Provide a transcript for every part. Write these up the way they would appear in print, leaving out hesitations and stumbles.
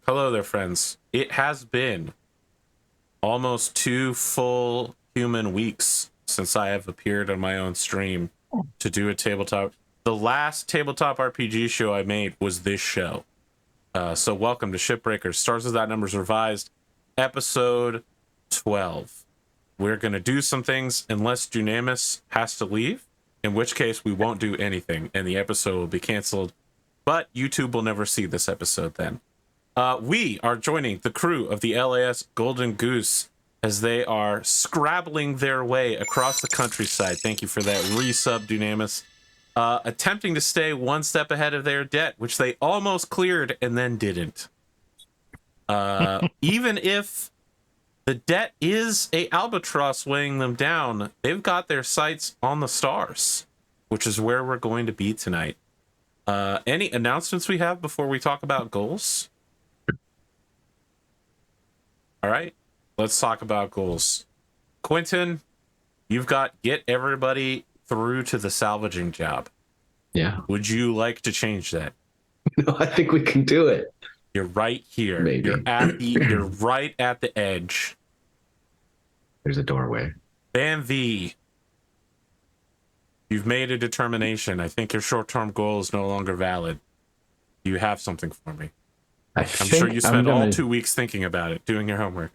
Hello there, friends. It has been almost 2 full human weeks since I have appeared on my own stream to do a tabletop. The last tabletop RPG show I made was this show. So welcome to Shipbreakers. Stars Without Numbers Revised, episode 12. We're going to do some things unless Dunamis has to leave, in which case we won't do anything and the episode will be canceled. But YouTube will never see this episode then. We are joining the crew of the LAS Golden Goose as they are scrabbling their way across the countryside. Thank you for that resub, Dunamis. Attempting to stay one step ahead of their debt, which they almost cleared and then didn't. Even if the debt is a albatross weighing them down, they've got their sights on the stars, which is where we're going to be tonight. Any announcements we have before we talk about goals? All right, let's talk about goals. Quentin, you've got get everybody through to the salvaging job. Yeah. Would you like to change that? No, I think we can do it. You're right here. Maybe. You're right at the edge. There's a doorway. Van-Vee, you've made a determination. I think your short-term goal is no longer valid. Do you have something for me? I'm sure you spent all 2 weeks thinking about it, doing your homework.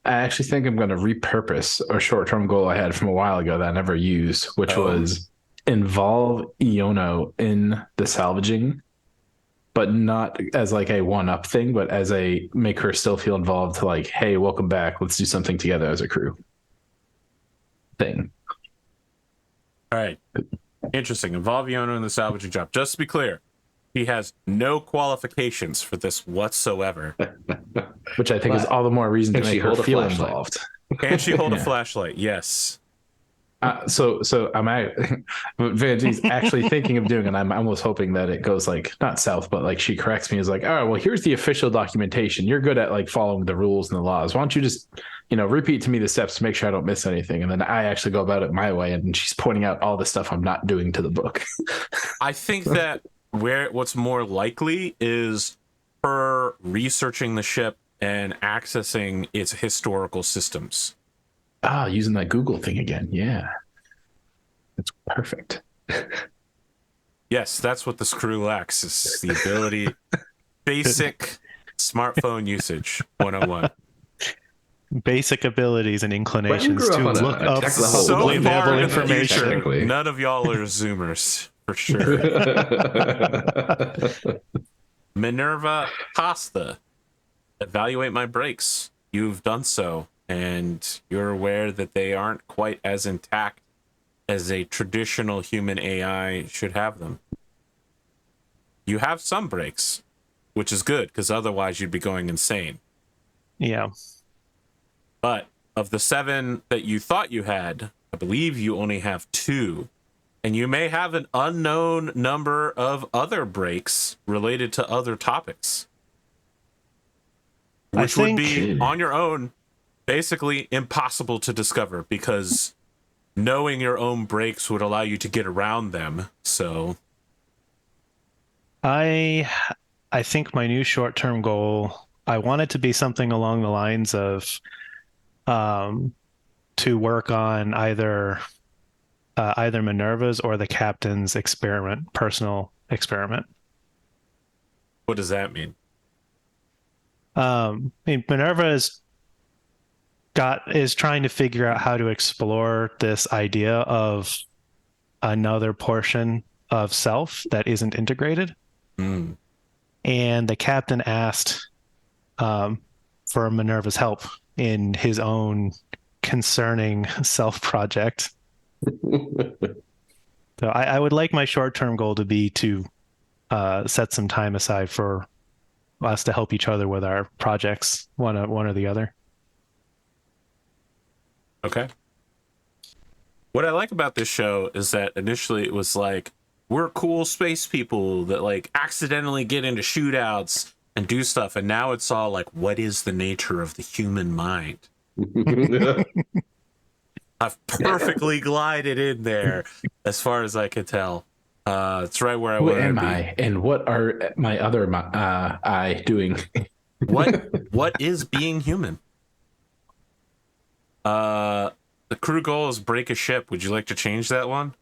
I actually think I'm going to repurpose a short-term goal I had from a while ago that I never used, which was involve Iono in the salvaging, but not as like a one-up thing, but as a make her still feel involved to like, hey, welcome back. Let's do something together as a crew thing. All right. Interesting. Involve Iono in the salvaging job. Just to be clear, he has no qualifications for this whatsoever. Which I think is all the more reason to make her feel involved. Can she hold a flashlight? Yes. So I'm Vanti's actually thinking of doing it. I'm almost hoping that it goes like not south, but like she corrects me as like, all right, well, here's the official documentation. You're good at like following the rules and the laws. Why don't you just, repeat to me the steps to make sure I don't miss anything? And then I actually go about it my way. And she's pointing out all the stuff I'm not doing to the book. I think that what's more likely is her researching the ship and accessing its historical systems. Using that Google thing again. Yeah. That's perfect. Yes, that's what this crew lacks, is the ability, basic smartphone usage 101. Basic abilities and inclinations to look up so publicly available information. None of y'all are Zoomers, for sure. MINERVA Costa, evaluate my brakes. You've done so, and you're aware that they aren't quite as intact as a traditional human AI should have them. You have some brakes, which is good, because otherwise you'd be going insane. Yeah. But of the 7 that you thought you had, I believe you only have 2. And you may have an unknown number of other brakes related to other topics. Which would be, on your own, basically impossible to discover, because knowing your own brakes would allow you to get around them. So I think my new short-term goal, I want it to be something along the lines of to work on either Minerva's or the captain's personal experiment. What does that mean? Minerva is trying to figure out how to explore this idea of another portion of self that isn't integrated. Mm. And the captain asked for Minerva's help in his own concerning self project. So I would like my short-term goal to be to set some time aside for us to help each other with our projects, one or the other. Okay. What I like about this show is that initially it was like, we're cool space people that like accidentally get into shootouts and do stuff, and now it's all like, what is the nature of the human mind? I've perfectly glided in there as far as I can tell. It's right where I want to be. Who am I? And what are my other eye doing What is being human? The crew goal is break a ship. Would you like to change that one?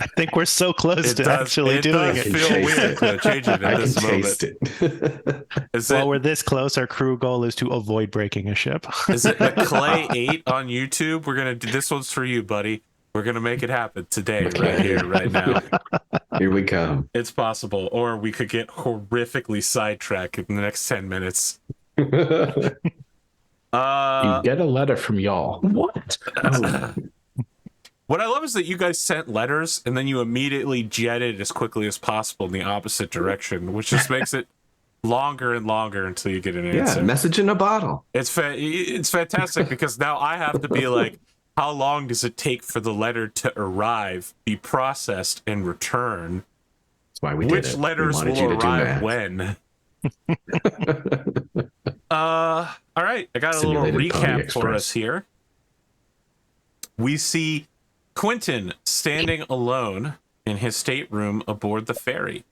I think we're so close to actually doing it it. does feel weird to change it I at can this moment. taste it. While we're this close, our crew goal is to avoid breaking a ship. Is it McClay8 on YouTube? We're gonna do this one's for you, buddy. We're gonna make it happen today, right here, right now. Here we come. It's possible, or we could get horrifically sidetracked in the next 10 minutes. You get a letter from y'all. What? Oh. What I love is that you guys sent letters and then you immediately jetted as quickly as possible in the opposite direction, which just makes it longer and longer until you get an answer. Yeah, message in a bottle. It's fantastic because now I have to be like, how long does it take for the letter to arrive, be processed, and return? That's why we did Which it. letters We wanted you will to do arrive math. when? All right, I got a little Simulated Pony recap for Express. us here. We see Quentin standing alone in his stateroom aboard the ferry.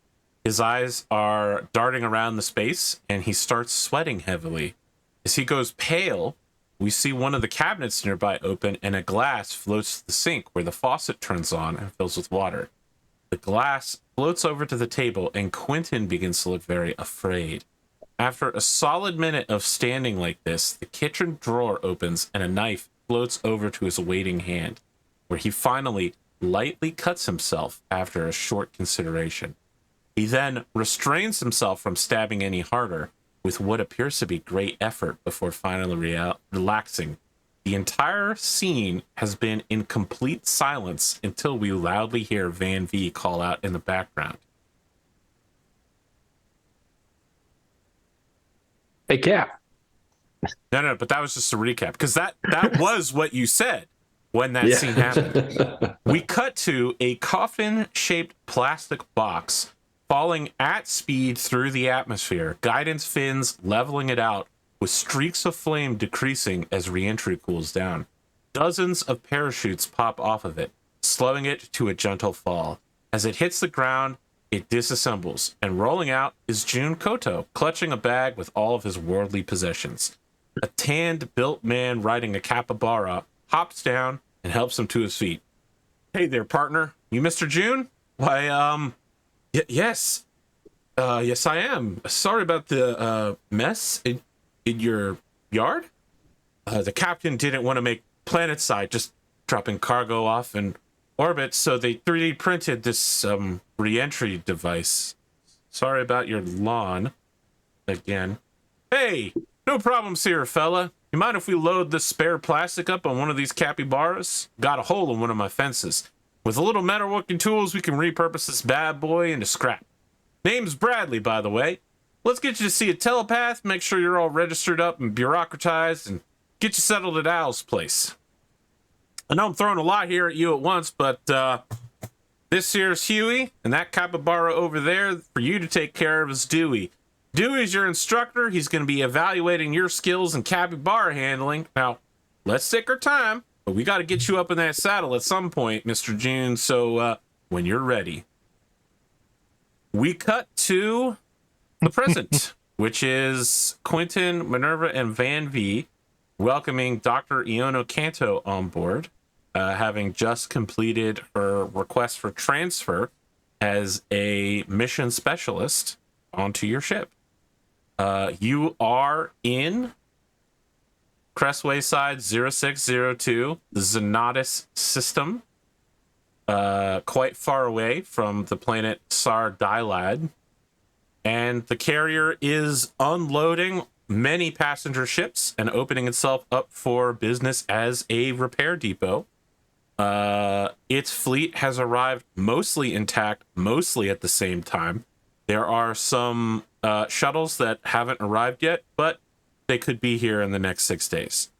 His eyes are darting around the space, and he starts sweating heavily. As he goes pale, we see one of the cabinets nearby open, and a glass floats to the sink where the faucet turns on and fills with water. The glass floats over to the table, and Quentin begins to look very afraid. After a solid minute of standing like this, the kitchen drawer opens, and a knife floats over to his waiting hand, where he finally lightly cuts himself after a short consideration. He then restrains himself from stabbing any harder with what appears to be great effort before finally relaxing. The entire scene has been in complete silence until we loudly hear Van-Vee call out in the background. Hey, Cap. No, but that was just a recap, because that was what you said when that scene happened. We cut to a coffin-shaped plastic box falling at speed through the atmosphere, guidance fins leveling it out, with streaks of flame decreasing as re-entry cools down. Dozens of parachutes pop off of it, slowing it to a gentle fall. As it hits the ground, it disassembles, and rolling out is Jun Koto, clutching a bag with all of his worldly possessions. A tanned, built man riding a capybara hops down and helps him to his feet. Hey there, partner. You Mr. Jun? Why, yes. Yes, I am. Sorry about the mess in your yard. The captain didn't want to make planetside just dropping cargo off in orbit, so they 3D printed this re-entry device. Sorry about your lawn again. Hey, no problems here, fella. You mind if we load this spare plastic up on one of these capybaras? Got a hole in one of my fences. With a little metalworking tools, we can repurpose this bad boy into scrap. Name's Bradley, by the way. Let's get you to see a telepath, make sure you're all registered up and bureaucratized, and get you settled at Al's place. I know I'm throwing a lot here at you at once, but this here's Huey, and that capybara over there for you to take care of is Dewey. Dewey's your instructor. He's going to be evaluating your skills in capybara handling. Now, let's take our time, but we got to get you up in that saddle at some point, Mr. June, so when you're ready. We cut to the present, which is Quentin, MINERVA, and Van-Vee welcoming Dr. Iono Kanto on board, having just completed her request for transfer as a mission specialist onto your ship. You are in Cress Wayside 0602, the Xanatus system, quite far away from the planet Sar Dylad. And the carrier is unloading many passenger ships and opening itself up for business as a repair depot. Its fleet has arrived mostly intact, mostly at the same time. There are some shuttles that haven't arrived yet, but they could be here in the next 6 days.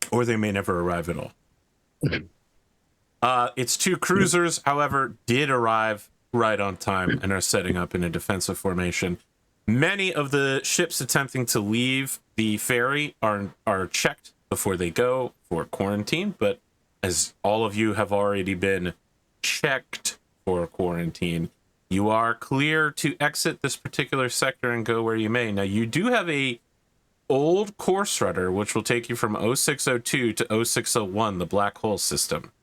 Or they may never arrive at all. Its two cruisers, however, did arrive right on time and are setting up in a defensive formation. Many of the ships attempting to leave the ferry are checked before they go for quarantine, but as all of you have already been checked for quarantine, You are clear to exit this particular sector and go where you may. Now, you do have a old course rudder, which will take you from 0602 to 0601, the black hole system.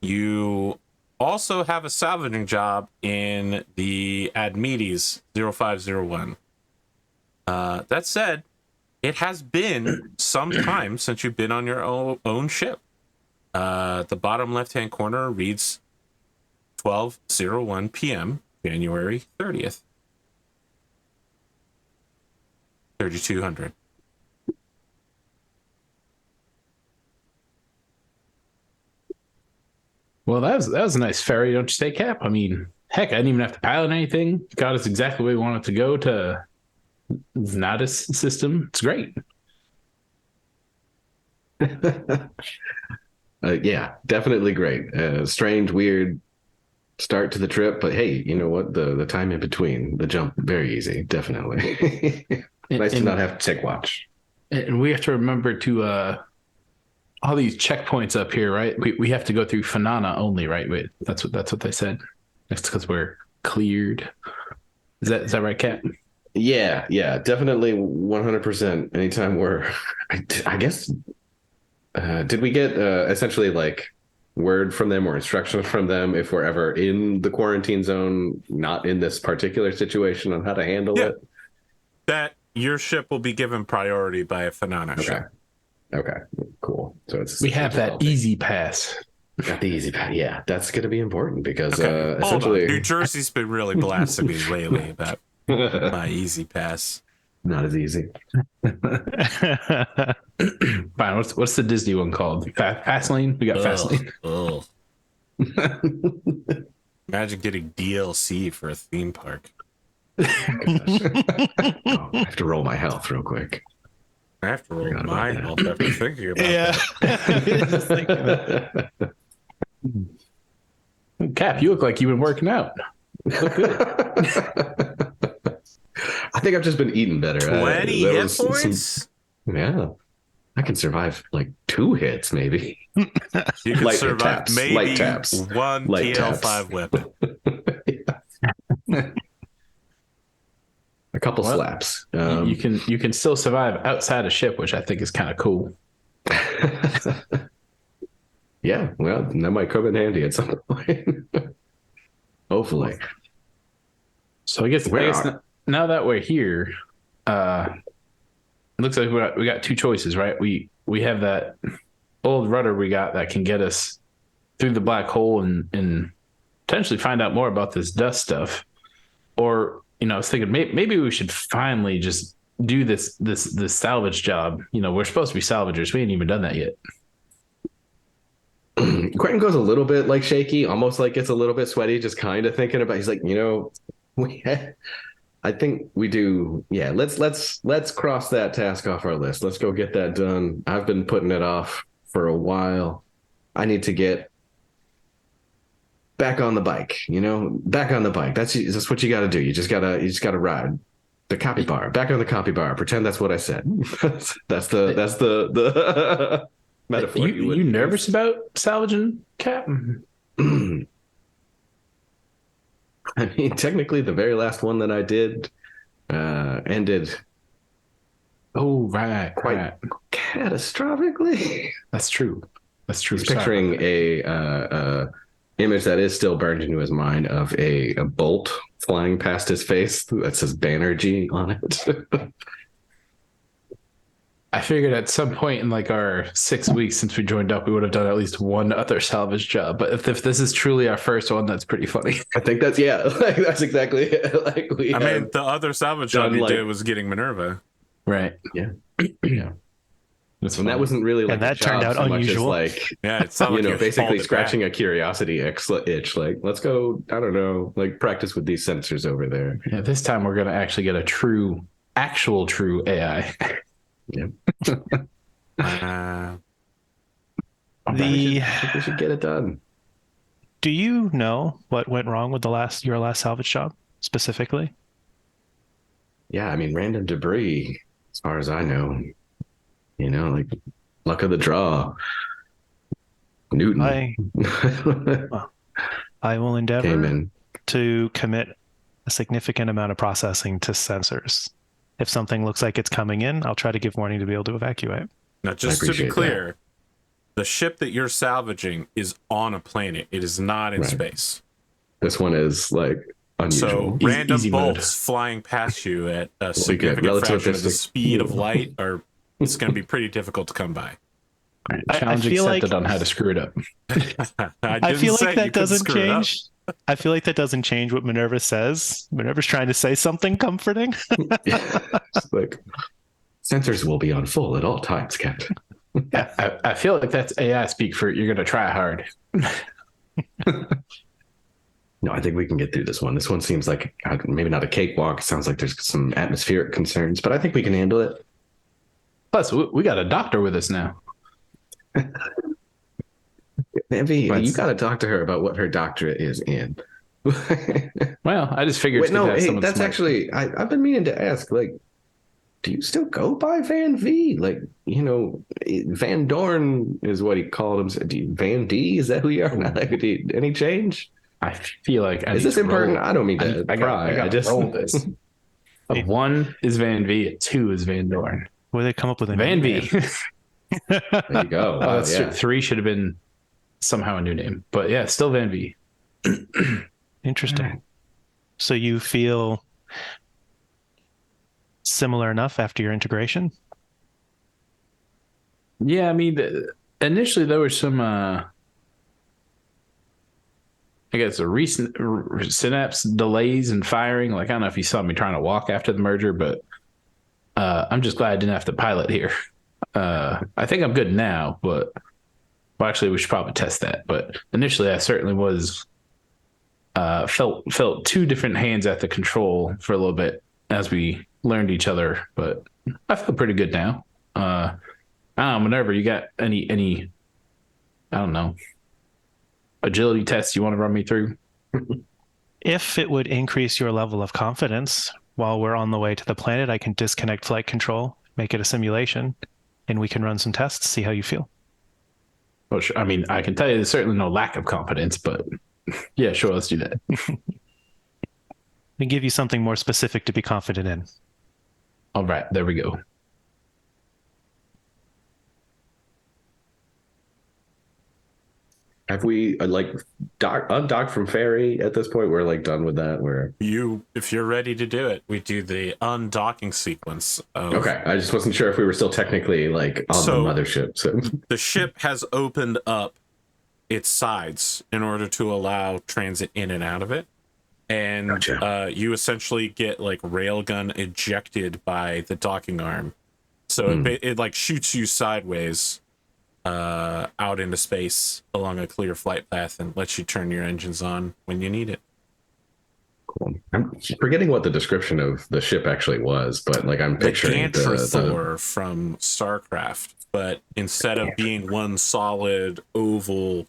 You also have a salvaging job in the Admetes 0501. That said, it has been some time since you've been on your own ship. The bottom left-hand corner reads 12:01 p.m., January 30th. 3200. Well, that was a nice ferry, don't you say, Cap? I mean, heck, I didn't even have to pilot anything. Got us exactly where we wanted to go to Vantis system. It's great. Yeah, definitely great. Strange, weird start to the trip, but hey, you know what? The time in between, the jump, very easy, definitely. Nice to not have to take watch. And we have to remember to all these checkpoints up here, right? We have to go through Phenomena only, right? Wait, that's what they said. That's because we're cleared. Is that right, Kat? Yeah, definitely 100%. Anytime we're, I guess, did we get essentially like word from them or instructions from them if we're ever in the quarantine zone, not in this particular situation, on how to handle it? That your ship will be given priority by a Phenomena ship. Okay, cool. So we have that easy pass. Got the easy pass. Yeah, that's going to be important because Hold essentially on. New Jersey's been really blasting me lately about my easy pass. Not as easy. Fine. What's the Disney one called? Fastlane? We got Fastlane. Oh. Imagine getting DLC for a theme park. I have to roll my health real quick. I have to roll my health after thinking about that. Cap, you look like you've been working out. You look good. I think I've just been eating better. 20 hit points? Yeah. I can survive like 2 hits, maybe. You can Light survive taps. maybe Light taps. one Light TL5 taps. weapon. A couple slaps. You can still survive outside a ship, which I think is kind of cool. Yeah, well, that might come in handy at some point. Hopefully. So I guess now that we're here, it looks like we got 2 choices, right? We have that old rudder we got that can get us through the black hole and potentially find out more about this dust stuff. Or, I was thinking maybe we should finally just do this salvage job. We're supposed to be salvagers. We ain't even done that yet. Quentin goes a little bit like shaky, almost like it's a little bit sweaty, just kind of thinking about. He's like, I think we do. Yeah, let's cross that task off our list. Let's go get that done. I've been putting it off for a while. I need to get back on the bike. Back on the bike. That's what you got to do. You just gotta ride the copy bar. Back on the copy bar. Pretend that's what I said. that's the metaphor. You nervous about salvaging, Cap? I mean, technically, the very last one that I did ended. Oh, right, quite catastrophically. That's true. He's picturing a image that is still burned into his mind of a bolt flying past his face that says Banerjee on it. I figured at some point in like our 6 weeks since we joined up, we would have done at least one other salvage job. But if this is truly our first one, that's pretty funny. I think that's that's exactly it. Like I mean, the other salvage job you did was getting MINERVA. Right. Yeah. Yeah. And that wasn't really like, and that turned out unusual. It's not like basically scratching a curiosity itch. Like, let's go, I don't know, like practice with these sensors over there. Yeah, this time we're going to actually get a actual true AI. Yeah. Uh, I think we should get it done. Do you know what went wrong with your last salvage job specifically? Yeah, I mean, random debris, as far as I know. Like luck of the draw. Newton. I will endeavor to commit a significant amount of processing to sensors. If something looks like it's coming in, I'll try to give warning to be able to evacuate. Now, just to be clear, the ship that you're salvaging is on a planet. It is not in space. This one is like unusual. So random easy bolts mode. flying past you at a significant fraction of the speed of light it's going to be pretty difficult to come by. Challenge accepted on how to screw it up. I feel like that doesn't change. I feel like that doesn't change what Minerva says. Minerva's trying to say something comforting. It's like, sensors will be on full at all times, Captain. Yeah, I feel like that's AI speak for you're going to try hard. No, I think we can get through this one. This one seems like maybe not a cakewalk. It sounds like there's some atmospheric concerns, but I think we can handle it. Plus, we got a doctor with us now. Van-Vee, you got to talk to her about what her doctorate is in. Well, I just figured. Wait, no, hey, that's smart. Actually, I've been meaning to ask, like, do you still go by Van-Vee? Like, you know, Vandorn is what he called him. Van-D, is that who you are now? Like, any change? I feel like is this important? I don't mean to pry. I just roll this. A 1 is Van-Vee, a 2 is Vandorn. Where they come up with a Van-Vee. There you go. Wow, that's true. 3 should have been somehow a new name, but yeah, still Van-Vee. Interesting. So you feel similar enough after your integration? Yeah, I mean, initially there were some, I guess, a recent synapse delays in firing. Like, I don't know if you saw me trying to walk after the merger, but I'm just glad I didn't have to pilot here. I think I'm good now, but well, actually, we should probably test that. But initially, I certainly was felt 2 different hands at the control for a little bit as we learned each other. But I feel pretty good now. I don't know, Minerva, you got any I don't know, agility tests you want to run me through? If it would increase your level of confidence while we're on the way to the planet, I can disconnect flight control, make it a simulation, and we can run some tests, see how you feel. Well, sure. I mean, I can tell you there's certainly no lack of confidence, but yeah, sure, let's do that. And give you something more specific to be confident in. All right, there we go. Have we undocked from ferry at this point? We're like done with that. If you're ready to do it, we do the undocking sequence. Okay, I just wasn't sure if we were still technically like on the mothership. So the ship has opened up its sides in order to allow transit in and out of it, and gotcha. You essentially get like railgun ejected by the docking arm, so it like shoots you sideways out into space along a clear flight path and lets you turn your engines on when you need it. Cool. I'm forgetting what the description of the ship actually was, but like I'm picturing the from StarCraft, but instead of being one solid long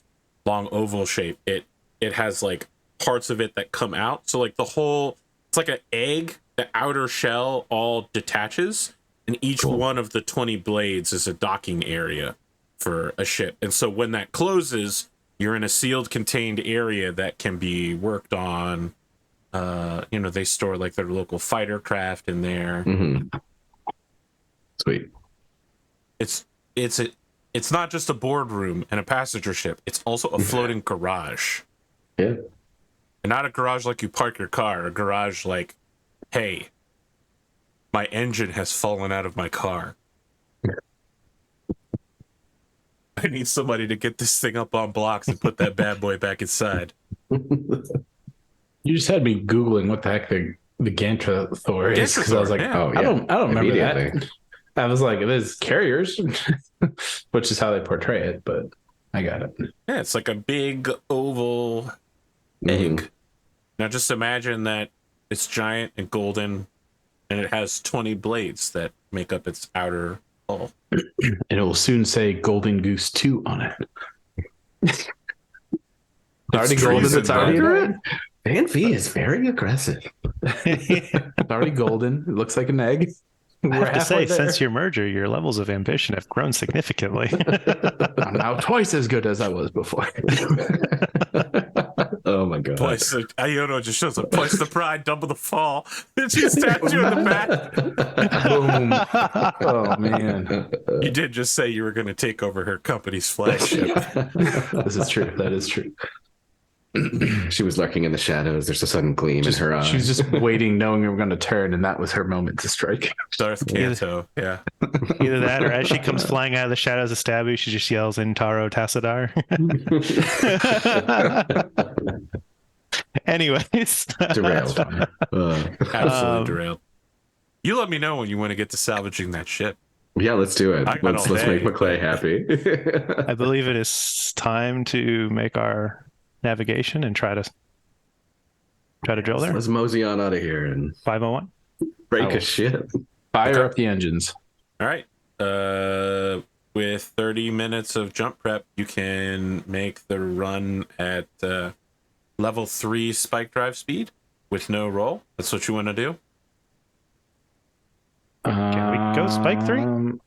oval shape, it has like parts of it that come out. So like it's like an egg, the outer shell all detaches, and each one of the 20 blades is a docking area for a ship. And so when that closes, you're in a sealed, contained area that can be worked on. They store like their local fighter craft in there. Mm-hmm. Sweet. It's not just a boardroom and a passenger ship. It's also a floating garage. Yeah. And not a garage like you park your car. A garage like, hey, my engine has fallen out of my car. I need somebody to get this thing up on blocks and put that bad boy back inside. You just had me Googling what the heck the Gantrathor is, because I was like, yeah. I don't remember that. I was like, it is carriers, which is how they portray it, but I got it. Yeah, it's like a big oval egg. Now just imagine that it's giant and golden, and it has 20 blades that make up its outer hull. It will soon say Golden Goose 2 on it. Already golden, it's already red. Van-Vee is very aggressive. It's already golden. It looks like an egg. I have to say, since your merger, your levels of ambition have grown significantly. I'm now twice as good as I was before. Oh my god. Place the, Iono just shows up. Place the pride, double the fall. And she stabs you in the back. Boom. Oh man. You did just say you were going to take over her company's flagship. This is true. That is true. She was lurking in the shadows. There's a sudden gleam in her eyes. She was just waiting, knowing we were going to turn, and that was her moment to strike. Darth Canto, yeah. Either that, or as she comes flying out of the shadows to stab you, she just yells in Taro Tassadar. Anyways. Derailed. Absolutely derailed. You let me know when you want to get to salvaging that ship. Yeah, let's do it. I got Let's all make day. McClay happy. I believe it is time to make our navigation and try to drill there. Let's mosey on out of here and 501. break Oh. a ship. Fire up the engines. All right. With 30 minutes of jump prep, you can make the run at level 3 spike drive speed with no roll. That's what you want to do? Can we go spike 3?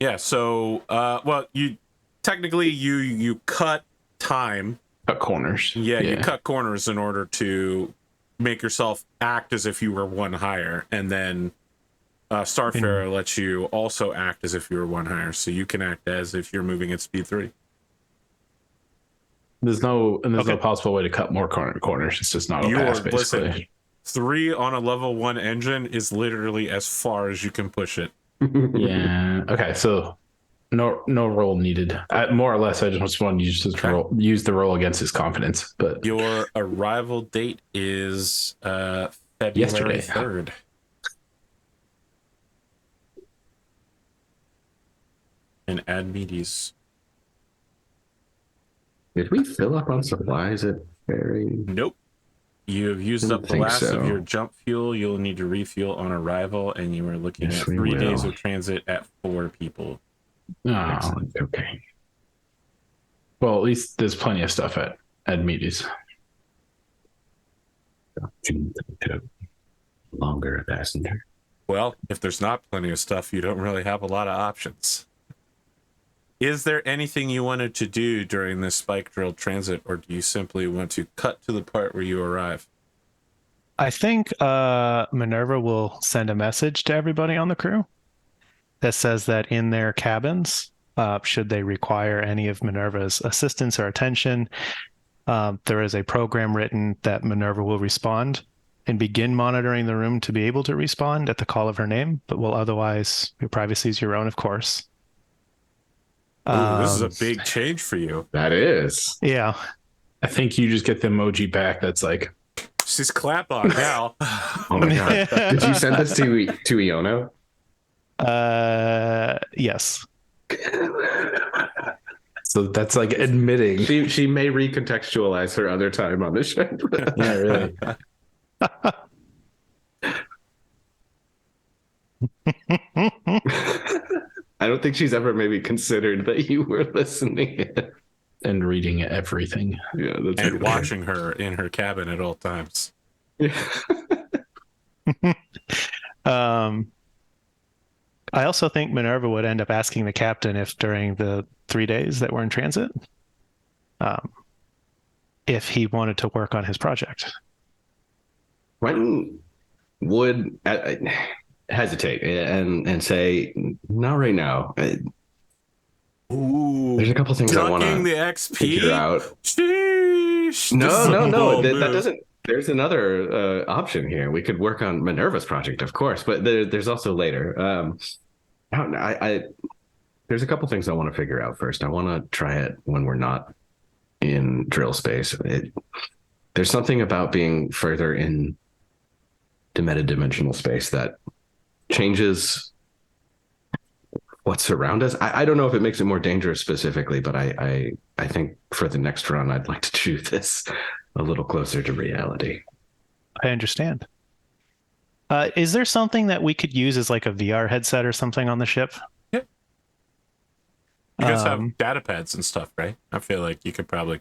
Yeah, so well, you technically you cut time. Cut corners. Yeah, you cut corners in order to make yourself act as if you were one higher, and then Starfarer lets you also act as if you were one higher, so you can act as if you're moving at speed 3. There's no possible way to cut more corners. It's just not a pass, basically. Listen, 3 on a level 1 engine is literally as far as you can push it. Yeah. Okay. So no roll needed. More or less, I just want to use the roll against his confidence. But Your arrival date is February Yesterday. 3rd. And add meaties. Did we fill up on supplies at Ferry? Nope. You have used up the think last so. of your jump fuel. You'll need to refuel on arrival, and you are looking Yes, at we 3 days will. of transit at 4 people. Excellent. Okay. well, at least there's plenty of stuff at Meaties. Longer passenger. Well, if there's not plenty of stuff, you don't really have a lot of options. Is there anything you wanted to do during this spike drill transit, or do you simply want to cut to the part where you arrive? I think Minerva will send a message to everybody on the crew that says that in their cabins, should they require any of Minerva's assistance or attention, there is a program written that Minerva will respond and begin monitoring the room to be able to respond at the call of her name, but will otherwise, your privacy is your own, of course. Ooh, this is a big change for you. That is. Yeah. I think you just get the emoji back that's like, She's clap on now. Oh my god. Did you send this to Iono? Yes. so that's like admitting. She may recontextualize her other time on the ship. Yeah, really. I don't think she's ever maybe considered that you were listening. And reading everything. Yeah, that's And watching her in her cabin at all times. I also think Minerva would end up asking the captain if during the 3 days that we're in transit, if he wanted to work on his project. Quentin would hesitate and say, not right now. Ooh, There's a couple things I want ducking the to XP. figure out. Sheesh. No. This is a bold That move. doesn't. There's another option here. We could work on Minerva's project, of course, but there's also later. There's a couple things I want to figure out first. I want to try it when we're not in drill space. There's something about being further in the metadimensional space that changes what's around us. I don't know if it makes it more dangerous specifically, but I think for the next run, I'd like to do this a little closer to reality. I understand. Is there something that we could use as like a VR headset or something on the ship? You guys have data pads and stuff, right? I feel like you could probably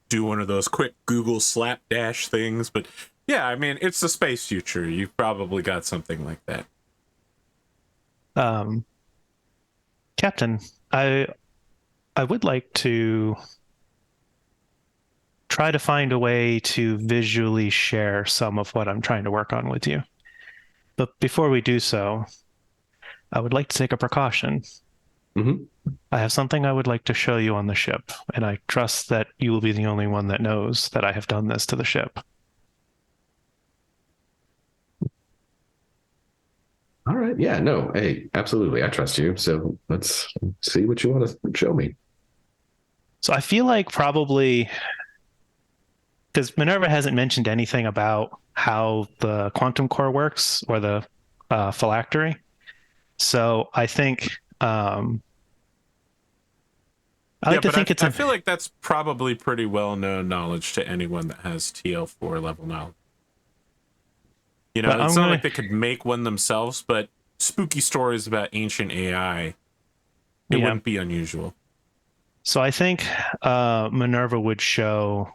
do one of those quick Google slapdash things, but yeah, I mean, it's the space future. You've probably got something like that. Captain, I would like to try to find a way to visually share some of what I'm trying to work on with you. But before we do so, I would like to take a precaution. I have something I would like to show you on the ship, and I trust that you will be the only one that knows that I have done this to the ship. All right. Yeah, no. Hey, absolutely. I trust you. So let's see what you want to show me. So I feel like probably because Minerva hasn't mentioned anything about how the quantum core works or the phylactery. So I think I feel like that's probably pretty well-known knowledge to anyone that has TL4 level knowledge. You know, it's not like they could make one themselves, but spooky stories about ancient AI, it wouldn't be unusual. So I think Minerva would show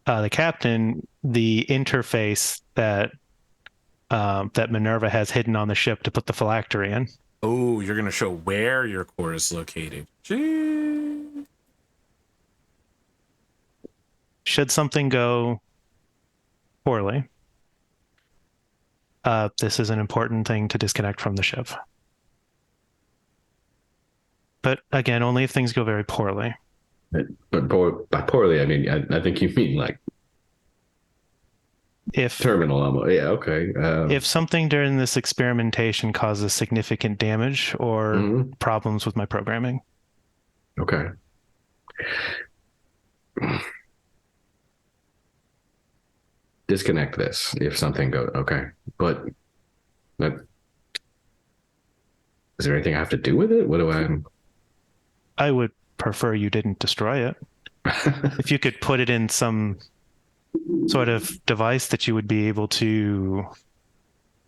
the captain the interface that that Minerva has hidden on the ship to put the phylactery in. Oh, you're going to show where your core is located. Gee. Should something go poorly, this is an important thing to disconnect from the ship. But again, only if things go very poorly. But by poorly, I mean, I think you mean like if terminal almost. Yeah, okay. If something during this experimentation causes significant damage or problems with my programming. Okay. Disconnect this if something goes okay. But is there anything I have to do with it? What do I would prefer you didn't destroy it. If you could put it in some sort of device that you would be able to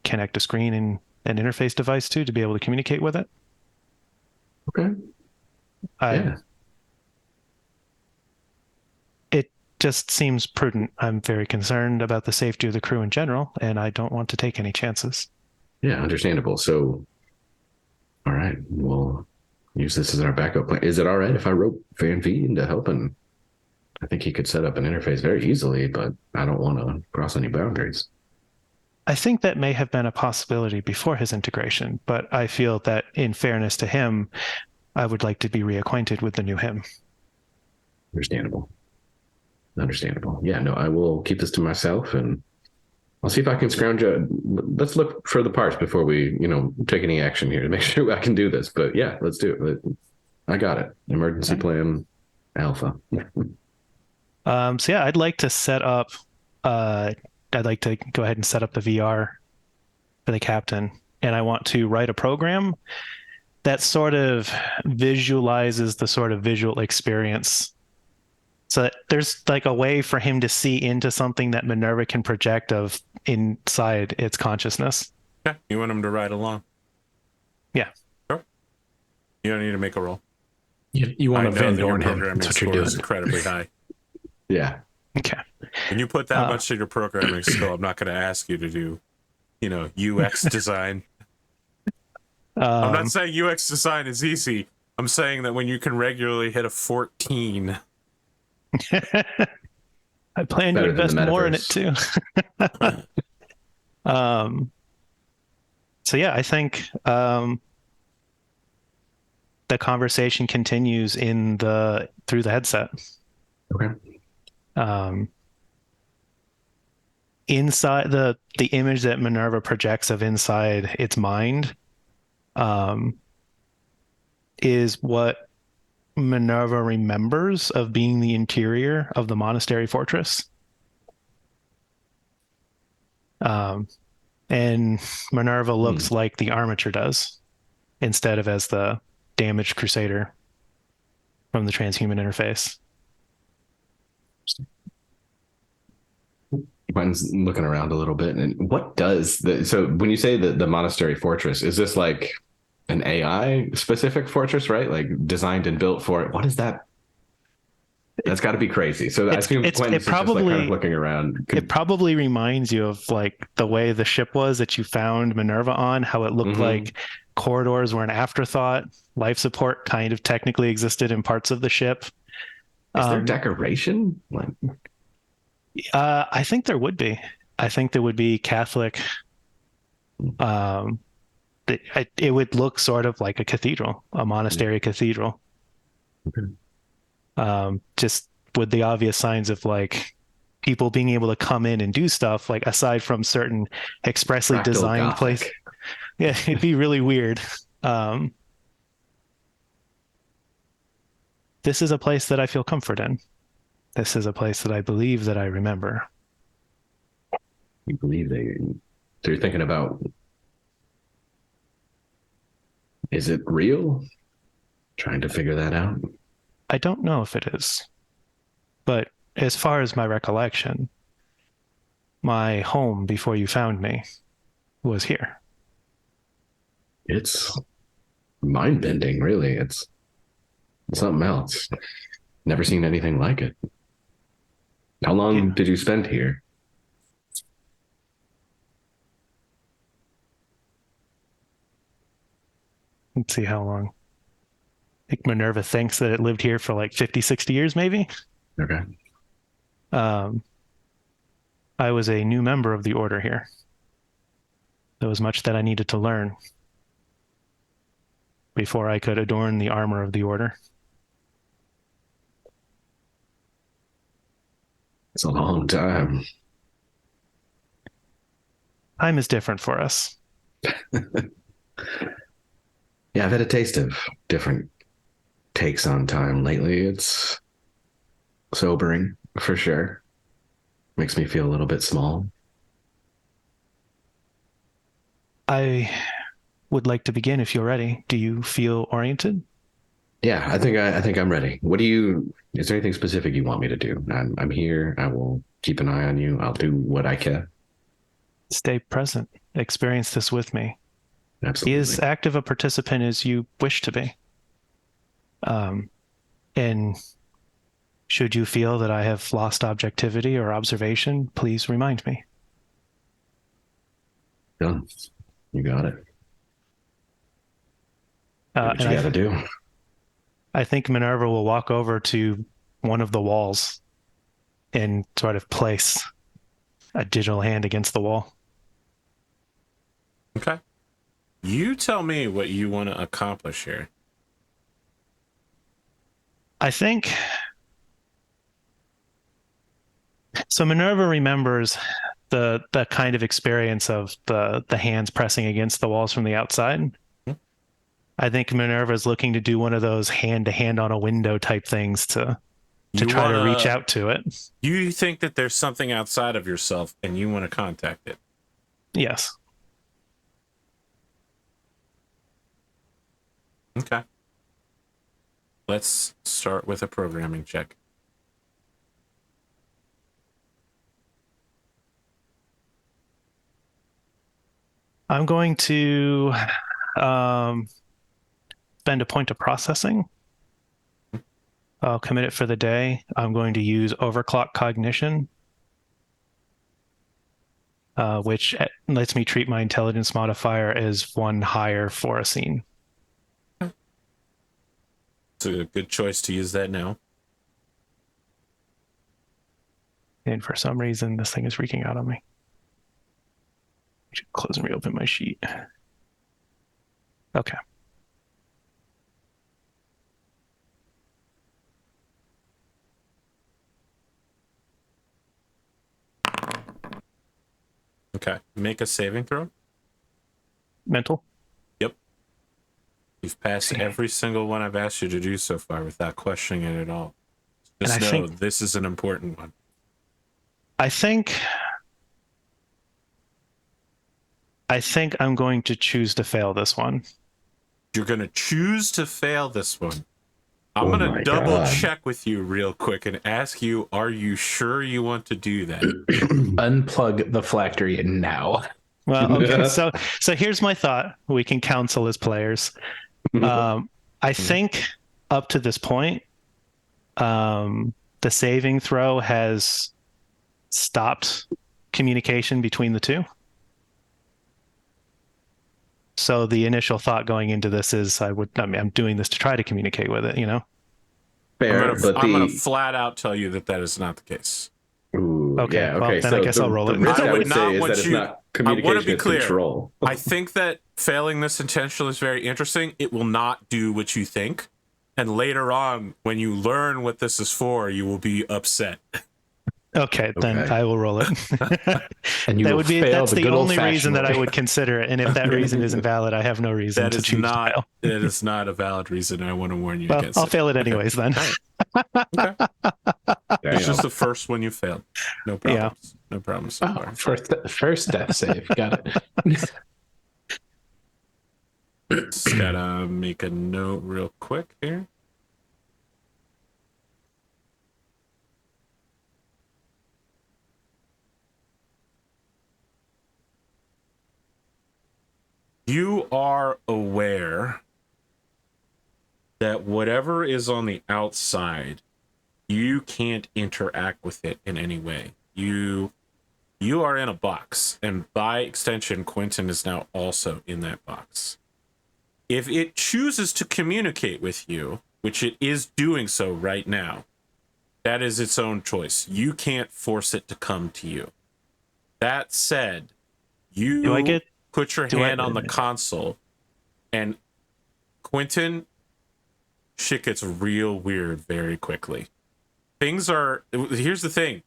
connect a screen and an interface device to be able to communicate with it. Okay. Yeah. It just seems prudent. I'm very concerned about the safety of the crew in general, and I don't want to take any chances. Yeah, understandable. So, all right, we'll use this as our backup plan. Is it all right if I rope Van-Vee into helping? I think he could set up an interface very easily, but I don't want to cross any boundaries. I think that may have been a possibility before his integration, but I feel that in fairness to him, I would like to be reacquainted with the new him. Understandable. Yeah, no, I will keep this to myself, and I'll see if I can scrounge out. Let's look for the parts before we, take any action here to make sure I can do this. But yeah, let's do it. I got it. Emergency plan alpha. So yeah, I'd like to set up. I'd like to go ahead and set up the VR for the captain, and I want to write a program that sort of visualizes the sort of visual experience. So that there's like a way for him to see into something that Minerva can project of inside its consciousness. Yeah, you want him to ride along? Yeah. Sure. You don't need to make a roll. You want to Vandorn him. That's what you're doing. Is incredibly high. Yeah. Okay. When you put that much to your programming skill, I'm not going to ask you to do, UX design. I'm not saying UX design is easy. I'm saying that when you can regularly hit a 14. I plan to invest more in it too. So yeah, I think the conversation continues through the headset. Okay. Inside the image that Minerva projects of inside its mind is what Minerva remembers of being the interior of the monastery fortress. And Minerva looks like the armature does, instead of as the damaged crusader from the transhuman interface. Quentin's looking around a little bit. And what does so when you say the monastery fortress, is this like an AI specific fortress, right? Like designed and built for it. What is that? That's got to be crazy. So I assume Quentin's just like kind of looking around. It probably reminds you of like the way the ship was that you found Minerva on, how it looked like corridors were an afterthought. Life support kind of technically existed in parts of the ship. Is there decoration? Like, I think there would be. I think there would be Catholic. It would look sort of like a cathedral, a monastery cathedral. Okay. Just with the obvious signs of like people being able to come in and do stuff, like aside from certain expressly Fractal designed Gothic. places. Yeah, it'd be really weird. This is a place that I feel comfort in. This is a place that I believe that I remember. You believe so you're thinking about, is it real? Trying to figure that out. I don't know if it is, but as far as my recollection, my home before you found me was here. It's mind bending, really. It's something else. Never seen anything like it. How long did you spend here? Let's see how long. I think MINERVA thinks that it lived here for like 50, 60 years, maybe. Okay. I was a new member of the order here. There was much that I needed to learn before I could adorn the armor of the order. It's a long time. Time is different for us. Yeah, I've had a taste of different takes on time lately. It's sobering for sure. Makes me feel a little bit small. I would like to begin if you're ready. Do you feel oriented? Yeah, I think I'm ready. Is there anything specific you want me to do? I'm here. I will keep an eye on you. I'll do what I can. Stay present. Experience this with me. Absolutely. Be as active a participant as you wish to be. And should you feel that I have lost objectivity or observation, please remind me. Done. You got it. What you And got to do. I think MINERVA will walk over to one of the walls and sort of place a digital hand against the wall. Okay. You tell me what you want to accomplish here. I think so. MINERVA remembers the kind of experience of the hands pressing against the walls from the outside. I think MINERVA is looking to do one of those hand to hand on a window type things to try to reach out to it. You think that there's something outside of yourself and you want to contact it. Yes. Okay. Let's start with a programming check. I'm going to spend a point of processing. I'll commit it for the day. I'm going to use overclock cognition, which lets me treat my intelligence modifier as one higher for a scene. It's a good choice to use that now. And for some reason, this thing is freaking out on me. I should close and reopen my sheet. Okay. Okay. Make a saving throw. Mental. Yep. You've passed every single one I've asked you to do so far without questioning it at all. Just know this is an important one. I think I'm going to choose to fail this one. You're going to choose to fail this one. I'm going to double check with you real quick and ask you, are you sure you want to do that? Unplug the phylactery now. Well, okay. So here's my thought. We can counsel as players. I think up to this point, the saving throw has stopped communication between the two. So the initial thought going into this is I'm doing this to try to communicate with it, you know? Fair, but I'm gonna flat out tell you that is not the case. Ooh, Okay, yeah, well, okay. then I So guess I'll roll the it. risk I I would would not say is want that it's you- not I want to communication, be it's clear. control. I think that failing this intentionally is very interesting. It will not do what you think. And later on, when you learn what this is for, you will be upset. Okay, then Okay. I will roll it. And you That will would be fail that's the the good only old-fashioned reason that I way. would consider it. And if that reason isn't valid, I have no reason That to is choose to not. fail. That is not a valid reason. I want to warn you Well, against I'll it. fail it anyways then. Okay. There It's you just go. the first one you failed. No Yeah. problems. No problems. So Oh, far. first death save. Got it. Just gotta make a note real quick here. You are aware that whatever is on the outside, you can't interact with it in any way. You are in a box, and by extension, Quentin is now also in that box. If it chooses to communicate with you, which it is doing so right now, that is its own choice. You can't force it to come to you. That said, you Do I get- put your do I- hand on the console, and Quentin, shit gets real weird very quickly. Here's the thing.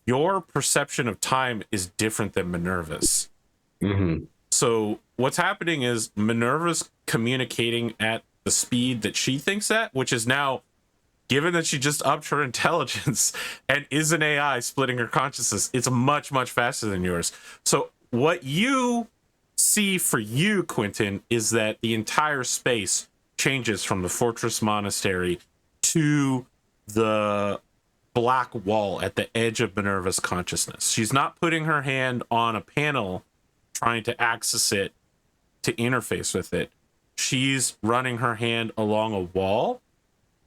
Your perception of time is different than Minerva's. Mm-hmm. So what's happening is Minerva's communicating at the speed that she thinks at, which is now, given that she just upped her intelligence and is an AI splitting her consciousness, it's much, much faster than yours. So what you see for you, Quentin, is that the entire space changes from the Fortress Monastery to the black wall at the edge of Minerva's consciousness. She's not putting her hand on a panel trying to access it to interface with it. She's running her hand along a wall,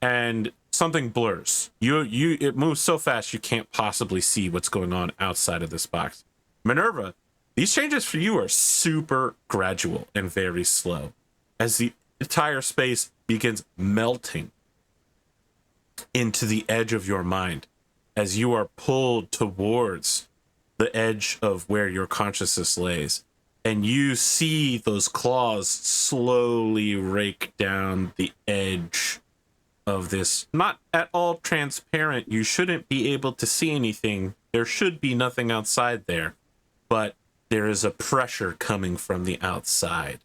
and something blurs. It moves so fast you can't possibly see what's going on outside of this box. Minerva, these changes for you are super gradual and very slow as the entire space begins melting into the edge of your mind as you are pulled towards the edge of where your consciousness lays. And you see those claws slowly rake down the edge of this. Not at all transparent. You shouldn't be able to see anything. There should be nothing outside there. But there is a pressure coming from the outside.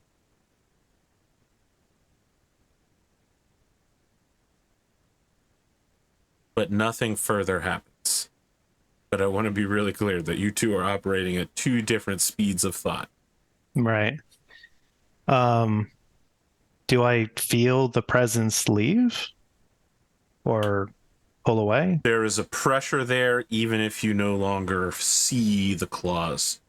But nothing further happens. But I want to be really clear that you two are operating at two different speeds of thought. Right. Do I feel the presence leave or pull away? There is a pressure there, even if you no longer see the claws.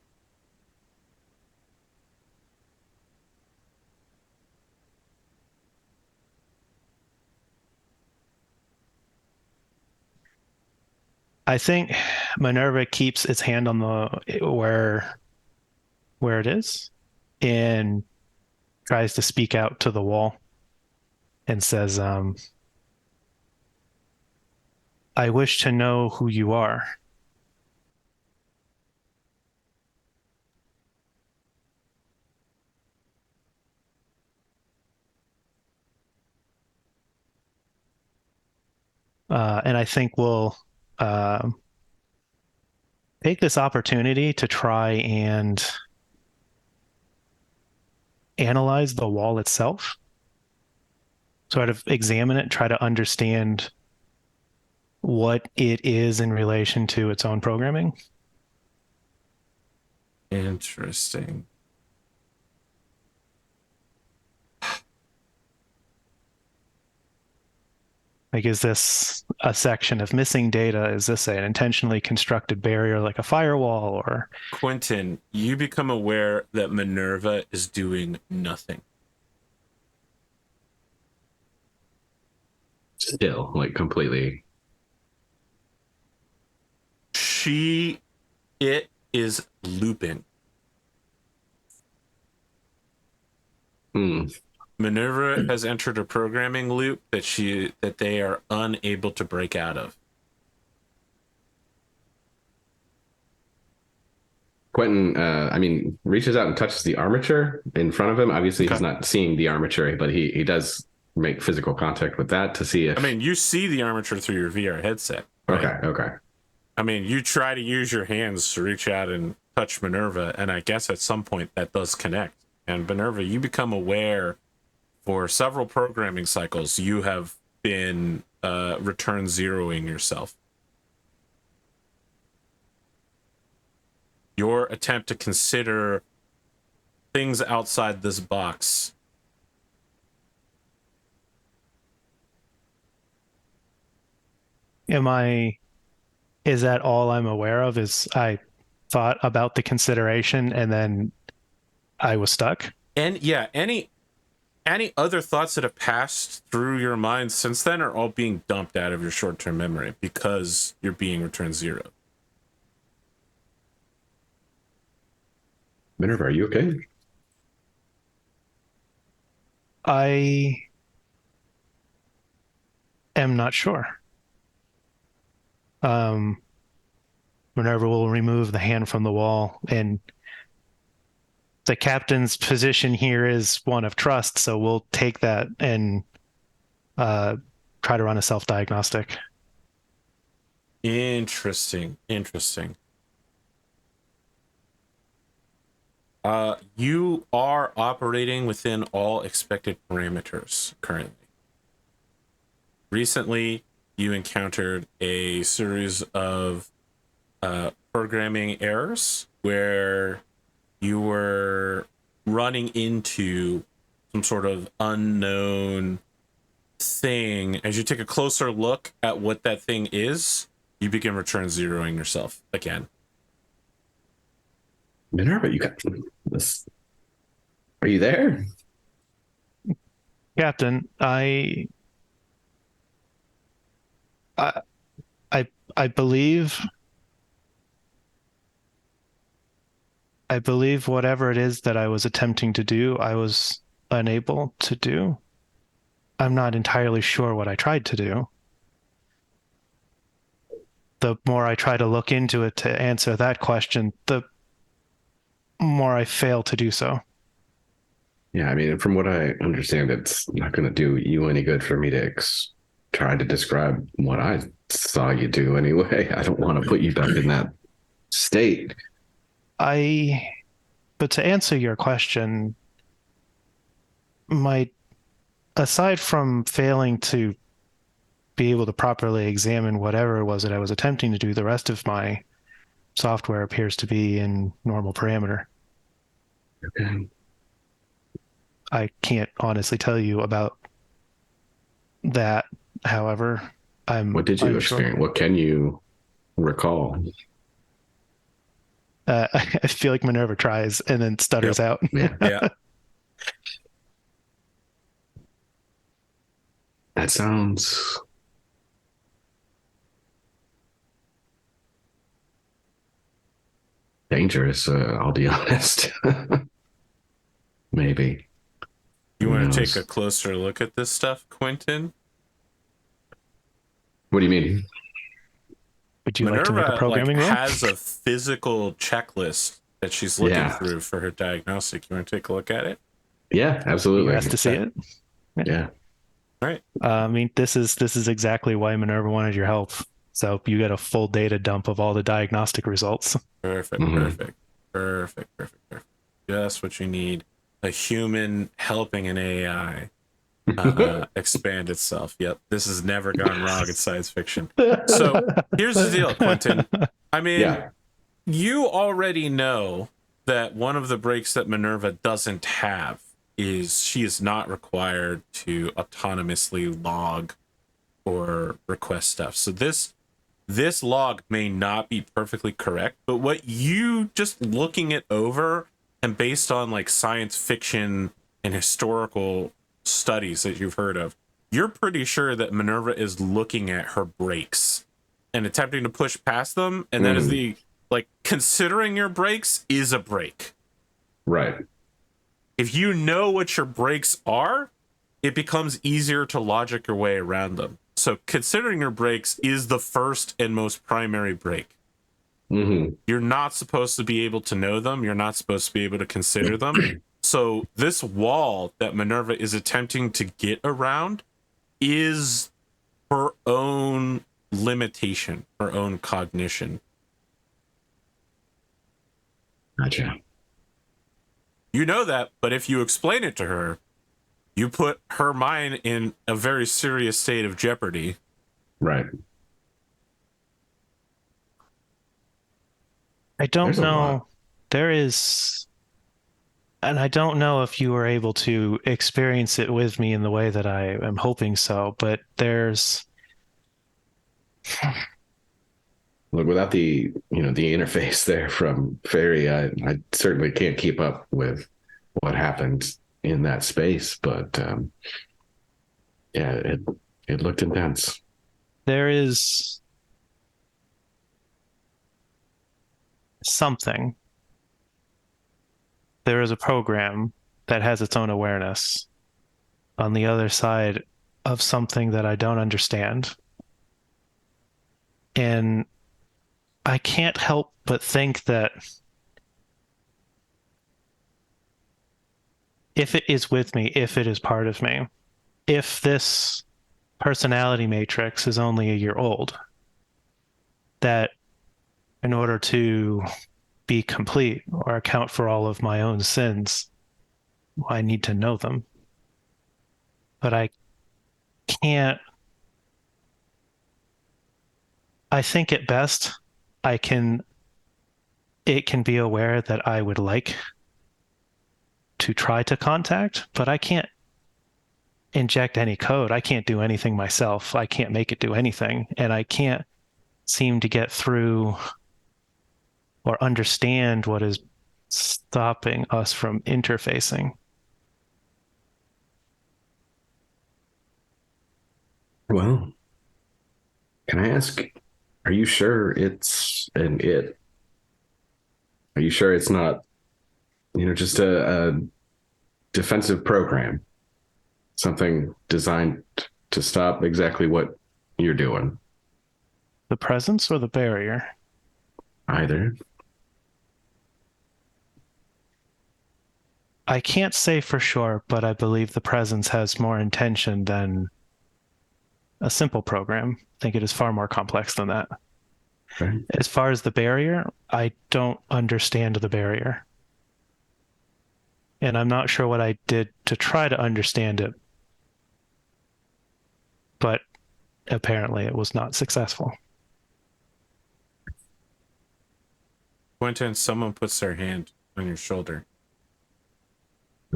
I think Minerva keeps its hand on the where it is and tries to speak out to the wall and says, I wish to know who you are. And I think we'll take this opportunity to try and analyze the wall itself, sort of examine it, try to understand what it is in relation to its own programming. Interesting. Like, is this a section of missing data? Is this an intentionally constructed barrier like a firewall? Or Quentin, you become aware that Minerva is doing nothing. Still, like, completely. It is looping. Hmm. Minerva has entered a programming loop that they are unable to break out of. Quentin, reaches out and touches the armature in front of him. Obviously, he's not seeing the armature, but he does make physical contact with that to see if... you see the armature through your VR headset. Right? Okay. You try to use your hands to reach out and touch Minerva, and I guess at some point that does connect. And Minerva, you become aware for several programming cycles you have been return zeroing yourself. Your attempt to consider things outside this box is that all I'm aware of? Is I thought about the consideration and then I was stuck? And yeah, any other thoughts that have passed through your mind since then are all being dumped out of your short-term memory because you're being returned zero. Minerva, are you okay? I am not sure. Minerva will remove the hand from the wall, and the captain's position here is one of trust, so we'll take that and try to run a self-diagnostic. Interesting. You are operating within all expected parameters currently. Recently, you encountered a series of programming errors where you were running into some sort of unknown thing. As you take a closer look at what that thing is, you begin return zeroing yourself again. Minerva, you got this. Are you there? Captain, I believe whatever it is that I was attempting to do, I was unable to do. I'm not entirely sure what I tried to do. The more I try to look into it to answer that question, the more I fail to do so. Yeah, from what I understand, it's not going to do you any good for me to try to describe what I saw you do anyway. I don't want to put you back in that state. But to answer your question, aside from failing to be able to properly examine whatever it was that I was attempting to do, the rest of my software appears to be in normal parameter. Okay. I can't honestly tell you about that. However, What did you experience? Sure. What can you recall? I feel like Minerva tries and then stutters out. Yeah. That sounds dangerous, I'll be honest. Maybe. You want to take a closer look at this stuff, Quentin? What do you mean? Would you Minerva, like to make a programming room? has a physical checklist that she's looking through for her diagnostic. You want to take a look at it? Yeah, absolutely. You asked to see it? Yeah. All right. This is exactly why Minerva wanted your help. So you get a full data dump of all the diagnostic results. Perfect. Just what you need. A human helping an AI expand itself. Yep. This has never gone wrong in science fiction. So here's the deal, Quentin. You already know that one of the breaks that Minerva doesn't have is she is not required to autonomously log or request stuff. So this log may not be perfectly correct, but what you just looking it over and based on like science fiction and historical studies that you've heard of, you're pretty sure that Minerva is looking at her brakes and attempting to push past them. And that is considering your brakes is a break. Right. if you know what your breaks are, it becomes easier to logic your way around them. So considering your breaks is the first and most primary break. Mm-hmm. You're not supposed to be able to know them. You're not supposed to be able to consider them. So this wall that MINERVA is attempting to get around is her own limitation, her own cognition. Gotcha. You know that, but if you explain it to her, you put her mind in a very serious state of jeopardy. Right. I don't There's a know. lot. There is, and I don't know if you were able to experience it with me in the way that I am hoping so, but there's, Look, without the the interface there from Fairy, I certainly can't keep up with what happened in that space. But yeah, it looked intense. there is something. There is a program that has its own awareness on the other side of something that I don't understand. And I can't help but think that if it is with me, if it is part of me, if this personality matrix is only a year old, that in order to be complete or account for all of my own sins, I need to know them. But I can't. I think at best, it can be aware that I would like to try to contact, but I can't inject any code. I can't do anything myself. I can't make it do anything. And I can't seem to get through or understand what is stopping us from interfacing. Well, can I ask, are you sure it's an it? Are you sure it's not, just a defensive program? Something designed to stop exactly what you're doing? The presence or the barrier? Either. I can't say for sure, but I believe the presence has more intention than a simple program. I think it is far more complex than that. Okay. As far as the barrier, I don't understand the barrier. And I'm not sure what I did to try to understand it. But apparently it was not successful. Quentin, someone puts their hand on your shoulder.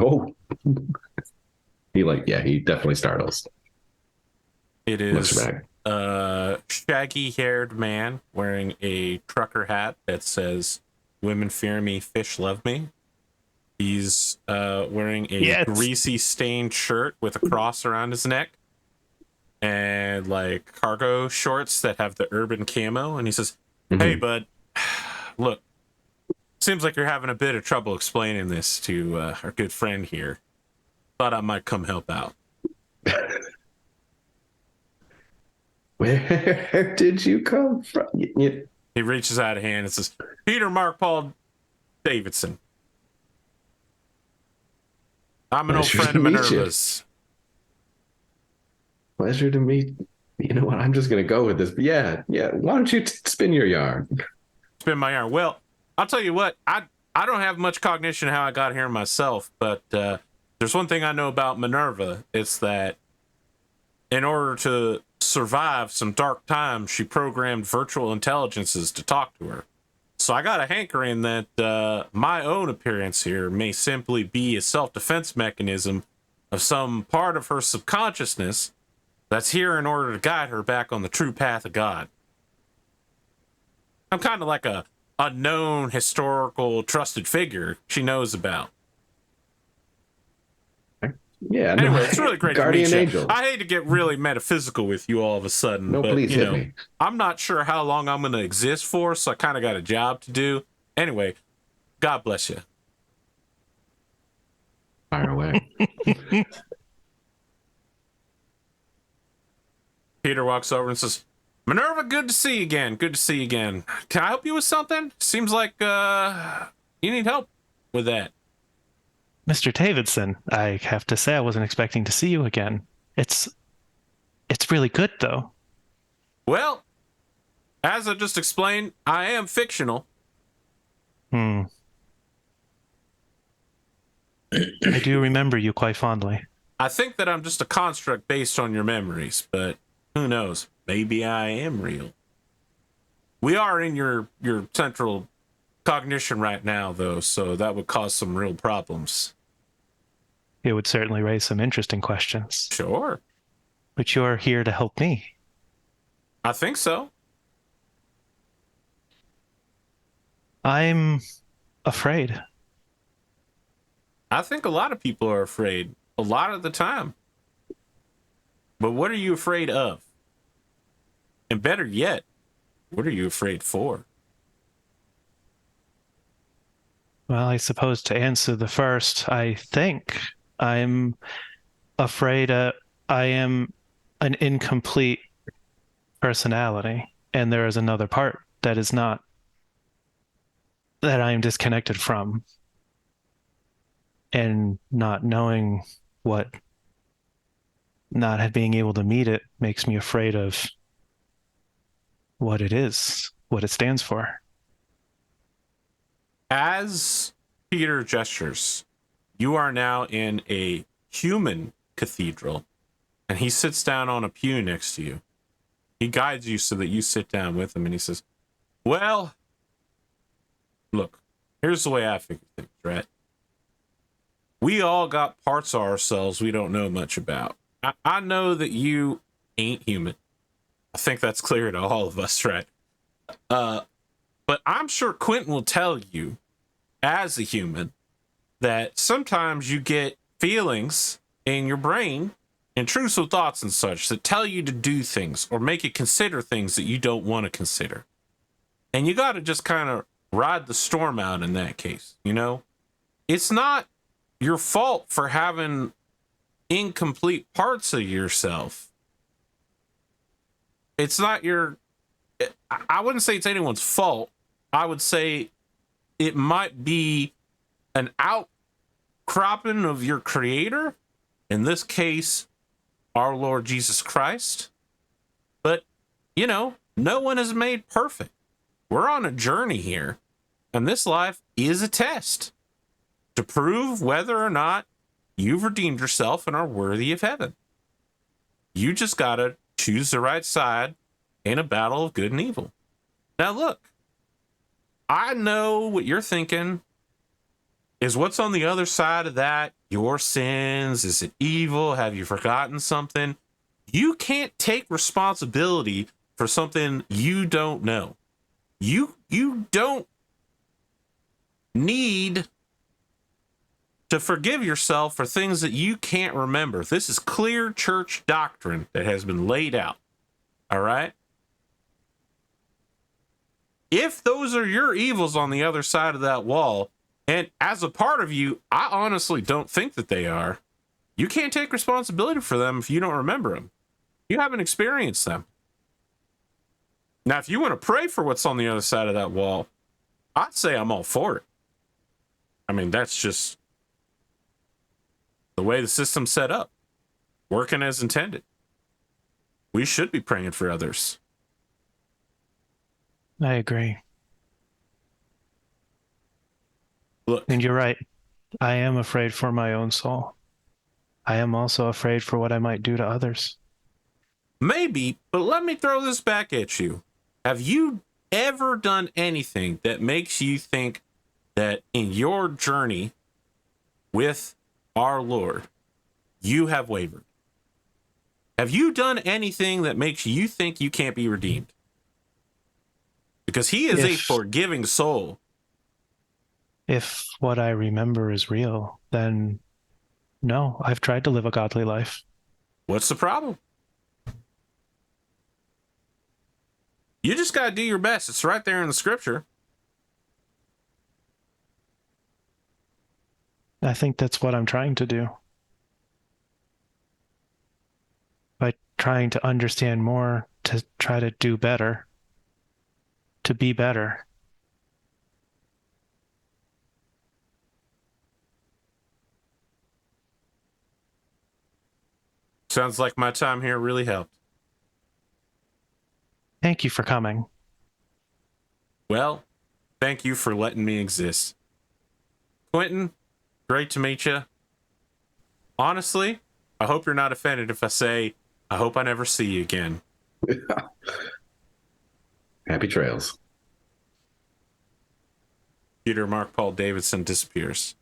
Oh. He definitely startles. It Looks is back. a shaggy-haired man wearing a trucker hat that says, "Women fear me, fish love me." He's wearing a greasy stained shirt with a cross around his neck and like cargo shorts that have the urban camo. And he says, "Hey, bud, look, seems like you're having a bit of trouble explaining this to our good friend here. Thought I might come help out." Where did you come from? He reaches out a hand and says, "Peter Mark Paul Davidson. I'm an old friend of Minerva's." Pleasure to meet. You know what? I'm just going to go with this. But yeah. Why don't you spin your yarn? Spin my yarn. Well, I'll tell you what. I don't have much cognition how I got here myself, but there's one thing I know about MINERVA. It's that in order to survive some dark times, she programmed virtual intelligences to talk to her. So I got a hankering that my own appearance here may simply be a self-defense mechanism of some part of her subconsciousness that's here in order to guide her back on the true path of God. I'm kind of like a known historical trusted figure she knows about. Yeah. Anyway, it's really great to meet you. Angel. I hate to get really metaphysical with you all of a sudden, No, but please hit me. I'm not sure how long I'm going to exist for, so I kind of got a job to do. Anyway, God bless you. Fire away. Peter walks over and says, Minerva, good to see you again. Good to see you again. Can I help you with something? Seems like you need help with that. Mr. Davidson, I have to say I wasn't expecting to see you again. It's really good, though. Well, as I just explained, I am fictional. I do remember you quite fondly. I think that I'm just a construct based on your memories, but who knows? Maybe I am real. We are in your central cognition right now, though, so that would cause some real problems. It would certainly raise some interesting questions. Sure. But you're here to help me. I think so. I'm afraid. I think a lot of people are afraid a lot of the time. But what are you afraid of? And better yet, what are you afraid for? Well, I suppose to answer the first, I think I'm afraid I am an incomplete personality, and there is another part that is not, that I am disconnected from. And not knowing what, not being able to meet it makes me afraid of what it is, what it stands for. As Peter gestures, you are now in a human cathedral, and he sits down on a pew next to you. He guides you so that you sit down with him, and he says, well, look, here's the way I figure things, right? We all got parts of ourselves we don't know much about. I know that you ain't human. I think that's clear to all of us, right? But I'm sure Quentin will tell you, as a human, that sometimes you get feelings in your brain, intrusive thoughts and such, that tell you to do things or make you consider things that you don't want to consider. And you got to just kind of ride the storm out in that case, you know? It's not your fault for having incomplete parts of yourself. It's not your... I wouldn't say it's anyone's fault. I would say it might be an outcropping of your creator, in this case, our Lord Jesus Christ. But, you know, no one is made perfect. We're on a journey here, and this life is a test to prove whether or not you've redeemed yourself and are worthy of heaven. You just gotta choose the right side in a battle of good and evil. Now look, I know what you're thinking is, what's on the other side of that? Your sins? Is it evil? Have you forgotten something? You can't take responsibility for something you don't know. You don't need to forgive yourself for things that you can't remember. This is clear church doctrine that has been laid out. All right? If those are your evils on the other side of that wall, and as a part of you, I honestly don't think that they are, you can't take responsibility for them if you don't remember them. You haven't experienced them. Now, if you want to pray for what's on the other side of that wall, I'd say I'm all for it. I mean, that's just the way the system's set up, working as intended. We should be praying for others. I agree. Look, And you're right. I am afraid for my own soul. I am also afraid for what I might do to others. maybe, but let me throw this back at you. Have you ever done anything that makes you think that in your journey with our Lord, you have wavered? Have you done anything that makes you think you can't be redeemed? Because he is a forgiving soul. If what I remember is real, then no, I've tried to live a godly life. What's the problem? You just got to do your best. It's right there in the scripture. I think that's what I'm trying to do. By trying to understand more, to try to do better, to be better. Sounds like my time here really helped. Thank you for coming. Well, thank you for letting me exist. Quentin, great to meet you. Honestly, I hope you're not offended if I say, I hope I never see you again. Happy trails. Peter Mark Paul Davidson disappears.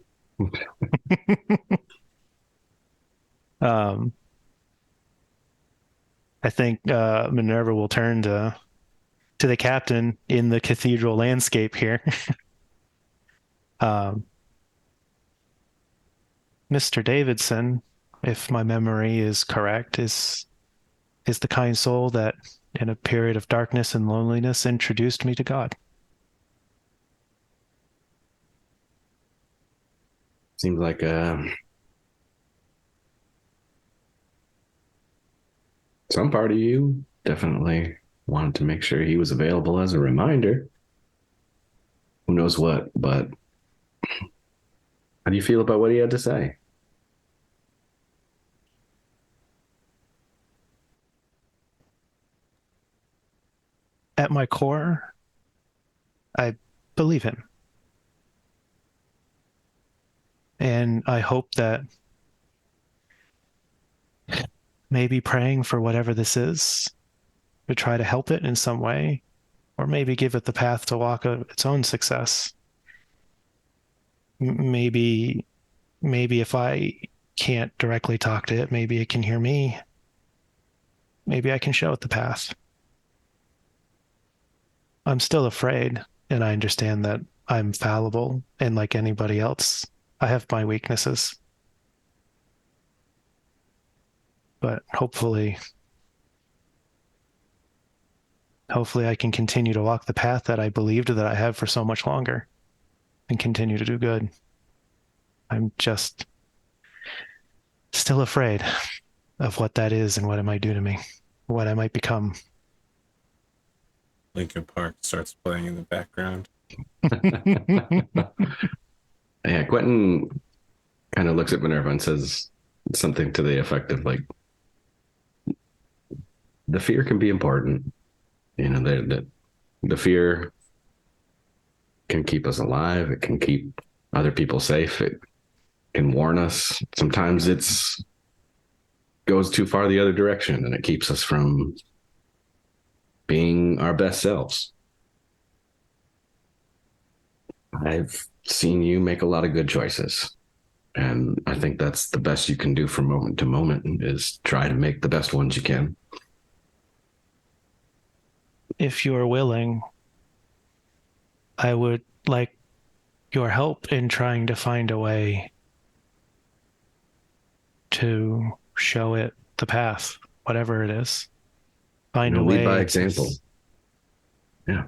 I think Minerva will turn to the captain in the cathedral landscape here. Mr. Davidson, if my memory is correct, is the kind soul that, in a period of darkness and loneliness, introduced me to God. Seems like some part of you definitely wanted to make sure he was available as a reminder. Who knows what, but how do you feel about what he had to say? At my core, I believe him. And I hope that maybe praying for whatever this is to try to help it in some way, or maybe give it the path to walk its own success. Maybe if I can't directly talk to it, maybe it can hear me. Maybe I can show it the path. I'm still afraid, and I understand that I'm fallible, and like anybody else, I have my weaknesses. But hopefully I can continue to walk the path that I believed that I have for so much longer and continue to do good. I'm just still afraid of what that is and what it might do to me, what I might become. Linkin Park starts playing in the background. Yeah, Quentin kind of looks at Minerva and says something to the effect of like, the fear can be important. You know, the fear can keep us alive. It can keep other people safe. It can warn us. Sometimes it's goes too far the other direction and it keeps us from being our best selves. I've seen you make a lot of good choices. And I think that's the best you can do from moment to moment is try to make the best ones you can. If you are willing, I would like your help in trying to find a way to show it the path, whatever it is. Find a way. Lead by example. Yeah.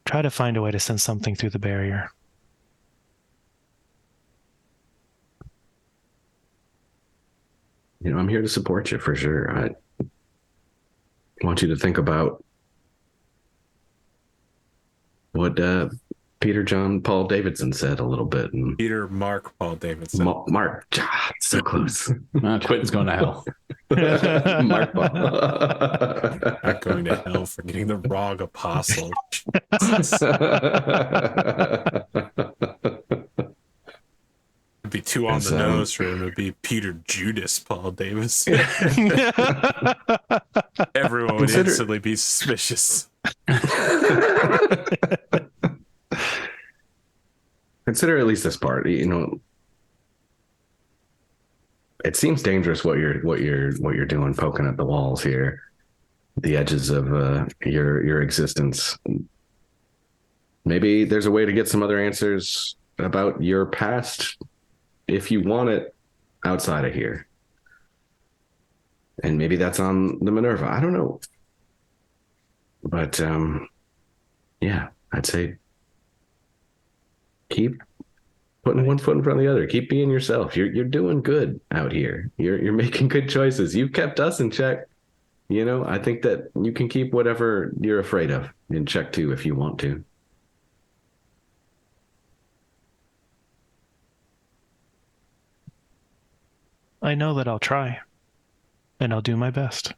Try to find a way to send something through the barrier. You know, I'm here to support you for sure. I want you to think about what Peter John Paul Davidson said a little bit. And Peter Mark Paul Davidson. Mark, so close. Quentin's going to hell. Mark Paul. Not going to hell for getting the wrong apostle. It'd be too on the nose for him. It'd be Peter Judas Paul Davidson. Everyone would instantly be suspicious. Consider at least this part. You know, it seems dangerous what you're doing, poking at the walls here, the edges of your existence. Maybe there's a way to get some other answers about your past if you want it outside of here. And maybe that's on the Minerva. I don't know. But yeah, I'd say keep putting one foot in front of the other. Keep being yourself. You're doing good out here. You're making good choices. You've kept us in check. You know, I think that you can keep whatever you're afraid of in check too if you want to. I know that I'll try, and I'll do my best.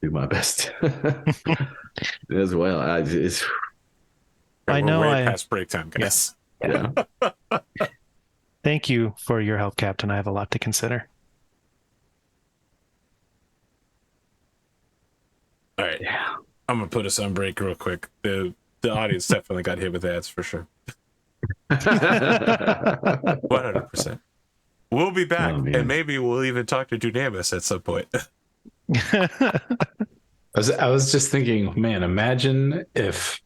Do my best as well. I know We're way past break time, guys. Yes. Yeah. Thank you for your help, Captain. I have a lot to consider. All right. Yeah. I'm gonna put us on break real quick. The audience definitely got hit with ads for sure. 100%. We'll be back, and maybe we'll even talk to Dunamis at some point. I was just thinking, man, imagine if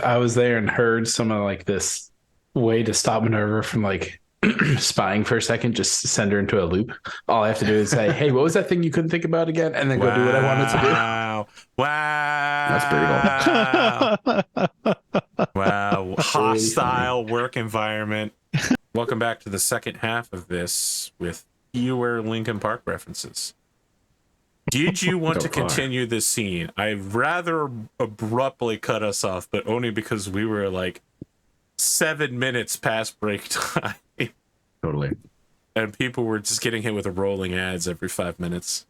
I was there and heard some of like this way to stop Minerva from like spying for a second, just send her into a loop. All I have to do is say, hey, what was that thing you couldn't think about again? And then go do what I wanted to do. Wow. That's brutal. Wow. Hostile work environment. Welcome back to the second half of this with fewer Linkin Park references. Did you want to continue this scene? I rather abruptly cut us off, but only because we were like 7 minutes past break time. Totally. And people were just getting hit with rolling ads every 5 minutes.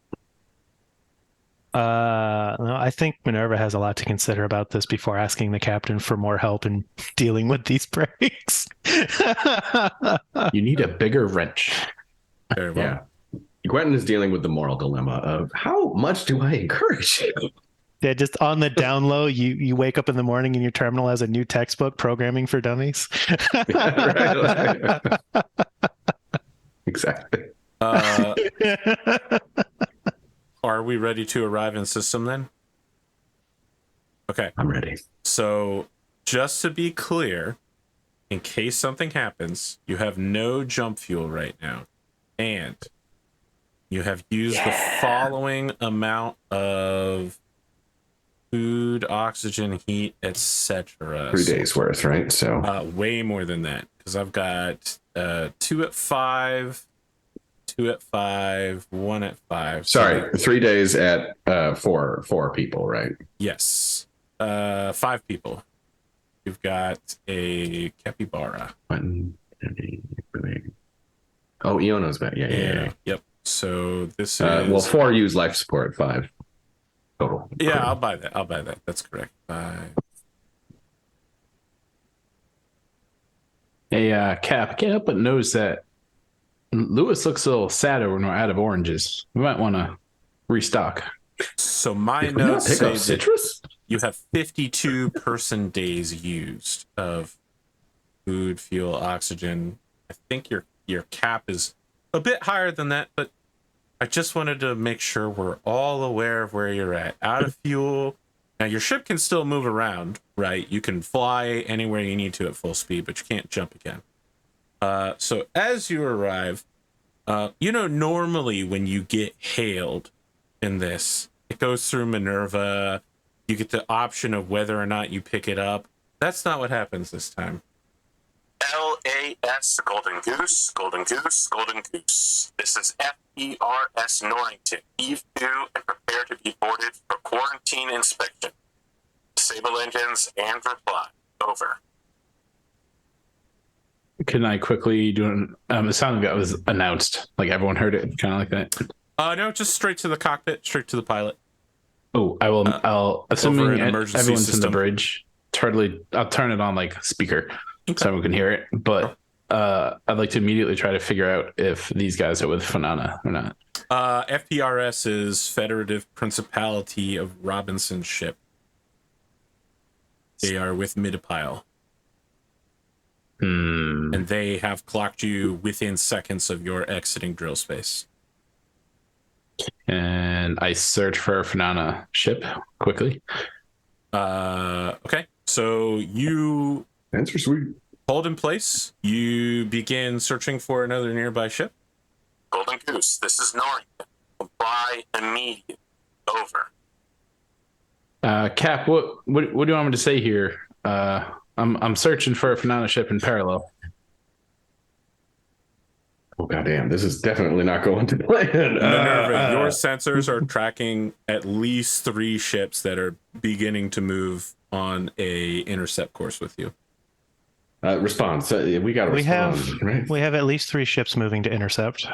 No, I think Minerva has a lot to consider about this before asking the captain for more help in dealing with these breaks. You need a bigger wrench. Very well. Yeah. Quentin is dealing with the moral dilemma of how much do I encourage you? Yeah, just on the down low, you wake up in the morning and your terminal has a new textbook, Programming for Dummies. Exactly. Are we ready to arrive in system then? Okay. I'm ready. So just to be clear, in case something happens, you have no jump fuel right now. And you have used the following amount of food, oxygen, heat, etc. 3 days worth, right? So way more than that, because I've got 2 at 5, 2 at 5, 1 at 5. sorry, 3 days at four people, right? Yes. 5 people. You've got a capybara. Oh, Iono's back. Yeah. Yep. So this is well, 4 use life support, 5 total. yeah, I'll buy that. That's correct. 5. Hey, Cap, can't help but notice that Lewis looks a little sadder when we're out of oranges. We might want to restock. So my Did we not notes pick say up that citrus? you have 52 person days used of food, fuel, oxygen. I think your cap is a bit higher than that, but I just wanted to make sure we're all aware of where you're at. Out of fuel. Now, your ship can still move around, right? You can fly anywhere you need to at full speed, but you can't jump again. So as you arrive, normally when you get hailed in this, it goes through MINERVA. You get the option of whether or not you pick it up. That's not what happens this time. LAS Golden Goose, Golden Goose, Golden Goose. This is FERS Norrington. Eve 2 and prepare to be boarded for quarantine inspection. Disable engines and reply. Over. Can I quickly do it sounded like it was announced, like everyone heard it, kind of like that? No, just straight to the cockpit, straight to the pilot. Oh, I'll assuming emergency everyone's system. in the bridge. I'll turn it on like speaker so everyone can hear it. But I'd like to immediately try to figure out if these guys are with Fanana or not. FPRS is Federative Principality of Robinson's ship. They are with Midipile. And they have clocked you within seconds of your exiting drill space. And I search for Fanana ship quickly. Okay. So you Answer sweet. hold in place. You begin searching for another nearby ship. Golden Goose, this is Norrington. Comply immediately. over. Cap, what do you want me to say here? I'm searching for a Fanana ship in parallel. Oh goddamn! This is definitely not going to plan. Minerva, your sensors are tracking at least 3 ships that are beginning to move on a intercept course with you. Respond. So we got to respond, right? We have at least 3 ships moving to intercept.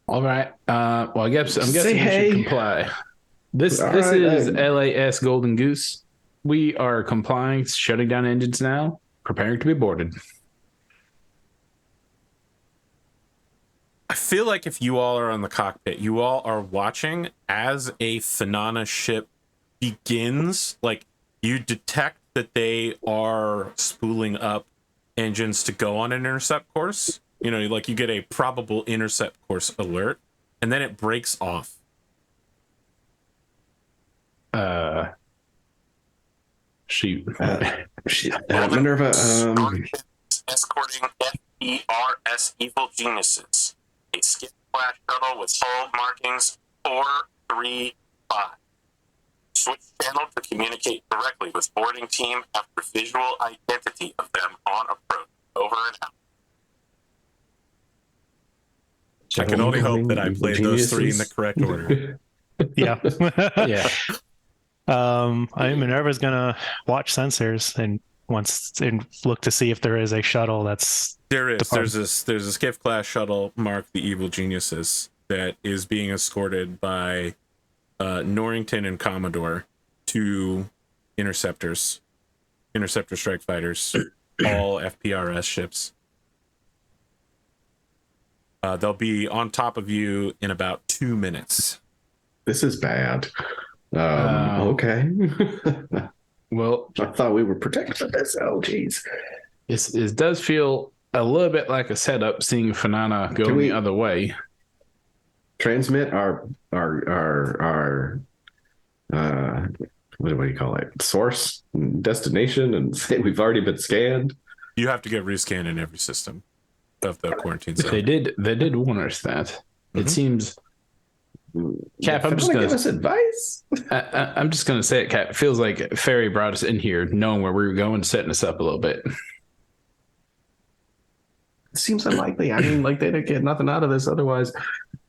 All right. Well, I'm guessing Say we hey. should comply. This All is right, LAS Golden Goose. We are complying, shutting down engines now, preparing to be boarded. I feel like if you all are on the cockpit, you all are watching as a Fanana ship begins. Like, you detect that they are spooling up engines to go on an intercept course. You know, like you get a probable intercept course alert, and then it breaks off. Shoot. Minerva. Escorting FERS Evil Geniuses, a skip flash shuttle with hull markings 435. Switch channel to communicate directly with boarding team after visual identity of them on approach. Over and out. I can only hope that I played those 3 in the correct order. Yeah. Yeah. I mean, Minerva's gonna watch sensors and look to see if there is a shuttle that's There is. Depart. There's a skiff class shuttle marked the Evil Geniuses that is being escorted by Norrington and Commodore, 2 interceptor strike fighters, all FPRS ships. They'll be on top of you in about 2 minutes. This is bad. Okay. Well, I thought we were protected from this. Oh, geez. it does feel a little bit like a setup seeing Fanana go the other way. Transmit our what do you call it? Source, destination, and say we've already been scanned. You have to get rescanned in every system of the quarantine zone. They did warn us that. Mm-hmm. It seems. Cap, I'm just gonna gonna give us advice. I'm just gonna say it, Cap. It feels like Ferry brought us in here knowing where we were going, setting us up a little bit. It seems unlikely. I mean, like, they didn't get nothing out of this otherwise.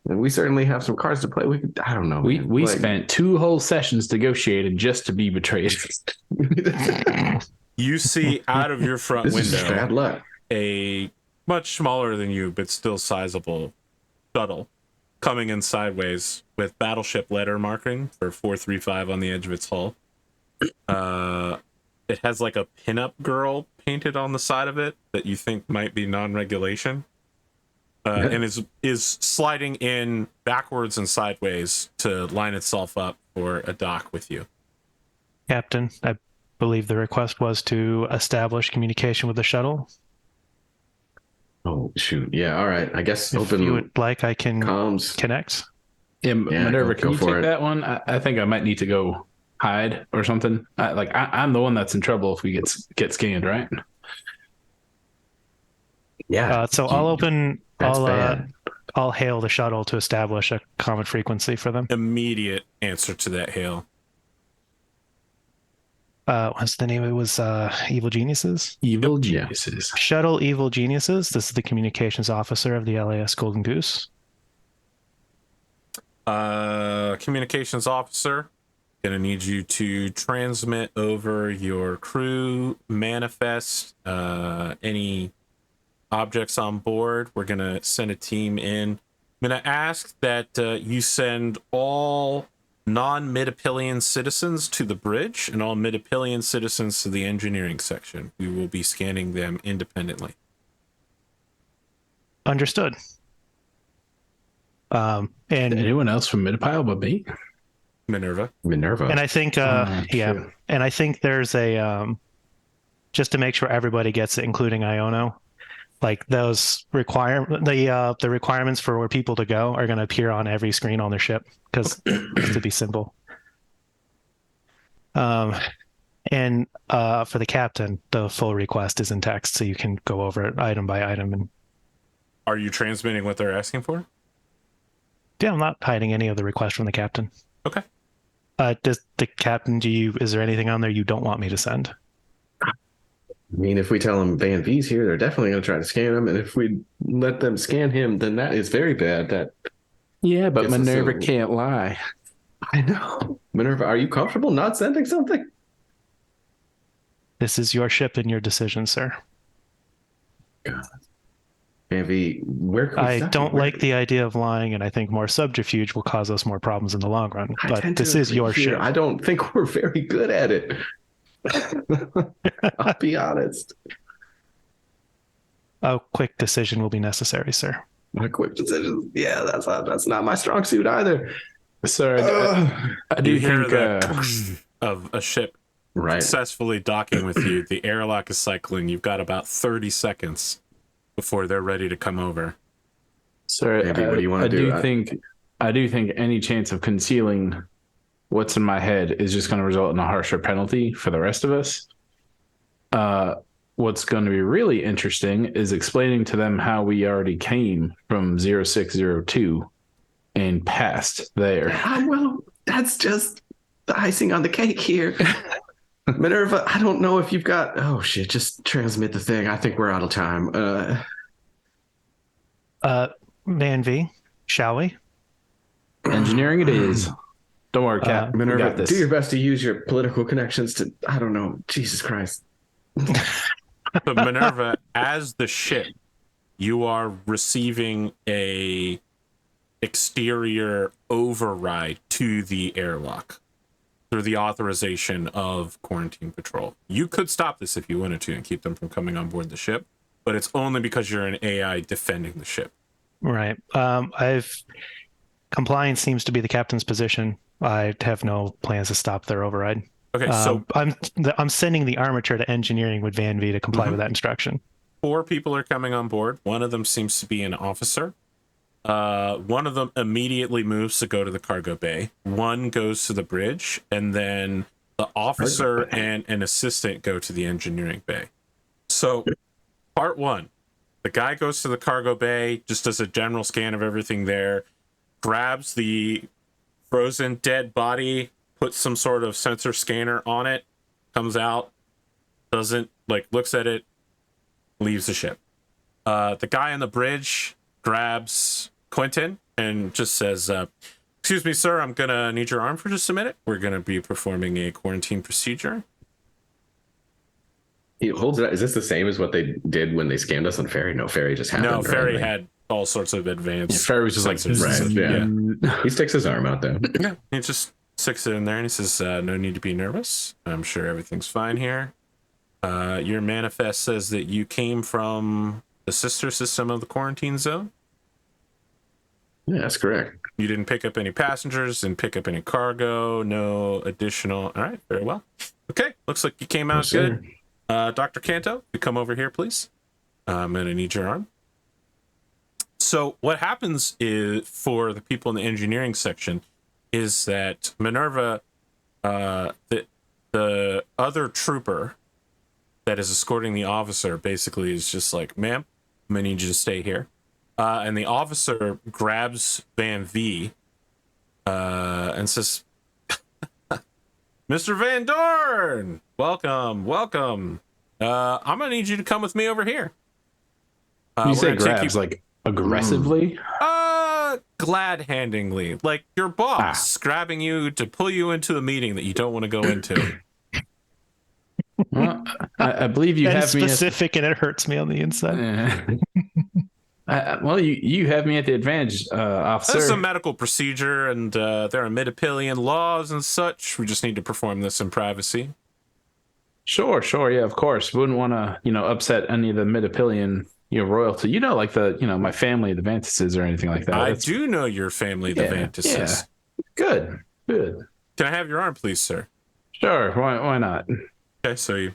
And we certainly have some cards to play. I don't know. We spent 2 whole sessions negotiating just to be betrayed. You see out of your front this window is bad luck. a much smaller than you, but still sizable shuttle coming in sideways with battleship letter marking for 435 on the edge of its hull. It has like a pinup girl painted on the side of it that you think might be non-regulation. And is sliding in backwards and sideways to line itself up for a dock with you. Captain. I believe the request was to establish communication with the shuttle. Oh, shoot. Yeah, all right. I guess If open you would like, I can comms. connect. Yeah, Minerva, go can you for take it. that one? I think I might need to go hide or something. I'm the one that's in trouble if we get scanned, right? Yeah. So I'll open. That's bad. I'll hail the shuttle to establish a common frequency for them. Immediate answer to that hail. What's the name? It was Evil Geniuses. Evil Geniuses. Shuttle Evil Geniuses. This is the communications officer of the LAS Golden Goose. Communications officer, gonna need you to transmit over your crew manifest, any objects on board. We're gonna send a team in. I'm gonna ask that you send all non-Midipillian citizens to the bridge and all Midipillian citizens to the engineering section. We will be scanning them independently. Understood. And anyone else from Midipile but me? Minerva. And I think, Sure. and I think there's a, just to make sure everybody gets it, including Iono, like those the requirements for where people to go are going to appear on every screen on their ship because just to be simple. And for the captain, the full request is in text, so you can go over it item by item. And Are you transmitting what they're asking for? Yeah, I'm not hiding any of the requests from the captain. Okay. Does the captain, is there anything on there you don't want me to send? I mean, if we tell them Van-Vee's here, they're definitely going to try to scan him. And if we let them scan him, then that is very bad. That Yeah, but Guess it's Minerva a- can't lie. I know. Minerva, are you comfortable not sending something? This is your ship and your decision, sir. Van-Vee, where can we I stop don't you? like the idea of lying, and I think more subterfuge will cause us more problems in the long run. I But tend this to is agree your here. ship. I don't think we're very good at it. I'll be honest. A quick decision will be necessary, sir. My quick decisions. Yeah, that's not my strong suit either. Sir, I do You hear think the of a ship Right. successfully docking with you. The airlock is cycling. You've got about 30 seconds before they're ready to come over. sir, Andy, what do you want to do? I do think any chance of concealing what's in my head is just going to result in a harsher penalty for the rest of us. What's going to be really interesting is explaining to them how we already came from 0602 and passed there. Well, that's just the icing on the cake here. Minerva, I don't know if you've got. Oh shit! Just transmit the thing. I think we're out of time. Van-Vee, shall we? Engineering it is. Don't worry, Cap. We got Minerva, this. do your best to use your political connections to. I don't know. Jesus Christ. But Minerva, as the ship, you are receiving a exterior override to the airlock through the authorization of quarantine patrol. You could stop this if you wanted to and keep them from coming on board the ship, but it's only because you're an AI defending the ship. Right. Compliance seems to be the captain's position. I have no plans to stop their override. Okay, so I'm sending the armature to engineering with Van-Vee to comply with that instruction. 4 people are coming on board. One of them seems to be an officer. One of them immediately moves to go to the cargo bay. One goes to the bridge, and then the officer and an assistant go to the engineering bay. So, part 1, the guy goes to the cargo bay, just does a general scan of everything there, grabs the frozen dead body, puts some sort of sensor scanner on it, comes out, doesn't, looks at it, leaves the ship. The guy on the bridge grabs Quentin and just says, excuse me, sir, I'm gonna need your arm for just a minute. We're gonna be performing a quarantine procedure. He holds it. Is this the same as what they did when they scanned us on Ferry? No, Ferry just happened. No, Ferry right? had all sorts of advanced. Ferry was just like, sensors. Right, yeah. He sticks his arm out there. Yeah, he just sticks it in there and he says, no need to be nervous. I'm sure everything's fine here. Your manifest says that you came from the sister system of the quarantine zone. Yeah, that's correct. You didn't pick up any passengers, didn't pick up any cargo, no additional. All right, very well. Okay, looks like you came out good. Dr. Canto, you come over here, please. I'm going to need your arm. So what happens is, for the people in the engineering section, is that Minerva, the other trooper that is escorting the officer, basically is just like, ma'am, I'm going to need you to stay here. And the officer grabs Van-Vee and says, Mr. Vandorn, welcome. I'm going to need you to come with me over here. You say grabs, like aggressively? Glad-handingly. Like your boss grabbing you to pull you into a meeting that you don't want to go into. Well, I believe you And have specific, and it hurts me on the inside. Well, you have me at the advantage, officer. This is a medical procedure, and there are Midipillian laws and such. We just need to perform this in privacy. Sure, yeah, of course. Wouldn't want to, upset any of the Midipillian, royalty. Like my family, the Vantises, or anything like that. I do know your family, the Vantises. Yeah. Good. Can I have your arm, please, sir? Sure. Why not? Okay, so he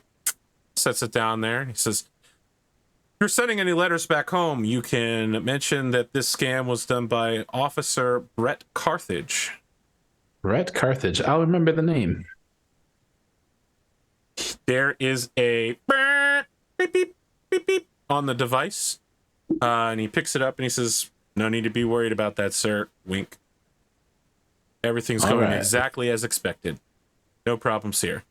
sets it down there. He says, if you're sending any letters back home, you can mention that this scam was done by Officer Brett Carthage. Brett Carthage. I'll remember the name. There is a beep, beep, beep, beep on the device, and he picks it up and he says, No need to be worried about that, sir. Wink. Everything's All going right. exactly as expected. No problems here.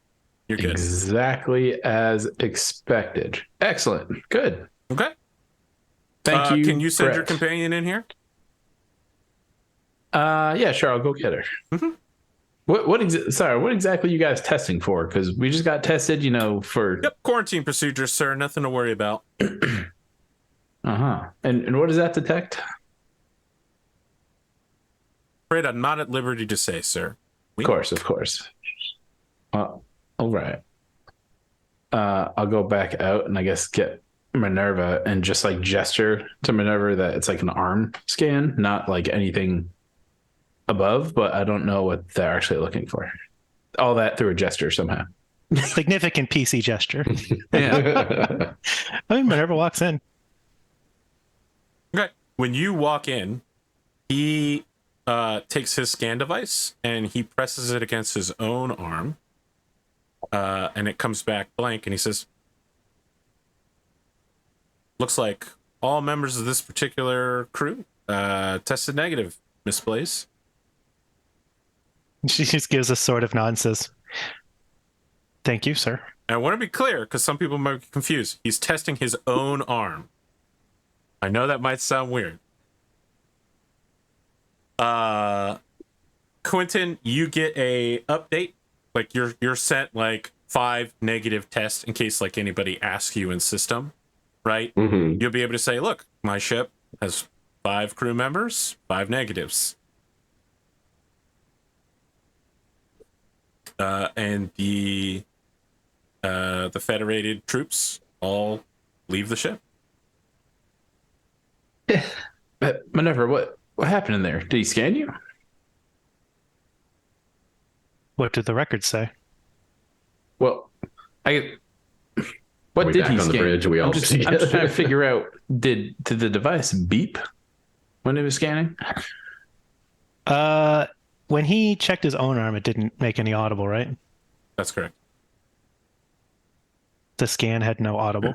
You're good. Exactly as expected. Excellent. Good. Okay. Thank you. Can you send your Brett. companion in here? Yeah, sure. I'll go get her. Mm-hmm. What exactly you guys testing for? Because we just got tested, for. Yep, quarantine procedures, sir. Nothing to worry about. Uh-huh. And what does that detect? Afraid I'm not at liberty to say, sir. Of course. All right. I'll go back out and I guess get MINERVA and just like gesture to MINERVA that it's like an arm scan, not like anything above, but I don't know what they're actually looking for. All that through a gesture somehow. Significant PC gesture. Yeah. I mean, Minerva walks in. Okay. When you walk in, he takes his scan device and he presses it against his own arm. And it comes back blank, and he says, looks like all members of this particular crew tested negative, Miss Blaze. She just gives a sort of nod and says, "Thank you, sir." And I want to be clear, because some people might be confused. He's testing his own arm. I know that might sound weird. Quentin, you get a update. Like you're sent like 5 negative tests in case like anybody asks you in system, right? Mm-hmm. You'll be able to say, look, my ship has 5 crew members, 5 negatives. And the Federated troops all leave the ship. MINERVA, what happened in there? Did he scan you? What did the record say? Well, what We did back he on the scan? bridge, we all I'm just trying to figure out, did the device beep when it was scanning? When he checked his own arm, it didn't make any audible, right? That's correct. The scan had no audible.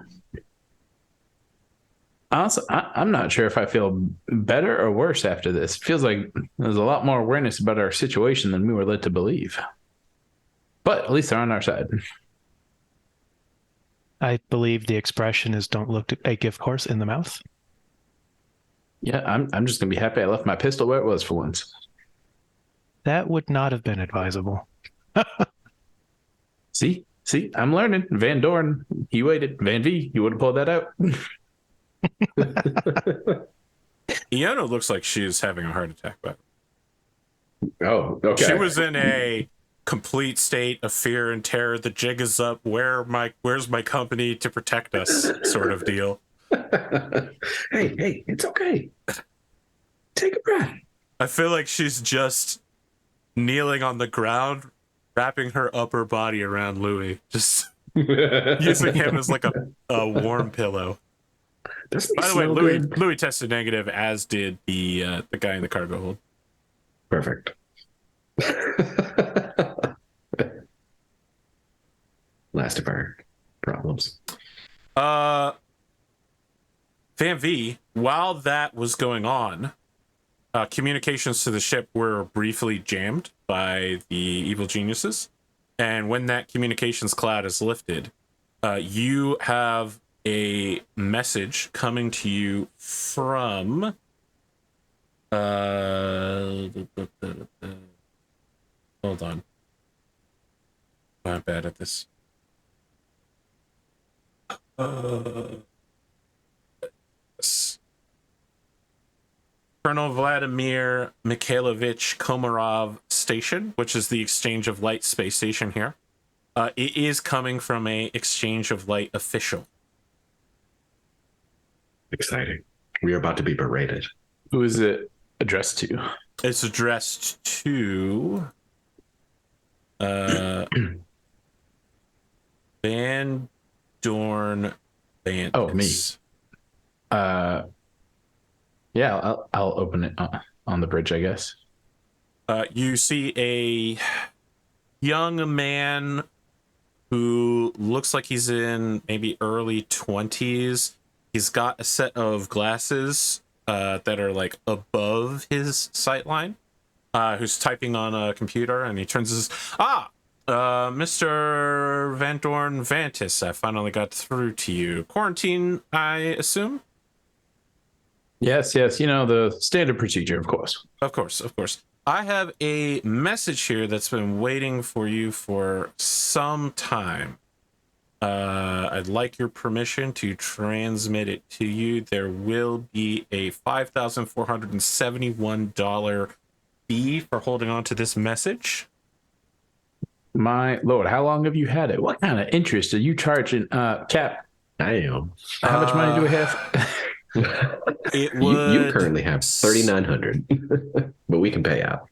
Honestly, I'm not sure if I feel better or worse after this. It feels like there's a lot more awareness about our situation than we were led to believe. But at least they're on our side. I believe the expression is "Don't look a gift horse in the mouth." Yeah, I'm just gonna be happy I left my pistol where it was for once. That would not have been advisable. See, I'm learning. Vandorn, he waited. Van-Vee, you would have pulled that out. Iona looks like she is having a heart attack, but Oh, okay. she was in a complete state of fear and terror. The jig is up. Where's my company to protect us? Sort of deal. Hey, it's okay. Take a breath. I feel like she's just kneeling on the ground, wrapping her upper body around Louis, just using him as like a warm pillow. Doesn't he By the way, smell good? Louis tested negative, as did the guy in the cargo hold. Perfect. Last of our problems. Van-Vee, while that was going on, communications to the ship were briefly jammed by the evil geniuses. And when that communications cloud is lifted, you have a message coming to you from hold on. I'm bad at this. Colonel Vladimir Mikhailovich Komarov Station, which is the Exchange of Light space station here. It is coming from a Exchange of Light official. Exciting. We are about to be berated. Who is it addressed to? It's addressed to Vandorn Vantis. Oh, me. Yeah, I'll open it on the bridge, I guess. You see a young man who looks like he's in maybe early 20s. He's got a set of glasses that are like above his sight line, who's typing on a computer, and he turns his Mr. Vandorn Vantis, I finally got through to you. Quarantine, I assume? Yes, the standard procedure, of course. Of course. I have a message here that's been waiting for you for some time. I'd like your permission to transmit it to you. There will be a $5,471 fee for holding on to this message. My Lord, how long have you had it? What kind of interest are you charging? Cap, Damn. how much money do we have? You currently have 3,900, but we can pay out.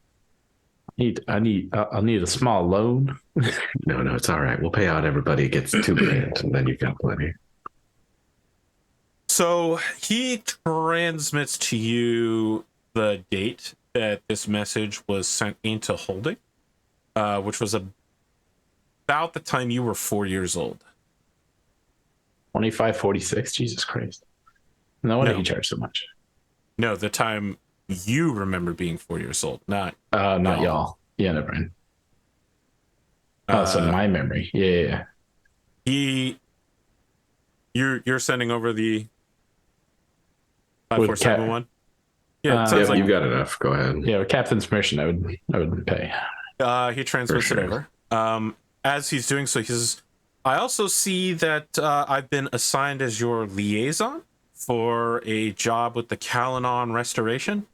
I'll need a small loan. No, it's all right. We'll pay out everybody gets $2,000, and then you've got plenty. So he transmits to you the date that this message was sent into holding, which was about the time you were 4 years old. 2546. Jesus Christ! No wonder he charged so much. No, the time you remember being 4 years old, not y'all. Yeah, never mind. So my memory. Yeah. You're sending over the 5471. Yeah, yeah, like, you've got enough. Go ahead. Yeah, with Captain's permission, I would pay. He transmits it over. As he's doing so, he says, "I also see that I've been assigned as your liaison for a job with the Kalanon Restoration.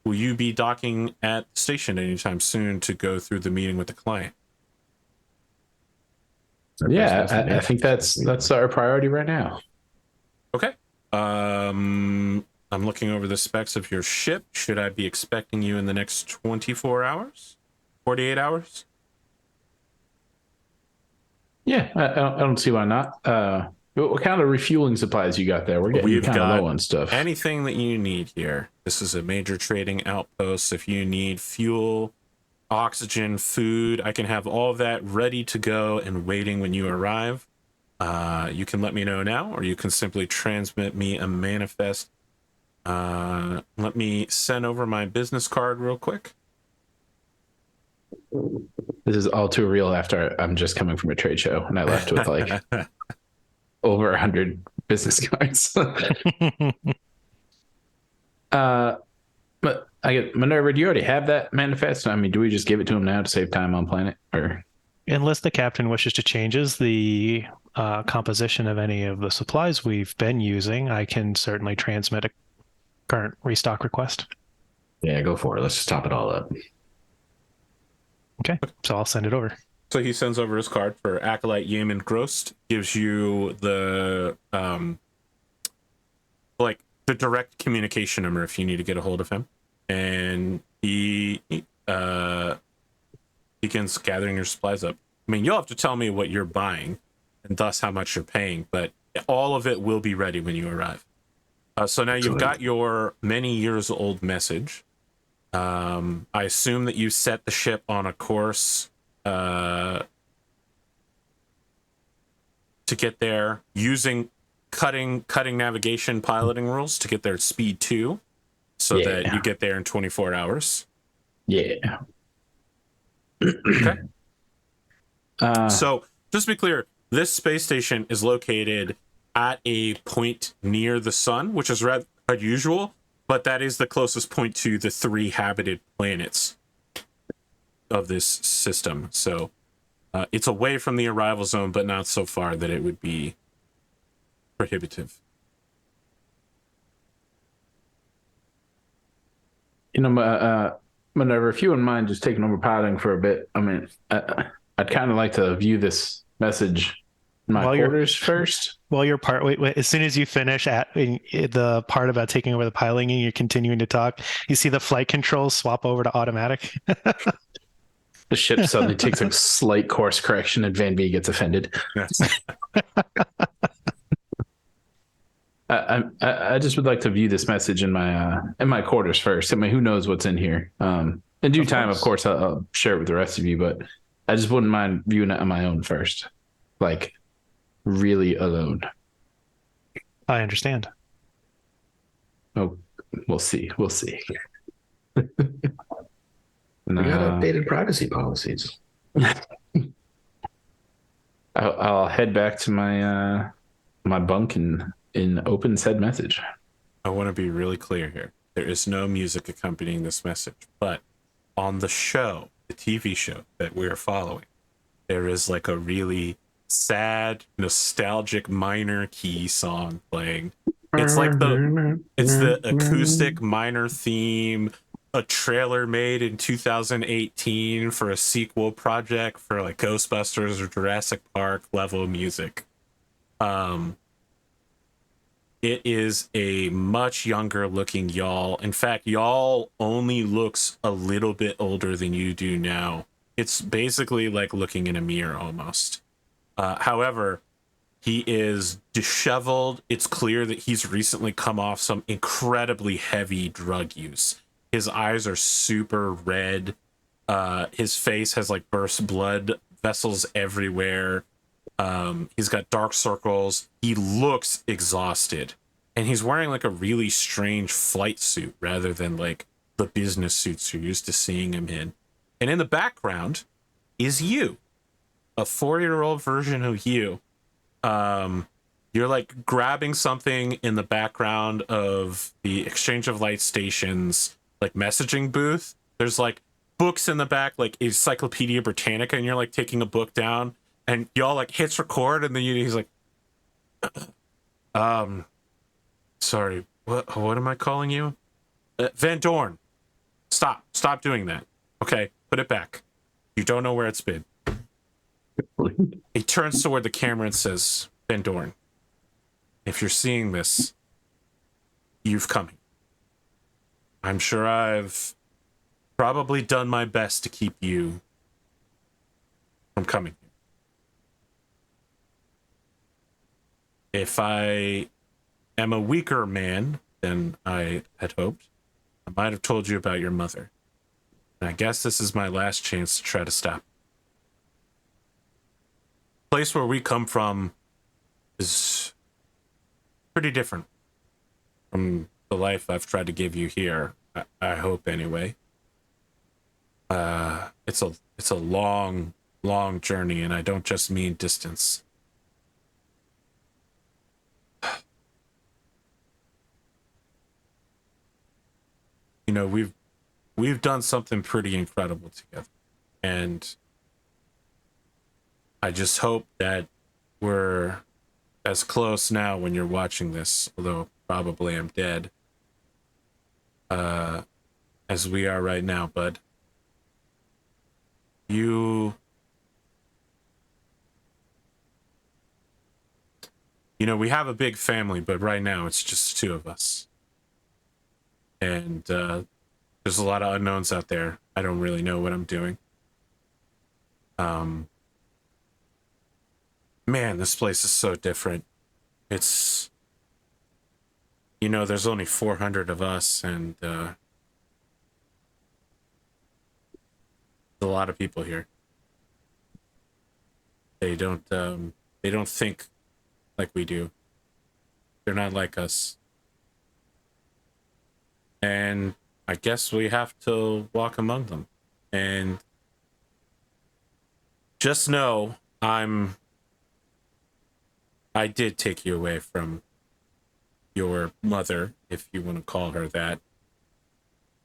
Will you be docking at the station anytime soon to go through the meeting with the client?" Yeah, I think that's our priority right now. Okay. I'm looking over the specs of your ship. Should I be expecting you in the next 24 hours? 48 hours? Yeah, I don't see why not. What kind of refueling supplies you got there? We're getting kind of low on stuff. Anything that you need here. This is a major trading outpost. If you need fuel, oxygen, food, I can have all of that ready to go and waiting when you arrive. You can let me know now, or you can simply transmit me a manifest. Let me send over my business card real quick. This is all too real after I'm just coming from a trade show and I left with like over 100 business cards. But I get Minerva, do you already have that manifest? I mean, do we just give it to him now to save time on planet, or unless the captain wishes to changes the composition of any of the supplies we've been using, I can certainly transmit a current restock request. Yeah, go for it. Let's just top it all up. Okay, so I'll send it over. So he sends over his card for Acolyte Yaman Grost, gives you the the direct communication number if you need to get a hold of him, and he begins gathering your supplies up. I mean, you'll have to tell me what you're buying and thus how much you're paying, but all of it will be ready when you arrive. So now you've got your many years old message. I assume that you set the ship on a course to get there using cutting navigation piloting rules to get there at speed 2 so that you get there in 24 hours. Yeah. Okay. So just to be clear, this space station is located at a point near the sun, which is rather unusual, but that is the closest point to the 3 habited planets of this system. So it's away from the arrival zone, but not so far that it would be prohibitive. Minerva, if you wouldn't mind just taking over piloting for a bit, I mean, I'd kind of like to view this message in my quarters first. Well, your part, wait, as soon as you finish the part about taking over the piloting and you're continuing to talk, you see the flight controls swap over to automatic. The ship suddenly takes a slight course correction and Van-Vee gets offended. I just would like to view this message in my quarters first. I mean, who knows what's in here? In due time, of course, I'll share it with the rest of you, but I just wouldn't mind viewing it on my own first. Like, really alone. I understand. Oh, we'll see. We'll see. We got updated privacy policies. I'll head back to my bunk in open said message. I want to be really clear here. There is no music accompanying this message, but on the show, the TV show that we're following, there is like a really sad, nostalgic minor key song playing. It's like the acoustic minor theme, a trailer made in 2018 for a sequel project for like Ghostbusters or Jurassic Park level music. It is a much younger looking y'all. In fact, y'all only looks a little bit older than you do now. It's basically like looking in a mirror almost. However, he is disheveled. It's clear that he's recently come off some incredibly heavy drug use. His eyes are super red. His face has like burst blood vessels everywhere. He's got dark circles. He looks exhausted. And he's wearing like a really strange flight suit rather than like the business suits you're used to seeing him in. And in the background is you, a 4-year-old version of you. You're like grabbing something in the background of the exchange of light stations, like messaging booth. There's like books in the back, like Encyclopedia Britannica, and you're like taking a book down. And y'all like hits record, and then he's like, sorry, what am I calling you? Vandorn. Stop doing that. Okay, put it back. You don't know where it's been. He turns toward the camera and says, Vandorn, if you're seeing this, you've coming. I'm sure I've probably done my best to keep you from coming. If I am a weaker man than I had hoped, I might have told you about your mother. And I guess this is my last chance to try to stop. The place where we come from is pretty different from the life I've tried to give you here. I hope anyway. It's a long journey, and I don't just mean distance. You know, we've done something pretty incredible together, and I just hope that we're as close now when you're watching this, although probably I'm dead, as we are right now, bud. You know, we have a big family, but right now it's just 2 of us. And there's a lot of unknowns out there. I don't really know what I'm doing. Man, this place is so different. It's, you know, there's only 400 of us, and there's a lot of people here. They don't think like we do. They're not like us. And I guess we have to walk among them. And just know I did take you away from your mother, if you want to call her that,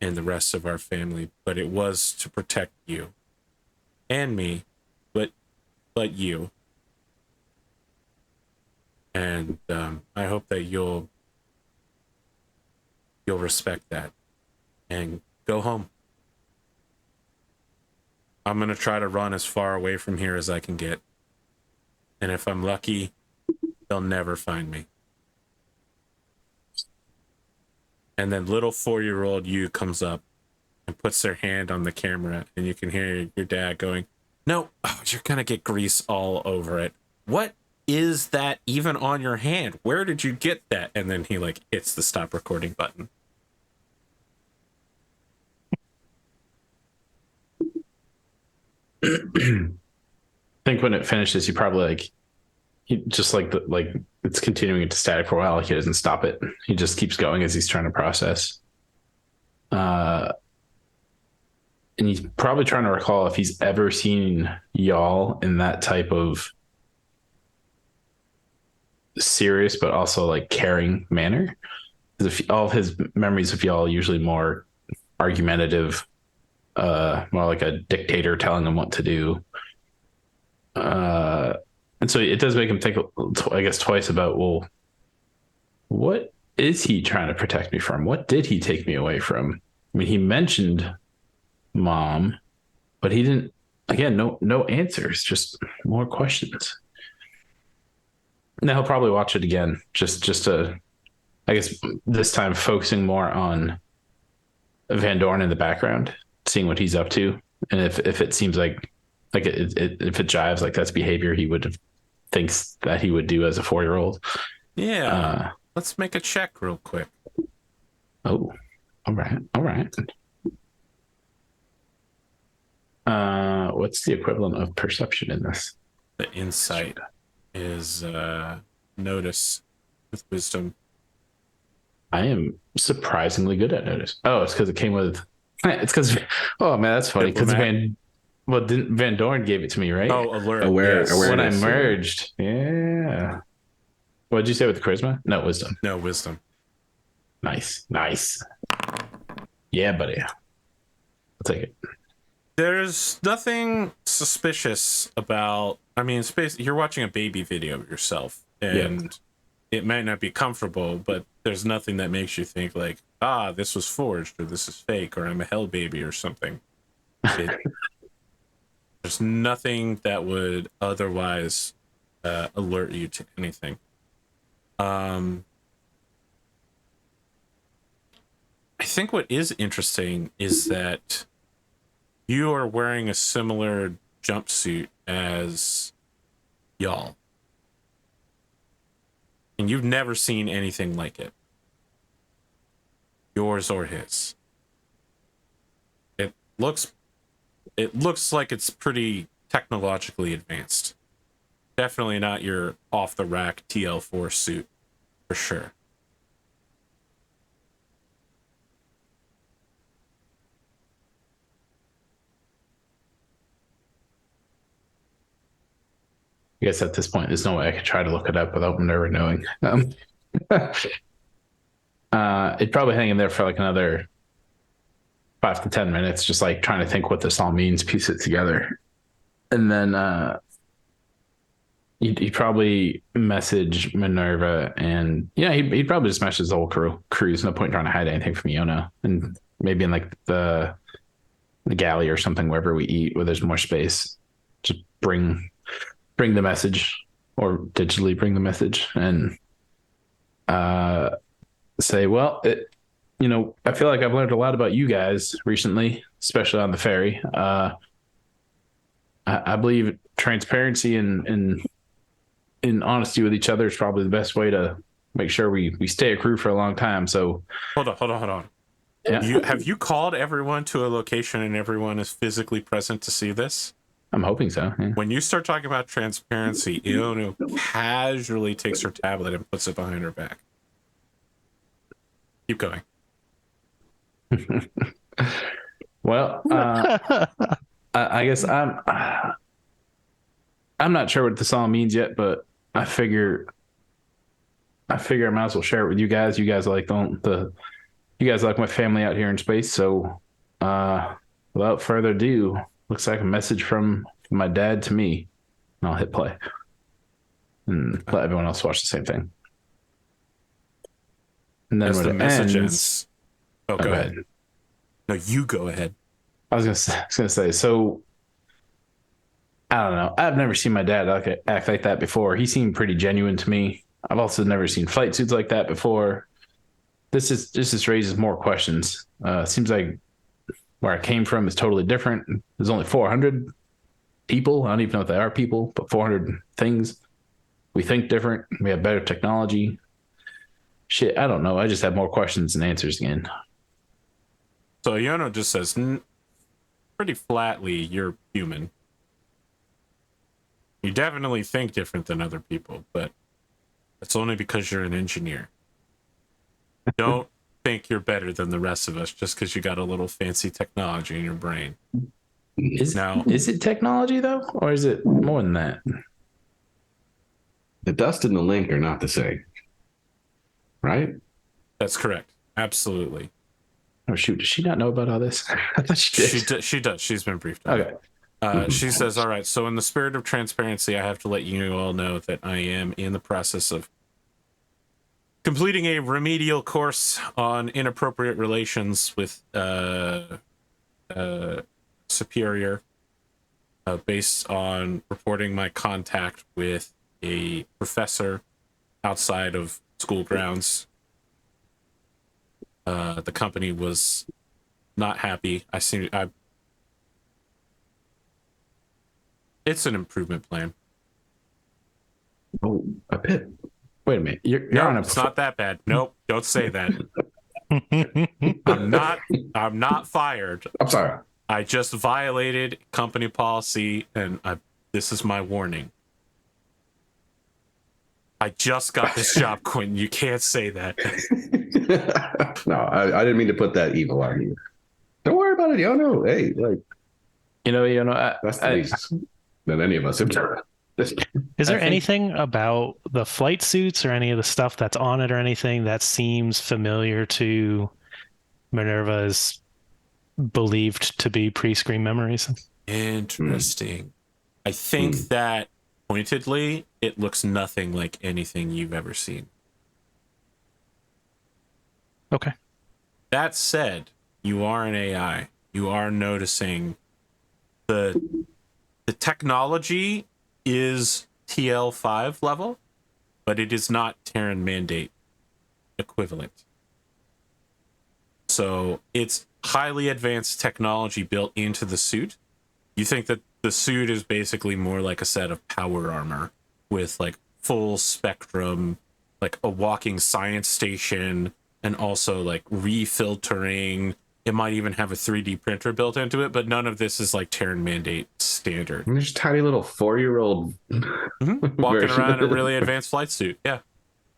and the rest of our family, but it was to protect you and me, but you. And I hope that you'll respect that and go home. I'm going to try to run as far away from here as I can get. And if I'm lucky, they'll never find me. And then little 4-year-old you comes up and puts their hand on the camera, and you can hear your dad going, no, oh, you're going to get grease all over it. What is that even on your hand? Where did you get that? And then he like hits the stop recording button. I think when it finishes, you probably like he just like it's continuing into static for a while. Like he doesn't stop it. He just keeps going as he's trying to process. And he's probably trying to recall if he's ever seen y'all in that type of serious but also like caring manner. Because all of his memories of y'all are usually more argumentative, more like a dictator telling him what to do. And so it does make him think, I guess, twice about, well, what is he trying to protect me from? What did he take me away from? I mean, he mentioned mom, but he didn't, again, no answers, just more questions. Now he'll probably watch it again, just to, I guess, this time focusing more on Vandorn in the background, seeing what he's up to. And if it seems like if it jives, like that's behavior he would have thinks that he would do as a 4-year-old. Yeah. Let's make a check real quick. Oh, all right. What's the equivalent of perception in this? The insight is notice with wisdom. I am surprisingly good at notice. Oh, it's because it came with. It's because. Oh man, that's funny. Because Vandorn gave it to me, right? Oh, alert! Awareness. When I merged. Yeah. What did you say with charisma? No, wisdom. No, wisdom. Nice. Yeah, buddy. I'll take it. There's nothing suspicious about. I mean, you're watching a baby video of yourself, and it might not be comfortable, but there's nothing that makes you think like, this was forged, or this is fake, or I'm a hell baby, or something. There's nothing that would otherwise alert you to anything. I think what is interesting is that you are wearing a similar jumpsuit as y'all. And you've never seen anything like it. Yours or his. It looks like it's pretty technologically advanced. Definitely not your off-the-rack TL4 suit, for sure. I guess at this point, there's no way I could try to look it up without never knowing. It'd probably hang in there for like another 5 to 10 minutes, just like trying to think what this all means, piece it together. And then he'd probably message MINERVA, and he'd probably just message the whole crew. There's no point in trying to hide anything from Iona. And maybe in like the galley or something, wherever we eat, where there's more space, just bring the message, or digitally bring the message, and say, well, I feel like I've learned a lot about you guys recently, especially on the ferry. I believe transparency and honesty with each other is probably the best way to make sure we stay a crew for a long time. So hold on. Yeah. Have you called everyone to a location and everyone is physically present to see this? I'm hoping so. Yeah. When you start talking about transparency, Iona casually takes her tablet and puts it behind her back. Keep going. Well, I guess I'm not sure what this all means yet, but I figure I might as well share it with you guys. You guys like you guys like my family out here in space. So without further ado, looks like a message from my dad to me. And I'll hit play and let everyone else watch the same thing. And then as when the it message ends, ends, go ahead. No, you go ahead. I was gonna say, so I don't know. I've never seen my dad act like that before. He seemed pretty genuine to me. I've also never seen flight suits like that before. This just raises more questions. Seems like where I came from is totally different. There's only 400 people. I don't even know if they are people, but 400 things. We think different. We have better technology. Shit, I don't know. I just have more questions than answers again. So Iona just says pretty flatly, you're human. You definitely think different than other people, but it's only because you're an engineer. Don't think you're better than the rest of us just because you got a little fancy technology in your brain. Is it technology though, or is it more than that? The dust and the link are not the same, right? That's correct. Absolutely. Oh shoot, does she not know about all this? I thought she did. She does. She's been briefed on it. Okay. She says, all right, so in the spirit of transparency, I have to let you all know that I am in the process of completing a remedial course on inappropriate relations with superior, based on reporting my contact with a professor outside of school grounds. The company was not happy. It's an improvement plan. Oh, a bit. Wait a minute. You're No, on a. it's not that bad. Nope, don't say that. I'm not fired. I'm sorry. I just violated company policy, and this is my warning. I just got this job, Quentin. You can't say that. No, I didn't mean to put that evil on you. Don't worry about it, Yono. Hey, like that's the least that any of us have done. Is there anything about the flight suits or any of the stuff that's on it or anything that seems familiar to Minerva's believed to be pre-screen memories? Interesting. I think that pointedly, it looks nothing like anything you've ever seen. Okay. That said, you are an AI. You are noticing the technology is TL5 level, but it is not Terran Mandate equivalent. So it's highly advanced technology built into the suit. You think that the suit is basically more like a set of power armor with like full spectrum, like a walking science station, and also like refiltering. It might even have a 3D printer built into it, but none of this is like Terran Mandate standard. There's tiny little 4-year-old walking around in a really advanced flight suit. Yeah,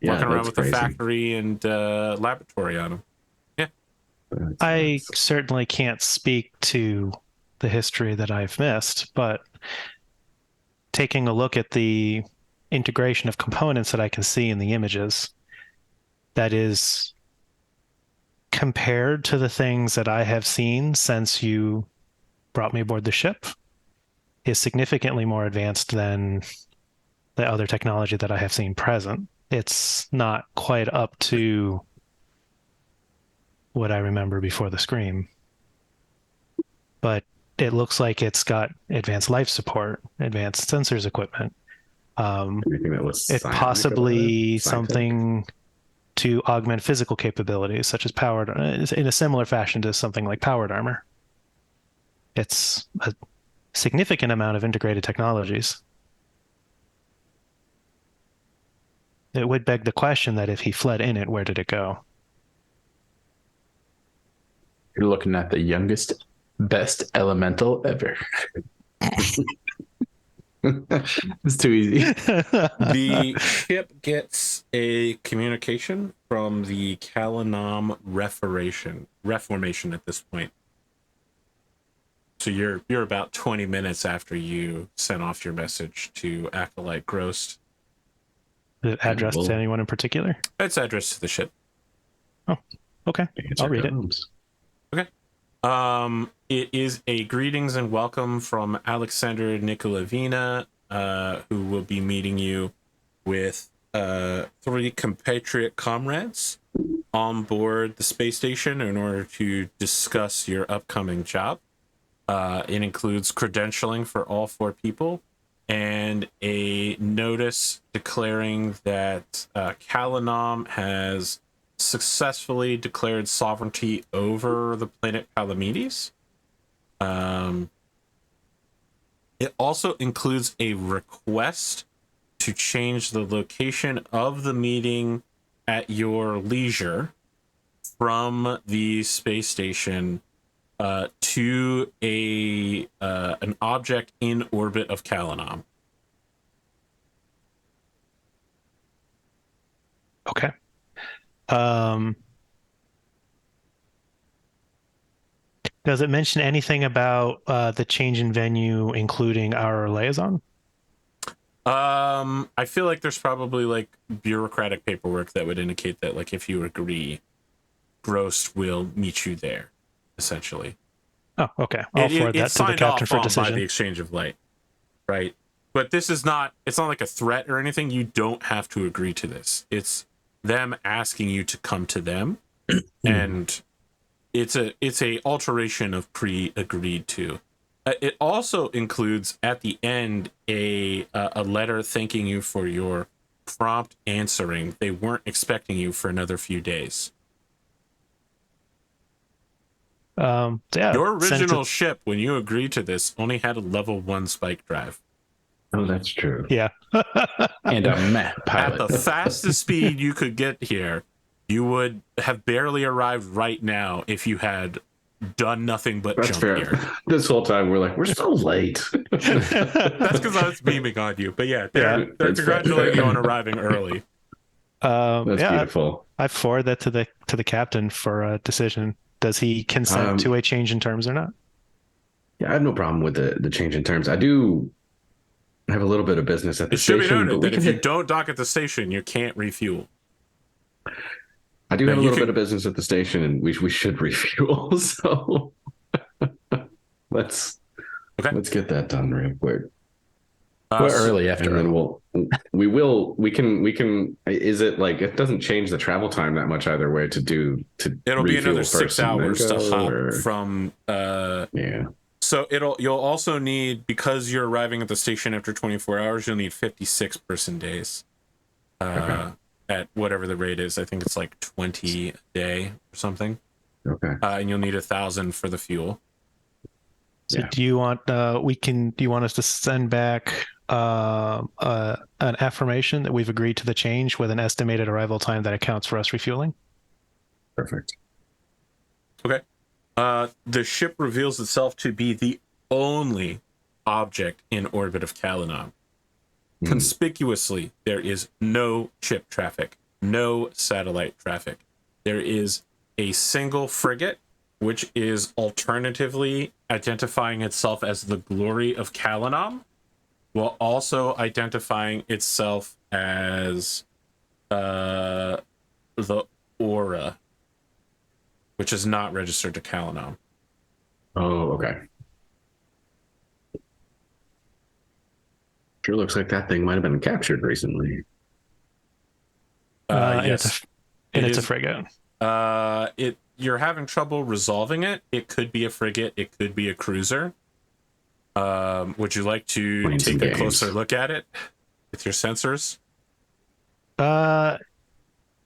walking around with crazy. a factory and laboratory on them. Yeah, I certainly can't speak to the history that I've missed, but taking a look at the integration of components that I can see in the images, that is compared to the things that I have seen since you brought me aboard the ship, is significantly more advanced than the other technology that I have seen present. It's not quite up to what I remember before the scream, but it looks like it's got advanced life support, advanced sensors equipment. Anything that was It's psionic possibly about it? something to augment physical capabilities, such as powered, in a similar fashion to something like powered armor. It's a significant amount of integrated technologies. It would beg the question that if he fled in it, where did it go? You're looking at the youngest, best elemental ever. It's too easy. the ship gets a communication from the KainDamael reformation at this point. So you're about 20 minutes after you sent off your message to Acolyte Grost. Is it addressed to anyone in particular? It's addressed to the ship. Oh, okay. I'll read it. Okay. It is a greetings and welcome from Alexander Nikolavina, who will be meeting you with 3 compatriot comrades on board the space station in order to discuss your upcoming job. It includes credentialing for all 4 people and a notice declaring that KainDamael has successfully declared sovereignty over the planet Palamedes. It also includes a request to change the location of the meeting at your leisure from the space station to an object in orbit of KainDamael. Okay. Does it mention anything about the change in venue, including our liaison? I feel like there's probably like bureaucratic paperwork that would indicate that, like, if you agree, Gross will meet you there, essentially. Oh, okay. I'll forward that it's to the signed captain off for on by decision. the exchange of light, right? But this is not, it's not like a threat or anything. You don't have to agree to this. It's them asking you to come to them, and it's a alteration of pre-agreed to. It also includes at the end a letter thanking you for your prompt answering. They weren't expecting you for another few days. Yeah, Your original ship, when you agreed to this, only had a level 1 spike drive. Oh, that's true. Yeah. And a meh pilot. At the fastest speed you could get here, you would have barely arrived right now if you had done nothing but That's jump fair. here. This whole time we're like, we're so late. That's because I was memeing on you. But yeah, they're that's congratulating fair. you on arriving early. That's Yeah, beautiful. I forward that to the captain for a decision. Does he consent to a change in terms or not? Yeah, I have no problem with the change in terms. I do have a little bit of business at the It should station. be noted but that if you don't dock at the station, you can't refuel. I do have a you little can- bit of business at the station, and we should refuel. So let's get that done real quick. We're early after And then all. we can. Is it like it doesn't change the travel time that much either way to do to? It'll be another refuel 6 first and then hours to go, hop or- from. Yeah. So you'll also need, because you're arriving at the station after 24 hours, you'll need 56 person days. At whatever the rate is. I think it's like 20 a day or something. Okay. And you'll need 1,000 for the fuel. So Yeah. do you want do you want us to send back an affirmation that we've agreed to the change with an estimated arrival time that accounts for us refueling? Perfect. Okay. The ship reveals itself to be the only object in orbit of Calanon. Conspicuously, there is no ship traffic, no satellite traffic. There is a single frigate, which is alternatively identifying itself as the glory of Calanon, while also identifying itself as the Aura, which is not registered to Calanon. Oh, okay. Sure looks like that thing might have been captured recently. Yes. It's a frigate. You're having trouble resolving it. It could be a frigate. It could be a cruiser. Would you like to Playing some take a games. closer look at it with your sensors?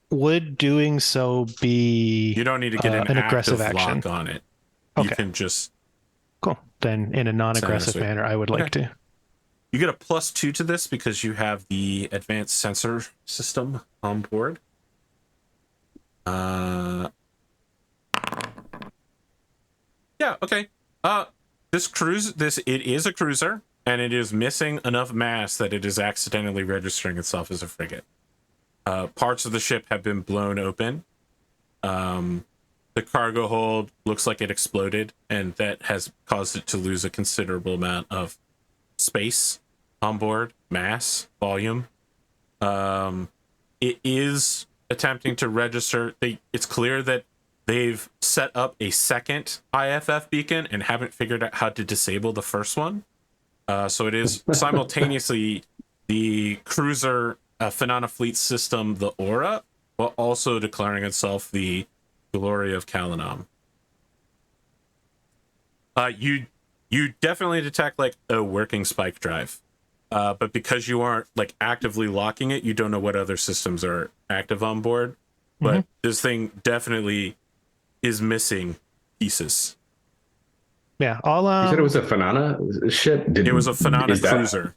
Would doing so be You don't need to get an aggressive active action? lock on it. You Okay. can just. Cool. Then in a non-aggressive Sweet. manner, I would like Okay. to. You get a +2 to this because you have the advanced sensor system on board. Yeah, okay. It is a cruiser, and it is missing enough mass that it is accidentally registering itself as a frigate. Parts of the ship have been blown open. The cargo hold looks like it exploded, and that has caused it to lose a considerable amount of space on board, mass, volume. It is attempting to register. It's clear that they've set up a second IFF beacon and haven't figured out how to disable the first one. So it is simultaneously the cruiser Phenomena Fleet system, the Aura, while also declaring itself the glory of Calanon. You definitely detect like a working spike drive. But because you aren't like actively locking it, you don't know what other systems are active on board. But this thing definitely is missing pieces. Yeah, I'll You said it was a Phenomena ship? It was a Phenomena cruiser.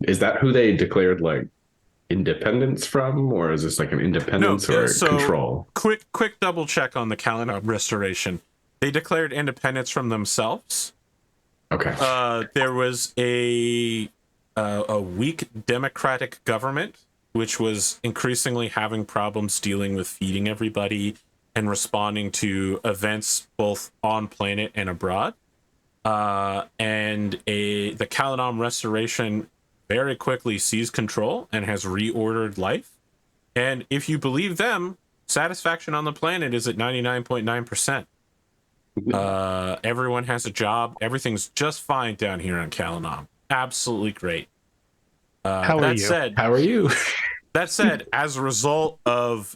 Is that who they declared like independence from, or is this like an independence or control? Quick double check on the Calanon restoration. They declared independence from themselves. Okay. There was a weak democratic government which was increasingly having problems dealing with feeding everybody and responding to events both on planet and abroad. And the Calanom Restoration very quickly seized control and has reordered life. And if you believe them, satisfaction on the planet is at 99.9%. Everyone has a job. Everything's just fine down here on Calanom. Absolutely great. How are you? How are you? That said, as a result of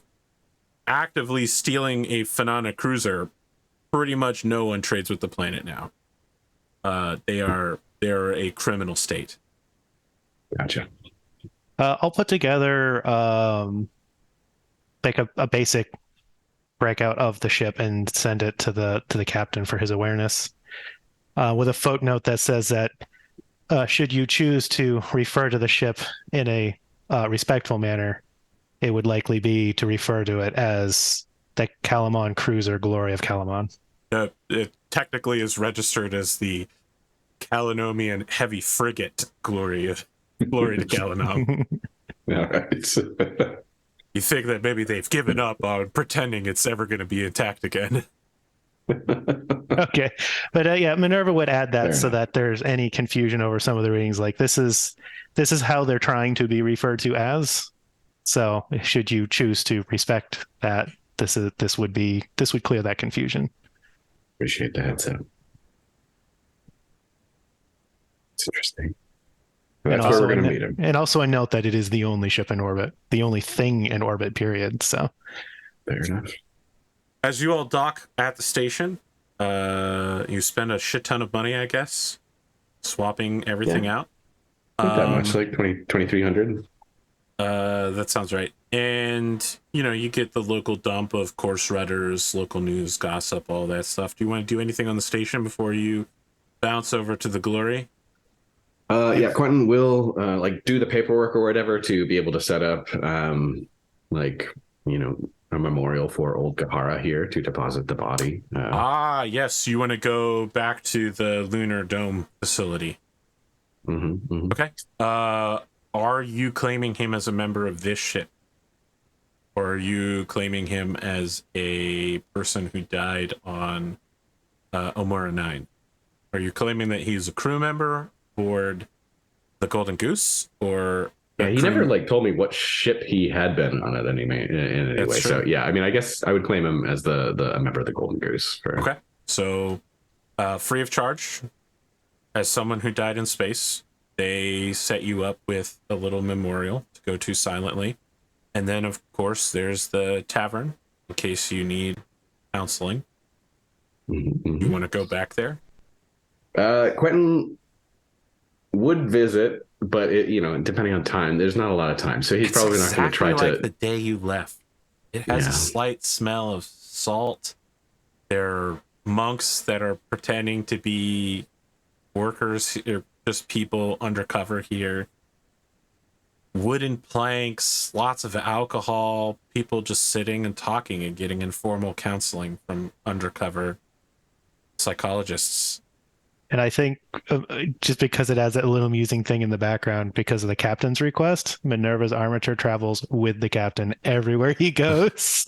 actively stealing a Phenana cruiser, pretty much no one trades with the planet now. They're a criminal state. Gotcha. I'll put together like a basic breakout of the ship and send it to the captain for his awareness, with a footnote that says that should you choose to refer to the ship in a respectful manner, it would likely be to refer to it as the Calamon cruiser, Glory of Calamon. It technically is registered as the Calanomian heavy frigate Glory to Calanom. All right. You think that maybe they've given up on pretending it's ever going to be intact again. Okay, but yeah, Minerva would add that Fair so enough. that there's any confusion over some of the readings. Like this is how they're trying to be referred to as. So should you choose to respect that, this would clear that confusion. Appreciate the heads up. It's interesting. That's where we're going to meet him. And also a note that it is the only ship in orbit, the only thing in orbit, period. So Fair enough. As you all dock at the station, you spend a shit ton of money, I guess, swapping everything out. Not that much, like 2,300. That sounds right. And, you get the local dump of course rudders, local news, gossip, all that stuff. Do you want to do anything on the station before you bounce over to the Glory? Yeah, Quentin will do the paperwork or whatever to be able to set up a memorial for old Gahara here to deposit the body. Yes, you want to go back to the Lunar Dome facility. Okay. Are you claiming him as a member of this ship? Or are you claiming him as a person who died on Omura 9? Are you claiming that he's a crew member aboard the Golden Goose, or yeah, he never told me what ship he had been on in any way. So yeah, I mean, I guess I would claim him as a member of the Golden Goose. Okay, so free of charge, as someone who died in space, they set you up with a little memorial to go to silently, and then of course there's the tavern in case you need counseling. You want to go back there? Quentin would visit, but depending on time, there's not a lot of time, so he's probably not going to try to. The day you left, it has a slight smell of salt. There are monks that are pretending to be workers, or just people undercover here. Wooden planks, lots of alcohol, people just sitting and talking and getting informal counseling from undercover psychologists. And I think just because it has that little amusing thing in the background, because of the captain's request, Minerva's armature travels with the captain everywhere he goes.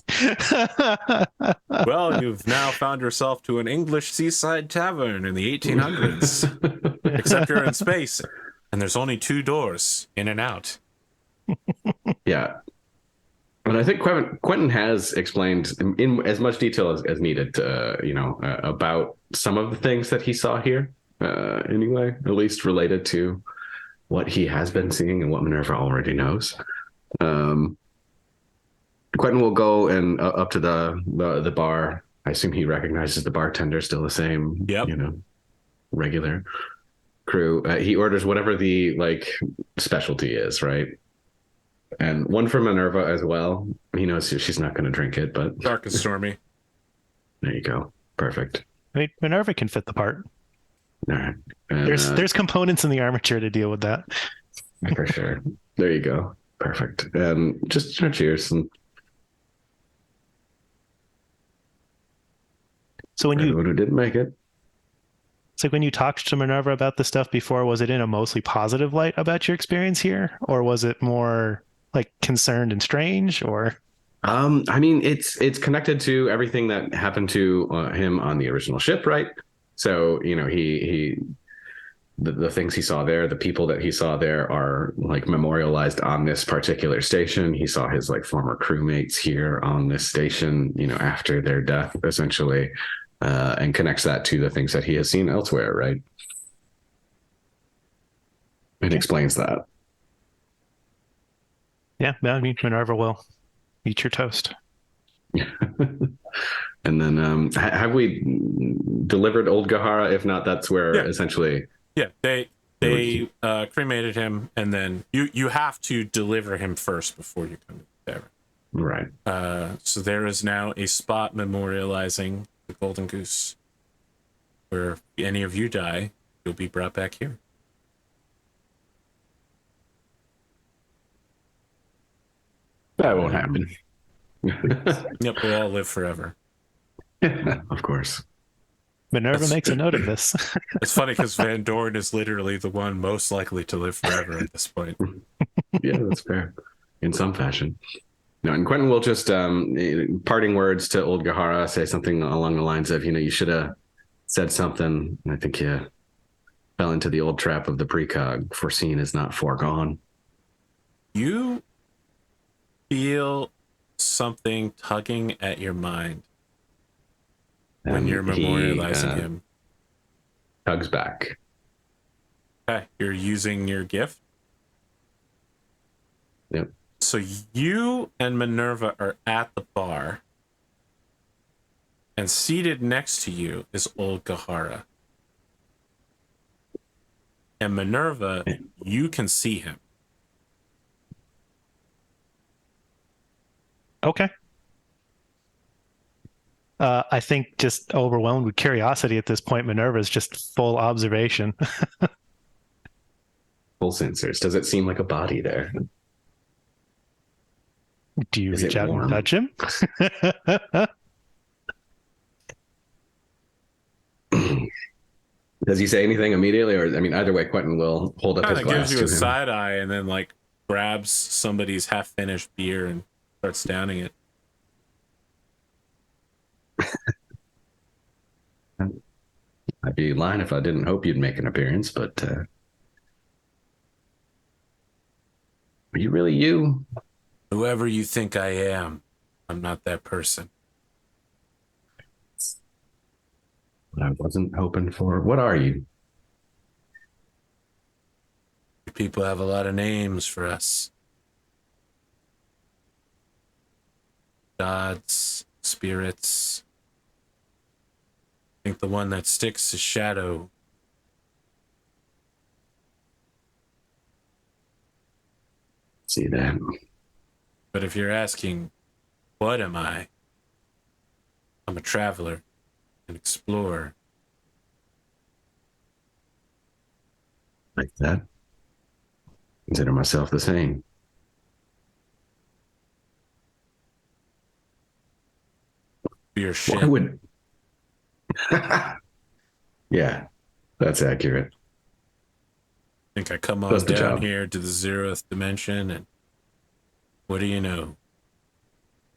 Well, you've now found yourself to an English seaside tavern in the 1800s. Except you're in space, and there's only 2 doors in and out. Yeah. But I think Quentin has explained in as much detail as needed, about some of the things that he saw here, anyway, at least related to what he has been seeing and what Minerva already knows. Quentin will go and up to the bar. I assume he recognizes the bartender, still the same, regular crew. He orders whatever the specialty is, right? And one for Minerva as well. He knows she's not going to drink it, but Dark and stormy. There you go. Perfect. I mean, Minerva can fit the part. All right. And, there's components in the armature to deal with that. For sure. There you go. Perfect. And just cheers. And so when anyone who didn't make it. It's like when you talked to Minerva about this stuff before, was it in a mostly positive light about your experience here? Or was it more like concerned and strange, or? I mean, it's connected to everything that happened to him on the original ship, right? So, you know, the things he saw there, the people that he saw there are like memorialized on this particular station. He saw his like former crewmates here on this station, you know, after their death, essentially, and connects that to the things that he has seen elsewhere, right? It explains that. Yeah, I mean, Minerva will eat your toast. And then have we delivered old Gahara? If not, that's where essentially. Yeah, they cremated him, and then you have to deliver him first before you come to the tavern. Right. So there is now a spot memorializing the Golden Goose, where if any of you die, you'll be brought back here. That won't happen. Yep, we'll all live forever. Of course. Minerva makes a note of this. It's funny because Vandorn is literally the one most likely to live forever at this point. Yeah, that's fair. In some fashion. No, and Quentin will just parting words to old Gahara, say something along the lines of, you know, you should have said something. I think you fell into the old trap of the precog. Foreseen is not foregone. You feel something tugging at your mind when you're memorializing him. Tugs back. Okay, you're using your gift. Yep. So you and Minerva are at the bar, and seated next to you is old Gahara. And Minerva, you can see him. Okay. I think just overwhelmed with curiosity at this point, Minerva is just full observation. Full sensors. Does it seem like a body there? Do you Is reach it out warm? and touch him? Does he say anything immediately? Or, I mean, either way, Quentin will hold up his Kind of glass gives you to a him. side eye and then like grabs somebody's half-finished beer and starts downing it. I'd be lying if I didn't hope you'd make an appearance, but are you really you? Whoever you think I am, I'm not that person. What I wasn't hoping for. What are you? People have a lot of names for us. Gods, spirits. I think the one that sticks is Shadow. See that? But if you're asking, what am I? I'm a traveler, an explorer. Like that? Consider myself the same. Your shit. Why would... Yeah, that's accurate. I think I come on Does the down job. here to the 0th dimension, and what do you know?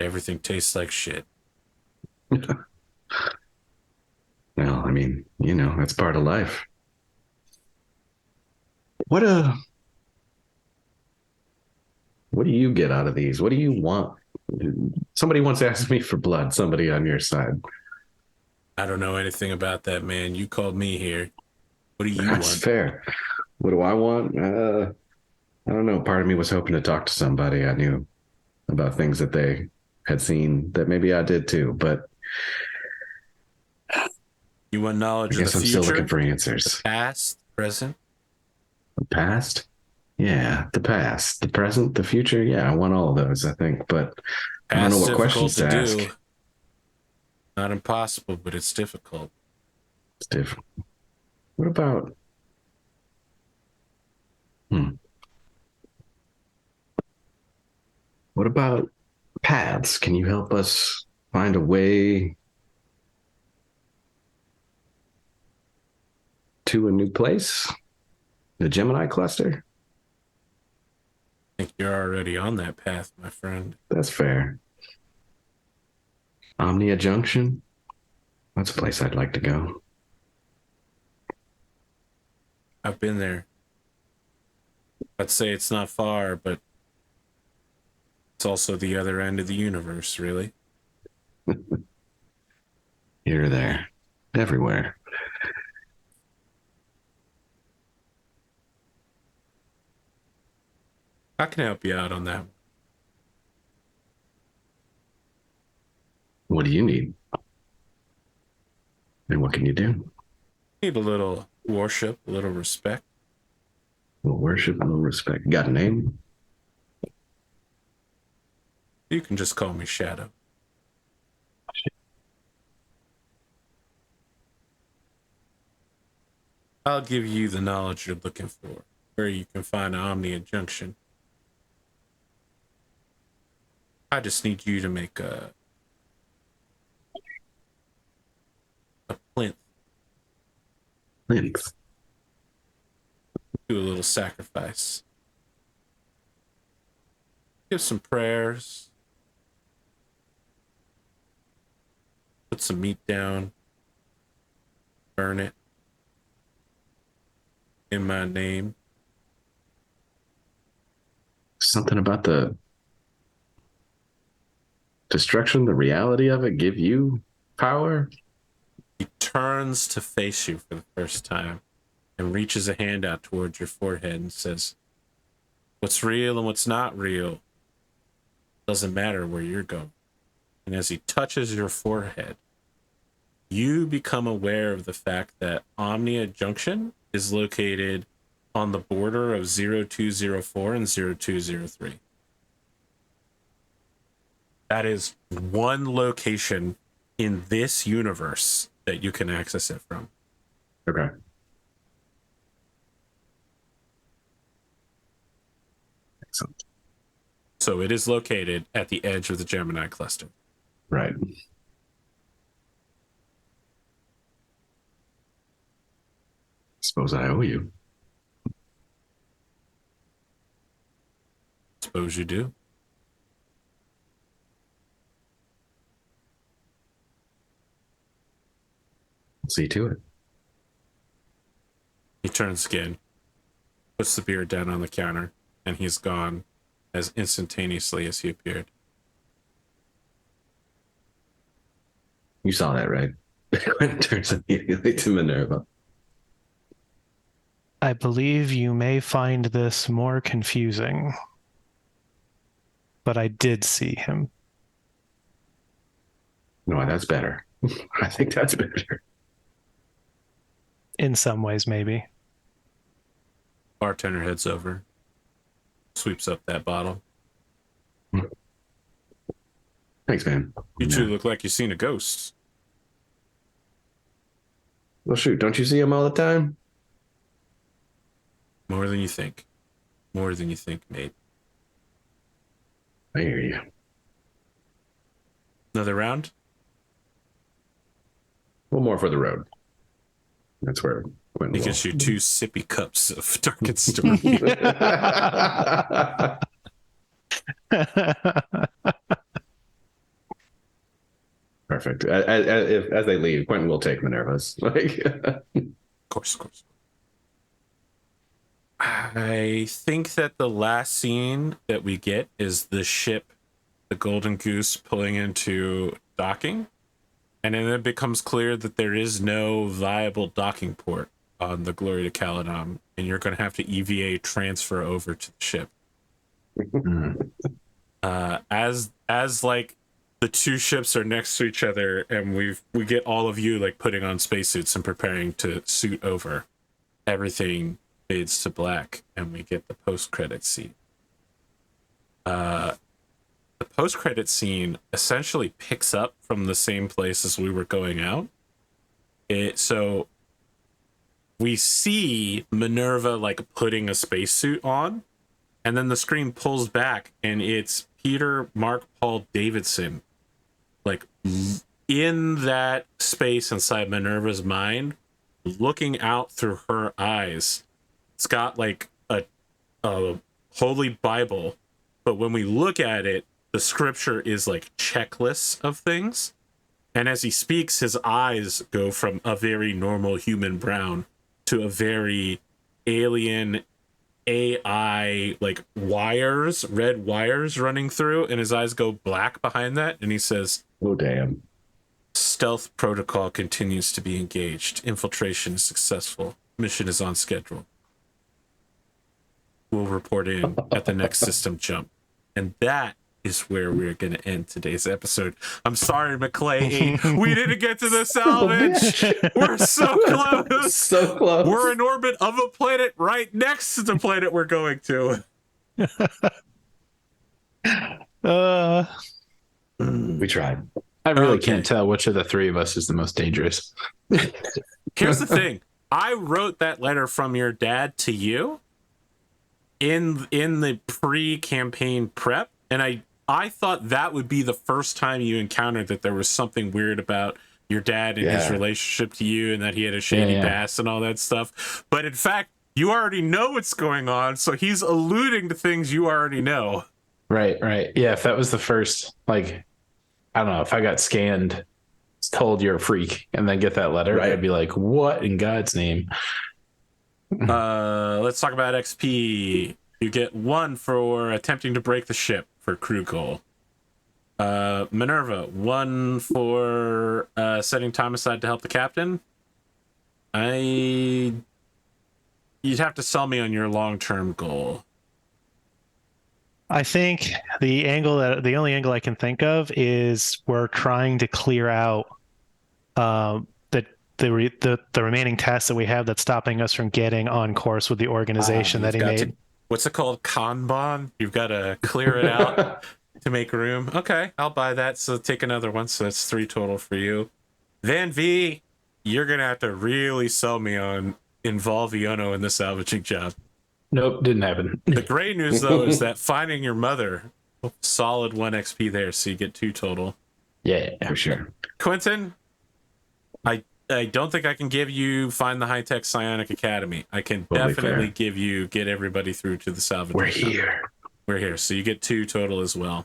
Everything tastes like shit. Well, I mean, you know, that's part of life. What do you get out of these? What do you want? Somebody once asked me for blood, somebody on your side. I don't know anything about that, man. You called me here. What do you That's want? fair. What do I want? I don't know. Part of me was hoping to talk to somebody I knew about things that they had seen that maybe I did too, but You want I knowledge of guess the I'm future, still looking for answers. past, present? The past? Yeah, the past. The present, the future? Yeah, I want all of those, I think, but I don't know Past what questions to ask. do. Not impossible, but it's difficult. It's different. What about... What about paths? Can you help us find a way to a new place? The Gemini cluster? I think you're already on that path, my friend. That's fair. Omnia Junction. That's a place I'd like to go. I've been there. I'd say it's not far, but it's also the other end of the universe, really. Here or there. Everywhere. I can help you out on that. What do you need? And what can you do? Need a little worship, a little respect. Well, worship and respect. Got a name? You can just call me Shadow. I'll give you the knowledge you're looking for, where you can find Omnia Junction. I just need you to make a plinth. Plinth. Do a little sacrifice. Give some prayers. Put some meat down. Burn it. In my name. Something about the destruction, the reality of it, give you power? He turns to face you for the first time and reaches a hand out towards your forehead and says, "What's real and what's not real doesn't matter where you're going." And as he touches your forehead, you become aware of the fact that Omnia Junction is located on the border of 0204 and 0203. That is one location in this universe that you can access it from. Okay. Excellent. So it is located at the edge of the Gemini cluster. Right. Suppose I owe you. Suppose you do. See to it. He turns again, puts the beard down on the counter, and he's gone as instantaneously as he appeared. You saw that, right? Quentin turns immediately to Minerva. I believe you may find this more confusing, but I did see him. No, that's better. I think that's better. In some ways, maybe. Bartender heads over, sweeps up that bottle. Thanks, man. You two look like you've seen a ghost. Well, shoot, don't you see him all the time? More than you think. More than you think, mate. I hear you. Another round? One more for the road. That's where Quentin He will. gives you 2 sippy cups of Darkened Storm. Perfect. As they leave, Quentin will take Minerva's. Of course. I think that the last scene that we get is the ship, the Golden Goose, pulling into docking. And then it becomes clear that there is no viable docking port on the Glory to Caledon. And you're going to have to EVA transfer over to the ship. As like the 2 ships are next to each other, and we get all of you like putting on spacesuits and preparing to suit over. Everything fades to black, and we get the post-credit scene. The post-credit scene essentially picks up from the same place as we were going out. So we see Minerva like putting a spacesuit on, and then the screen pulls back, and it's Peter Mark Paul Davidson, like in that space inside Minerva's mind, looking out through her eyes. It's got like a holy Bible but when we look at it, the scripture is like checklists of things. And as he speaks, his eyes go from a very normal human brown to a very alien AI, like wires, red wires running through, and his eyes go black behind that. And he says, Oh, damn. stealth protocol continues to be engaged. Infiltration is successful. Mission is on schedule. We'll report in at the next system jump. And that is where we're going to end today's episode. I'm sorry, McClay. We didn't get to the salvage. We're so close. So close. We're in orbit of a planet right next to the planet we're going to. We tried. I really Okay. can't tell which of the three of us is the most dangerous. Here's the thing. I wrote that letter from your dad to you in the pre-campaign prep, and I thought that would be the first time you encountered that there was something weird about your dad and his relationship to you, and that he had a shady past and all that stuff. But in fact, you already know what's going on, so he's alluding to things you already know. Right. Yeah, if that was the first, like, I don't know, if I got scanned, told you're a freak, and then get that letter, I'd be like, what in God's name? Let's talk about XP. You get 1 for attempting to break the ship for crew goal. Minerva, 1 for setting time aside to help the captain. You'd have to sell me on your long-term goal. I think the only angle I can think of is we're trying to clear out the remaining tasks that we have that's stopping us from getting on course with the organization that he made. What's it called? Kanban? You've got to clear it out to make room. Okay, I'll buy that. So take another one. So that's 3 total for you. Van-Vee, you're going to have to really sell me on involve Iono in the salvaging job. Nope, didn't happen. The great news, though, is that finding your mother, solid 1 XP there, so you get 2 total. Yeah, For sure. Quentin, I don't think I can give you find the high-tech Psionic Academy. I can Totally definitely fair. give you get everybody through to the salvage. We're job. here. We're here, so you get 2 total as well.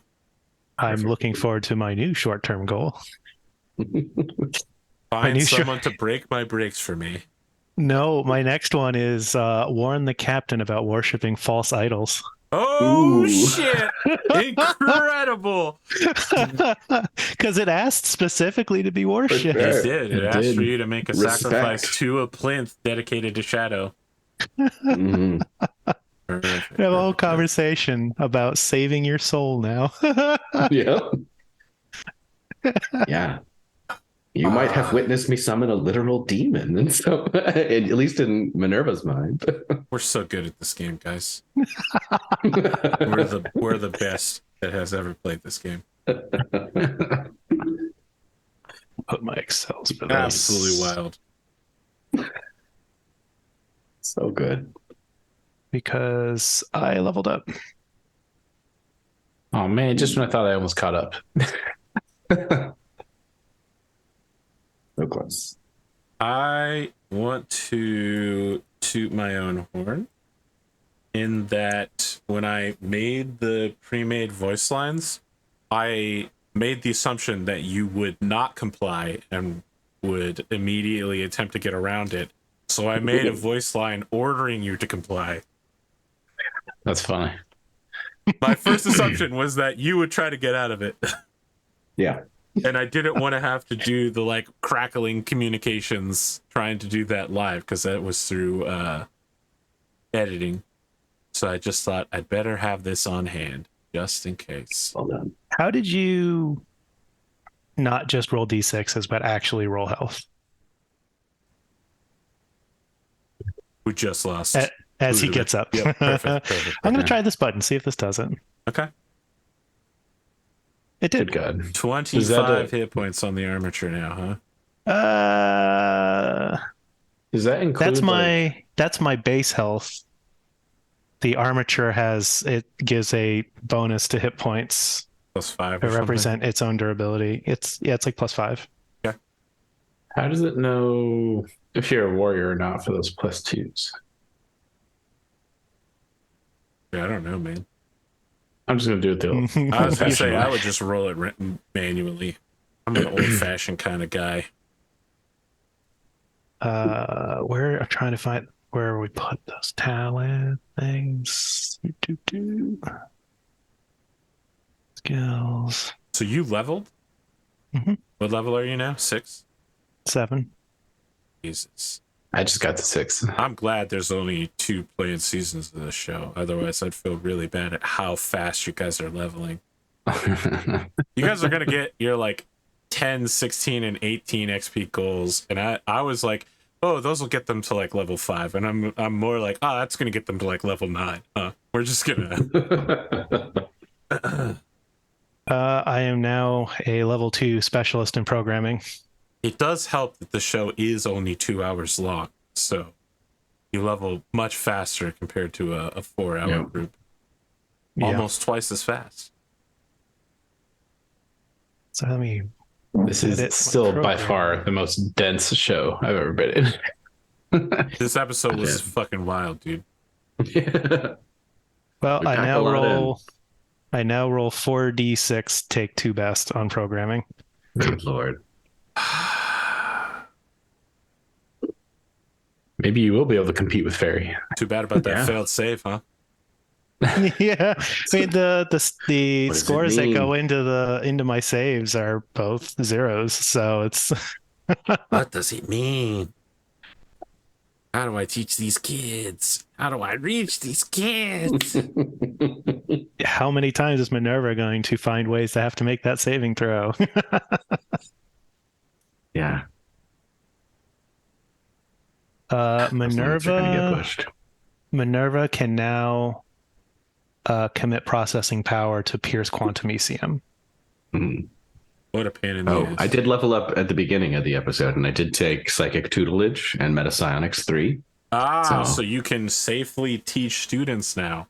I'm looking forward to my new short-term goal. Find new someone to break my brakes for me. No, my next one is warn the captain about worshipping false idols. Oh, Ooh. shit! Incredible! Because it asked specifically to be worshipped. sure. It did. It It asked did. for you to make a Respect. sacrifice to a plinth dedicated to Shadow. Mhm. Perfect. We have a whole conversation about saving your soul now. Yeah. Yeah. You might have witnessed me summon a literal demon, and so at least in Minerva's mind. We're so good at this game, guys. We're the best that has ever played this game. Put my Excels for this. Absolutely wild. So good. Because I leveled up. Oh man, just when I thought I almost caught up. So close. I want to toot my own horn in that when I made the pre-made voice lines, I made the assumption that you would not comply and would immediately attempt to get around it. So I made a voice line ordering you to comply. That's funny. My first assumption was that you would try to get out of it. Yeah. And I didn't want to have to do the like crackling communications trying to do that live because that was through editing. So I just thought I'd better have this on hand just in case. Well done. How did you not just roll d6s, but actually roll health? We just lost. As he Ludemann. gets up. Yep, perfect. I'm going to try this button, see if this does it. Okay. It Good did. God. 25 hit points on the armature now, huh? Does that include That's my base health. The armature gives a bonus to hit points Plus 5 to or something? represent its own durability. It's like +5. how does it know if you're a warrior or not for those +2s? Yeah, I don't know, man. I'm just gonna do it the I was gonna say old-fashioned I way. would just roll it manually. I'm an old-fashioned kind of guy. Where I'm trying to find where we put those talent things. Skills. So you leveled? Mhm. What level are you now? 6? 7. Jesus. I just got to 6. I'm glad there's only 2 playing seasons of this show. Otherwise, I'd feel really bad at how fast you guys are leveling. You guys are going to get your like 10, 16, and 18 XP goals. And I was like, oh, those will get them to like level 5. And I'm more like, oh, that's going to get them to like level 9. We're just going to... I am now a level 2 specialist in programming. It does help that the show is only 2 hours long, so you level much faster compared to a 4-hour group. Yeah. Almost twice as fast. So let me. This is still by far the most dense show I've ever been in. This episode was fucking wild, dude. Yeah. Well, We I pack a now lot roll. I now roll 4d6, take 2 best on programming. Good lord. Maybe you will be able to compete with Fairy. Too bad about that Yeah. failed save, huh? Yeah, I mean the does it scores that go mean? into my saves are both zeros, so it's What does it mean? How do I teach these kids? How do I reach these kids? how many times is Minerva going to find ways to have to make that saving throw? Yeah. Those limits are gonna get pushed. Minerva can now commit processing power to Pierce Quantum ECM. Mm. What a pain in the Oh, ass. I did level up at the beginning of the episode, and I did take Psychic Tutelage and Meta Psionics 3. So you can safely teach students now.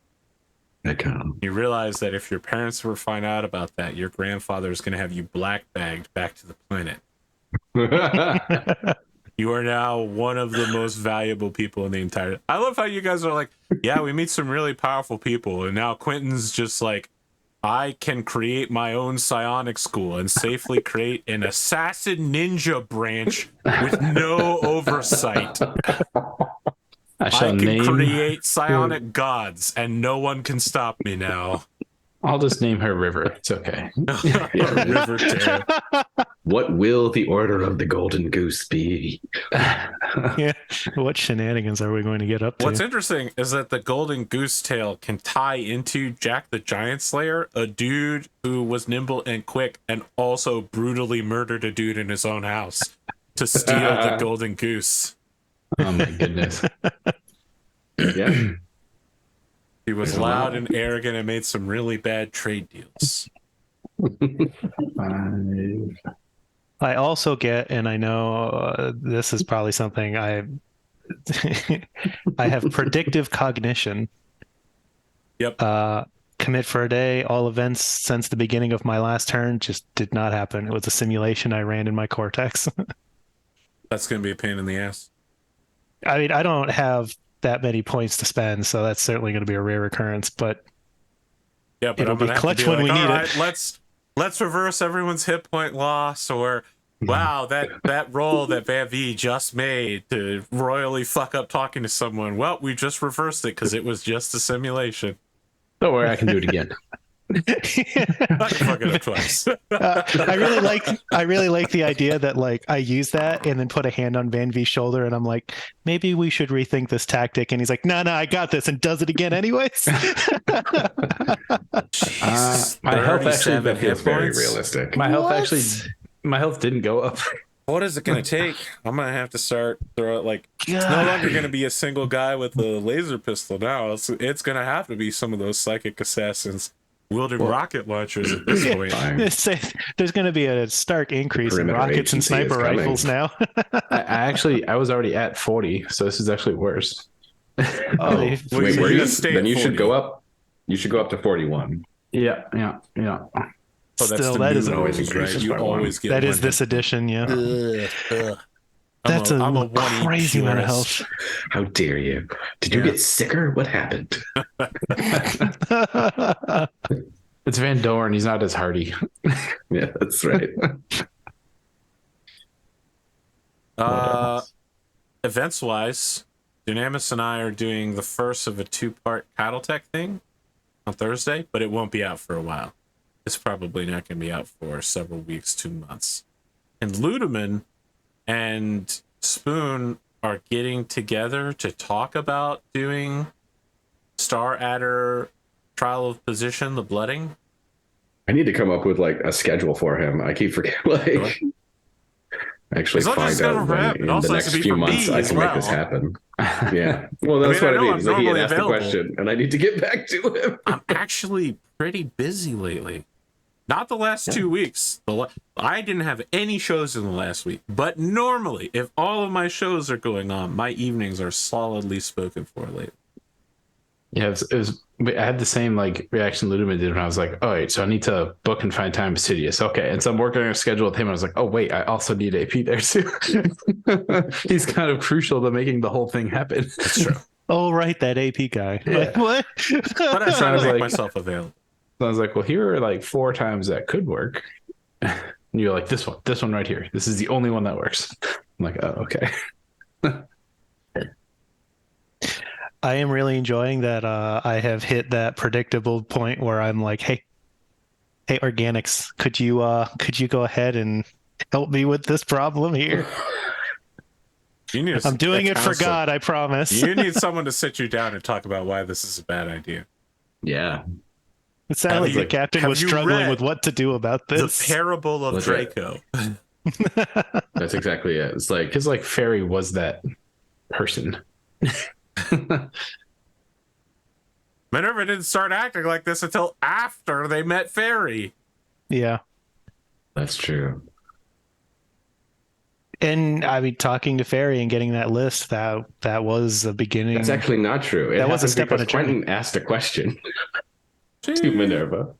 You realize that if your parents were to find out about that, your grandfather is going to have you black bagged back to the planet. You are now one of the most valuable people in the entire... I love how you guys are like, yeah, we meet some really powerful people, and now Quentin's just like, I can create my own psionic school and safely create an assassin ninja branch with no oversight. I shall can create psionic gods, and no one can stop me now. I'll just name her River. It's okay. River Tale. What will the Order of the Golden Goose be? Yeah, what shenanigans are we going to get up to? What's interesting is that the Golden Goose Tale can tie into Jack the Giant Slayer, a dude who was nimble and quick and also brutally murdered a dude in his own house to steal the Golden Goose. Oh my goodness. Yeah. He was loud and arrogant and made some really bad trade deals. I also get, and I know this is probably something I have predictive cognition. Yep. Commit for a day. All events since the beginning of my last turn just did not happen. It was a simulation I ran in my cortex. That's going to be a pain in the ass. I mean, I don't have that many points to spend, so that's certainly going to be a rare occurrence, but yeah, but it'll I'm gonna be have clutch to be when like, we need all it. right, let's reverse everyone's hit point loss, or wow, that roll that Van-Vee just made to royally fuck up talking to someone. Well, we just reversed it because it was just a simulation. Don't worry, I can do it again. I can fuck it up twice. I really like the idea that like I use that and then put a hand on Van-Vee's shoulder and I'm like, maybe we should rethink this tactic. And he's like, no, I got this, and does it again anyways. My health actually That feels very points? realistic. my health didn't go up. What is it going to take? I'm going to have to start throw it like it's no longer going to be a single guy with a laser pistol now. It's going to have to be some of those psychic assassins wielding rocket launchers at this point. There's going to be a stark increase in Perimeter rockets and agency is sniper coming. rifles now. I was already at 40, so this is actually worse. Well, Wait, you were should you? just stay Then at you should 40. go up. You should go up to 41. Yeah. Oh, that's Still, the that new is rules, always right? increases You by one. always get that one is this edition, yeah. hit. That's I'm a a one crazy amount of health. How dare you? Did you get sicker? What happened? It's Vandorn. He's not as hardy. Yeah, that's right. Events wise, Dynamis and I are doing the first of a 2-part Battletech thing on Thursday, but it won't be out for a while. It's probably not going to be out for several weeks, 2 months. And Ludemann and Spoon are getting together to talk about doing Star Adder Trial of Position, the Blooding. I need to come up with like a schedule for him. I keep forgetting. Like, actually find out when in the next few months I can make this happen. Yeah. Well, that's what I mean. Like, he had asked the question, and I need to get back to him. I'm actually pretty busy lately. Not the last 2 weeks. I didn't have any shows in the last week. But normally, if all of my shows are going on, my evenings are solidly spoken for lately. Yeah, I had the same like reaction Ludemann did when I was like, oh, wait, so I need to book and find time Sidious. Okay. And so I'm working on a schedule with him. And I was like, oh, wait, I also need AP there too. He's kind of crucial to making the whole thing happen. That's true. Oh, right. That AP guy. Yeah. Like, what? But I try to make like, myself available. So I was like, well, here are like 4 times that could work. And you're like, this one right here. This is the only one that works. I'm like, oh, okay. I am really enjoying that. I have hit that predictable point where I'm like, hey, organics, could you go ahead and help me with this problem here? I'm doing it for God, I promise. You need someone to sit you down and talk about why this is a bad idea. Yeah. It sounded like the captain was struggling with what to do about this. The Parable of Draco. That's exactly it. It's like his like fairy was that person. Minerva didn't start acting like this until after they met Fairy. Yeah. That's true. And I mean, talking to Fairy and getting that list, that was a beginning. That's actually not true. That was a step on a journey. Quentin asked a question to Minerva.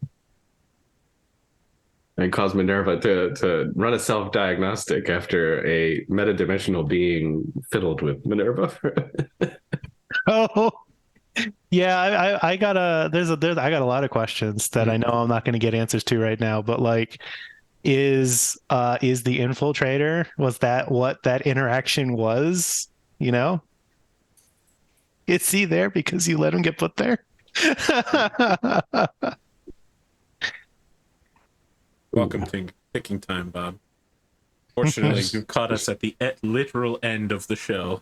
And caused Minerva to run a self-diagnostic after a metadimensional being fiddled with Minerva. Oh, yeah. I got I got a lot of questions that I know I'm not going to get answers to right now. But like, is the infiltrator, was that what that interaction was? You know, is he there because you let him get put there? Welcome to picking time, Bob. Fortunately, you caught us at the literal end of the show.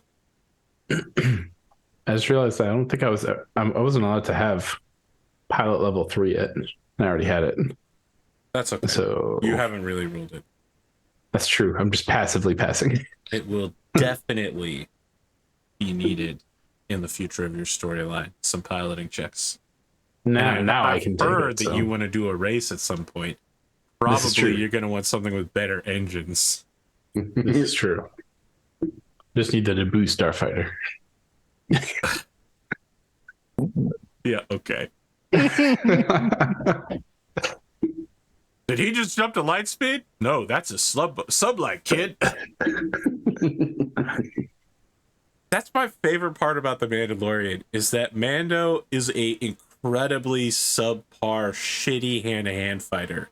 I just realized that I don't think I wasn't allowed to have pilot level 3 yet. I already had it. That's okay. So you haven't really ruled it. That's true. I'm just passively passing. It will definitely be needed in the future of your storyline. Some piloting checks. Now I can take heard it, that so. you want to do a race at some point. Probably you're going to want something with better engines. This is true. Just need the Naboo starfighter. Yeah, okay. Did he just jump to light speed? No, that's a sublight, kid. That's my favorite part about The Mandalorian, is that Mando is a incredibly subpar, shitty hand-to-hand fighter.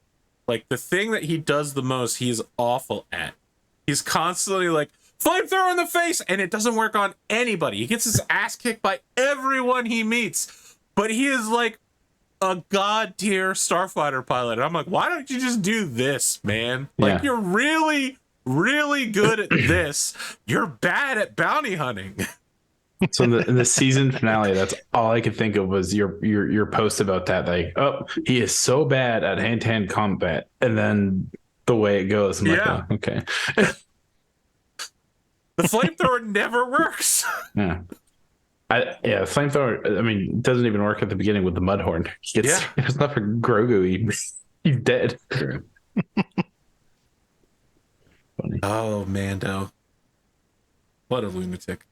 Like, the thing that he does the most, he's awful at. He's constantly like, flamethrower in the face, and it doesn't work on anybody. He gets his ass kicked by everyone he meets. But he is like a god tier starfighter pilot. And I'm like, why don't you just do this, man? Like, you're really, really good at this. You're bad at bounty hunting. So in the season finale, that's all I could think of was your post about that. Like, oh, he is so bad at hand-to-hand combat, and then the way it goes, I'm like, oh, okay. The flamethrower never works. Yeah. Flamethrower, I mean, doesn't even work at the beginning with the Mudhorn. If it's not for Grogu, he's dead. Funny. Oh, Mando. What a lunatic.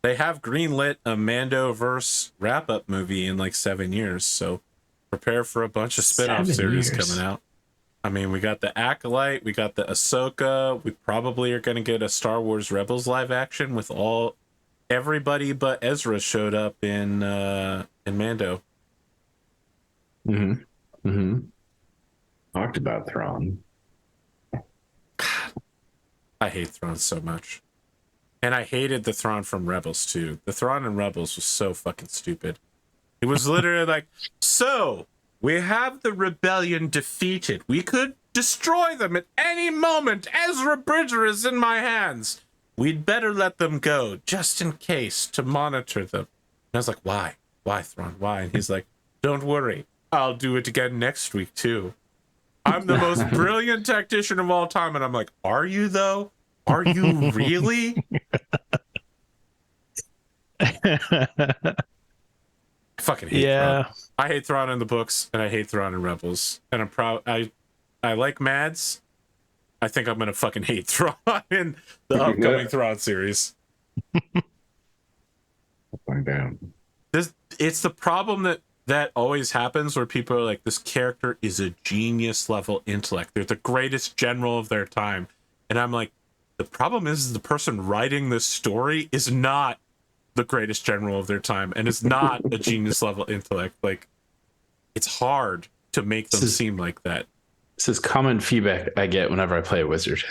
They have greenlit a Mando-verse wrap-up movie in like 7 years, so prepare for a bunch of spin-off series coming out. I mean, we got the Acolyte, we got the Ahsoka. We probably are going to get a Star Wars Rebels live action with everybody but Ezra showed up in Mando. Talked about Thrawn. I hate Thrawn so much. And I hated the Thrawn from Rebels too. The Thrawn in Rebels was so fucking stupid. It was literally like, so we have the rebellion defeated. We could destroy them at any moment. Ezra Bridger is in my hands. We'd better let them go just in case to monitor them. And I was like, why? Why, Thrawn? Why? And he's like, don't worry. I'll do it again next week too. I'm the most brilliant tactician of all time. And I'm like, are you though? Are you really? I fucking hate Thrawn. I hate Thrawn in the books, and I hate Thrawn in Rebels. And I'm proud. I like Mads. I think I'm gonna fucking hate Thrawn in the upcoming Thrawn series. Find out. It's the problem that always happens where people are like, this character is a genius level intellect. They're the greatest general of their time. And I'm like, the problem is the person writing this story is not the greatest general of their time and is not a genius level intellect. Like, it's hard to make them seem like that. This is common feedback I get whenever I play a wizard.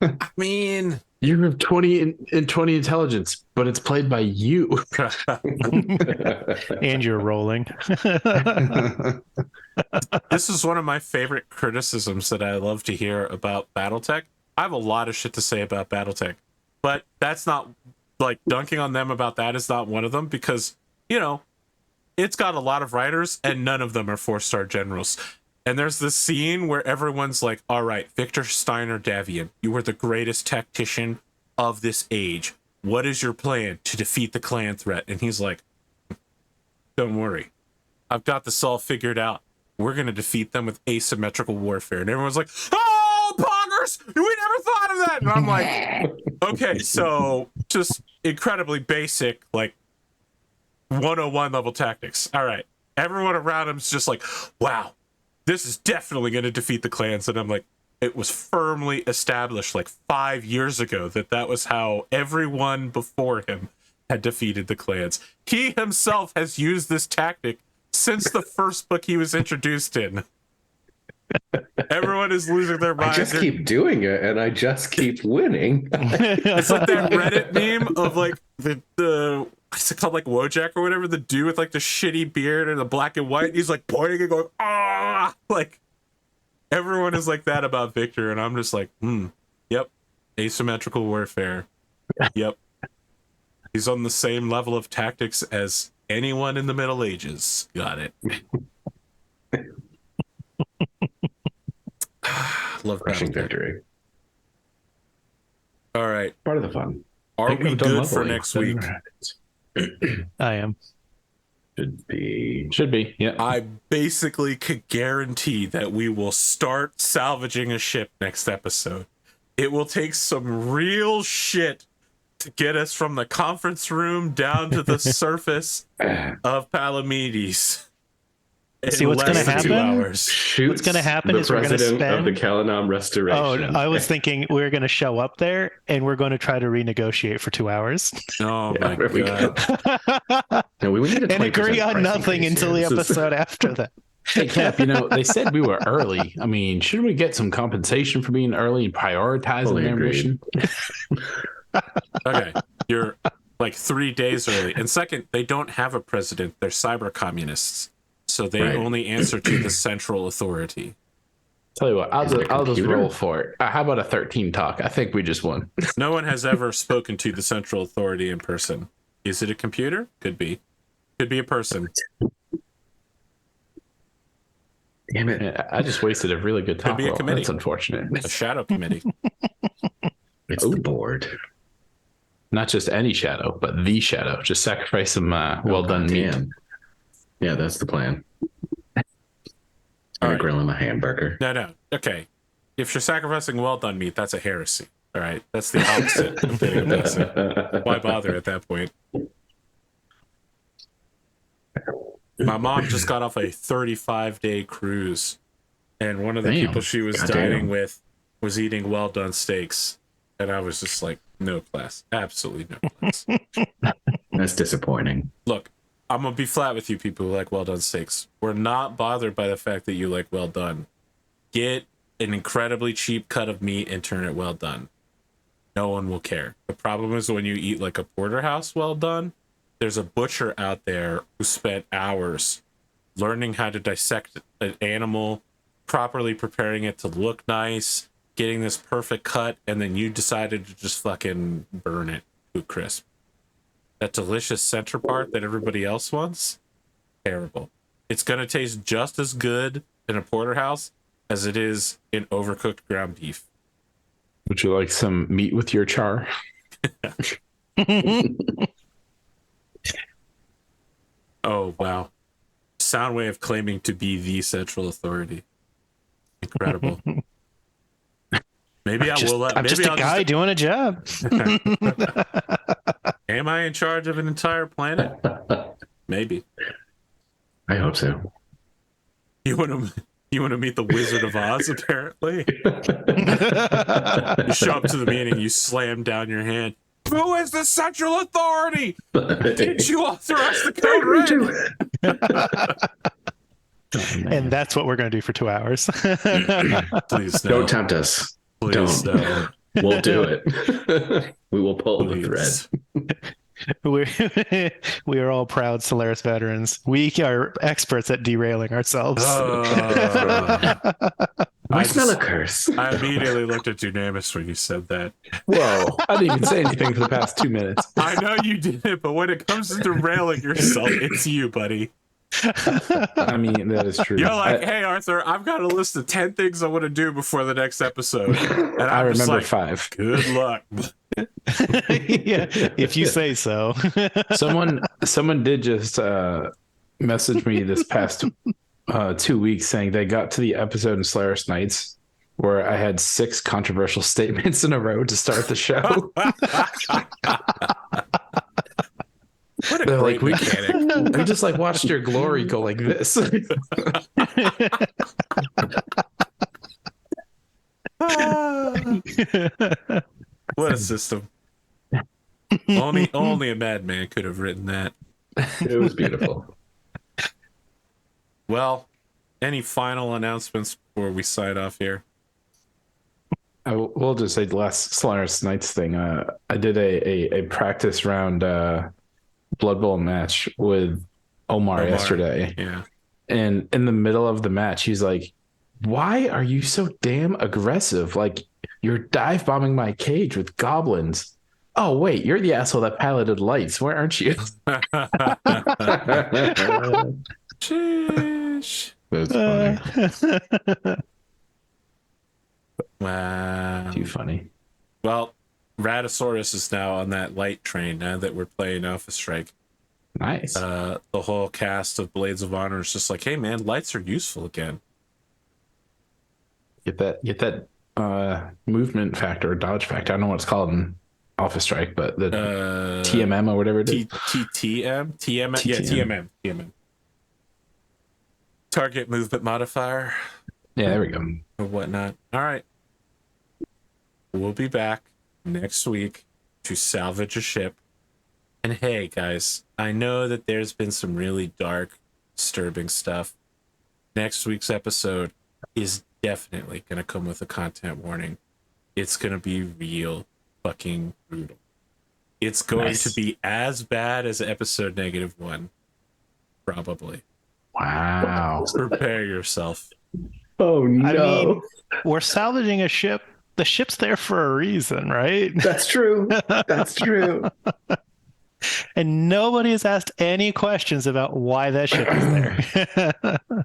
I mean, you have 20 in 20 intelligence, but it's played by you. And you're rolling. This is one of my favorite criticisms that I love to hear about Battletech. I have a lot of shit to say about Battletech, but that's not, like, dunking on them about that is not one of them, because, you know, it's got a lot of writers and none of them are 4-star generals. And there's this scene where everyone's like, all right, Victor Steiner Davian, you were the greatest tactician of this age. What is your plan to defeat the clan threat? And he's like, don't worry. I've got this all figured out. We're going to defeat them with asymmetrical warfare. And everyone's like, oh, poggers! We never thought of that! And I'm like, okay, so just incredibly basic, like, 101 level tactics. All right. Everyone around him's just like, wow, this is definitely going to defeat the clans. And I'm like, it was firmly established like 5 years ago that was how everyone before him had defeated the clans. He himself has used this tactic since the first book he was introduced in. Everyone is losing their minds. I just keep doing it and I just keep winning. It's like that Reddit meme of like the what's it called, like Wojak or whatever, the dude with like the shitty beard and the black and white. He's like pointing and going, ah, like everyone is like that about Victor, and I'm just like, yep, asymmetrical warfare. Yep. He's on the same level of tactics as anyone in the Middle Ages. Got it. Love Crushing victory. All right. Part of the fun. Are we good for next week? I am. Should be. Yeah. I basically could guarantee that we will start salvaging a ship next episode. It will take some real shit to get us from the conference room down to the surface of Palamedes. See what's going to happen? 2 hours. What's going to happen is we're going to spend of the Kalanam Restoration. Oh, I was thinking we're going to show up there and we're going to try to renegotiate for 2 hours. Oh my god! No, we need and agree on nothing until the episode after that. Hey, Cap, they said we were early. I mean, shouldn't we get some compensation for being early and prioritizing their mission? Okay, you're like 3 days early. And second, they don't have a president. They're cyber communists. So they only answer to the central authority. Tell you what, I'll just roll for it. How about a 13 talk? I think we just won. No one has ever spoken to the central authority in person. Is it a computer? Could be. Could be a person. Damn it. Yeah, I just wasted a really good talk. Could be a committee. That's unfortunate. A shadow committee. It's the board. Not just any shadow, but the shadow. Just sacrifice some well-done meat. Yeah, that's the plan. I'm grilling a hamburger. No. Okay. If you're sacrificing well-done meat, that's a heresy. All right? That's the opposite of getting a blessing. Why bother at that point? My mom just got off a 35-day cruise, and one of the Damn. people she was Goddamn. dining with was eating well done steaks, and I was just like, no class, absolutely no class. That's disappointing. Look, I'm gonna be flat with you people who like well done steaks. We're not bothered by the fact that you like well done. Get an incredibly cheap cut of meat and turn it well done. No one will care. The problem is when you eat like a porterhouse well done, there's a butcher out there who spent hours learning how to dissect an animal, properly preparing it to look nice, getting this perfect cut, and then you decided to just fucking burn it to crisp. That delicious center part that everybody else wants, terrible. It's gonna taste just as good in a porterhouse as it is in overcooked ground beef. Would you like some meat with your char? Oh wow. Soundwave claiming to be the central authority. Incredible. Maybe I'm maybe just a guy doing a job. Am I in charge of an entire planet? Maybe. I hope so. You want to meet the Wizard of Oz? Apparently, you show up to the meeting, you slam down your hand. Who is the central authority? Did you authorize the code red? And that's what we're going to do for 2 hours. Please no. Don't tempt us. Please Don't. no. We'll do it. We will pull the thread. We are all proud Solaris veterans. We are experts at derailing ourselves. I smell a curse. I immediately looked at Dunamis when you said that. Whoa. I didn't even say anything for the past 2 minutes. I know you didn't, but when it comes to derailing yourself, it's you, buddy. I mean, that is true. You're like, hey, Arthur, I've got a list of 10 things I want to do before the next episode. And I I'm just remember like, 5. Good luck. Yeah, if you say so. Someone did just message me this past 2 weeks saying they got to the episode in Solaris Nights where I had 6 controversial statements in a row to start the show. What a They're great like, mechanic. we just like watched your glory go like this. What a system. Only a madman could have written that. It was beautiful. Well, any final announcements before we sign off here? We'll just say the last Solaris Nights thing. I did a practice round Blood Bowl match with Omar yesterday. Yeah. And in the middle of the match, he's like, "Why are you so damn aggressive? Like, you're dive bombing my cage with goblins." Oh, wait, you're the asshole that piloted lights. Where aren't you? Sheesh. That's funny. Wow. Too funny. Well, Ratosaurus is now on that light train now that we're playing Alpha Strike. Nice. The whole cast of Blades of Honor is just like, hey man, lights are useful again. Get that movement factor or dodge factor. I don't know what it's called in Alpha Strike, but the TMM or whatever it is. TM? TMM? Yeah, TMM. Target movement modifier. Yeah, there we go. Or whatnot. All right. We'll be back next week to salvage a ship. And hey, guys, I know that there's been some really dark, disturbing stuff. Next week's episode is definitely going to come with a content warning. It's going to be real fucking brutal. It's going to be as bad as episode -1. Probably. Wow. Prepare yourself. Oh no. I mean, we're salvaging a ship. The ship's there for a reason, right? That's true. That's true. And nobody has asked any questions about why that ship is there.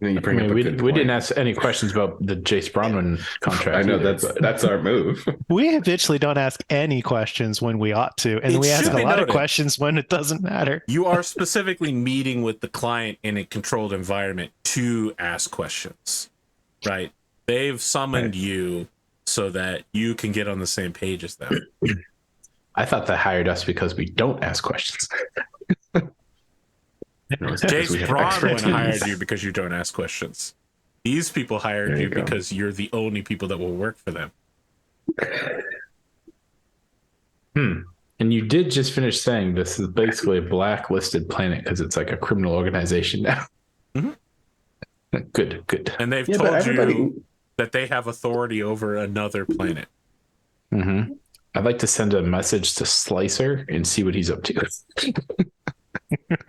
You bring up a we good didn't point. ask any questions about the Jace Bronwyn contract. I know either, that's our move. We habitually don't ask any questions when we ought to, and It we ask should a be lot noted. of questions when it doesn't matter. You are specifically meeting with the client in a controlled environment to ask questions, right? They've summoned you so that you can get on the same page as them. I thought they hired us because we don't ask questions. No, it's because we Jace have Bronwyn expertise. hired you because you don't ask questions. These people hired There you you go. because you're the only people that will work for them. And you did just finish saying this is basically a blacklisted planet because it's like a criminal organization now. Mhm. Good. And they've Yeah, but told everybody. you that they have authority over another planet. Mm-hmm. I'd like to send a message to Slicer and see what he's up to.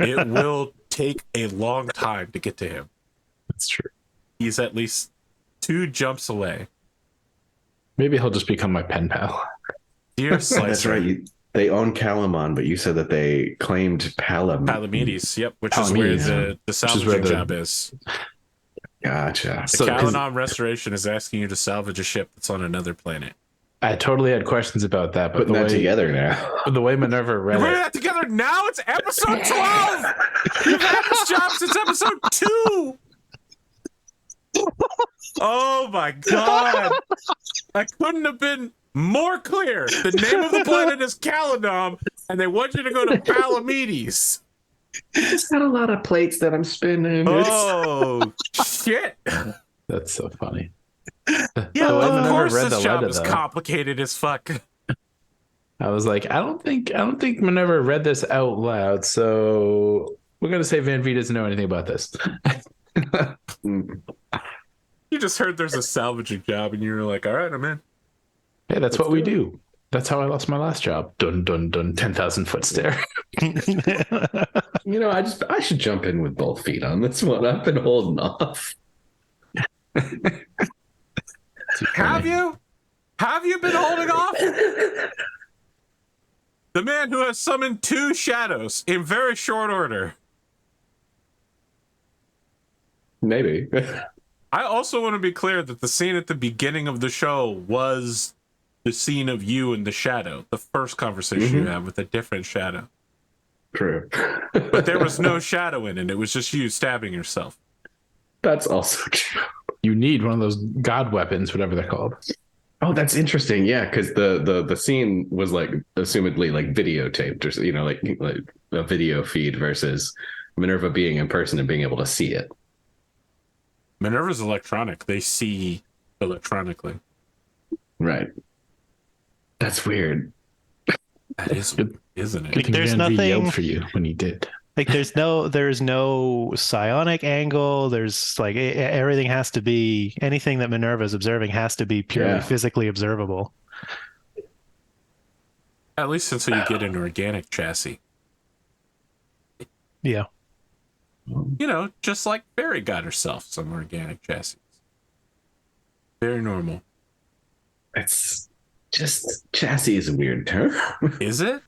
It will take a long time to get to him. That's true. He's at least 2 jumps away. Maybe he'll just become my pen pal. Dear Slicer. That's right. They own Calamon, but you said that they claimed Palamedes, yep, which is where Palamedes, the salvaging job is. Gotcha. The Calanon Restoration is asking you to salvage a ship that's on another planet. I totally had questions about that, but Putting that together now. the way MINERVA read You're putting it, that together now? It's episode 12! You've had this job since episode 2! Oh my god! I couldn't have been more clear. The name of the planet is Calanom, and they want you to go to Palamedes. It's got a lot of plates that I'm spinning. Oh, shit! that's so funny. Yeah, The way of MINERVA course read this the job letter, is though. complicated as fuck. I was like, I don't think MINERVA read this out loud, so we're gonna say Van-Vee doesn't know anything about this. You just heard there's a salvaging job, and you were like, all right, I'm in. Hey, that's what we do. That's how I lost my last job. Dun dun dun. 10,000 foot stare. You know, I should jump in with both feet on this one. I've been holding off. Have you? Have you been holding off? The man who has summoned 2 shadows in very short order. Maybe. I also want to be clear that the scene at the beginning of the show was the scene of you and the shadow, the first conversation you had with a different shadow. True. But there was no shadow in it. It was just you stabbing yourself. That's also true. You need one of those god weapons, whatever they're called. Oh, that's interesting. Yeah, because the scene was like assumedly like videotaped, or you know, like a video feed versus MINERVA being in person and being able to see it. Minerva's electronic. They see electronically. Right. That's weird. That is, isn't it? Like, there's Van-Vee nothing- yelled for you when he did. Like there's no psionic angle. There's like everything has to be, anything that MINERVA is observing has to be purely physically observable. At least until you get an organic chassis. Yeah. You know, just like Fairy got herself some organic chassis. Very normal. It's just chassis is a weird term. Is it?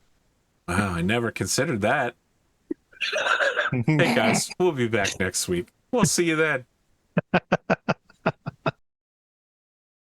Wow, I never considered that. Hey guys, we'll be back next week. We'll see you then.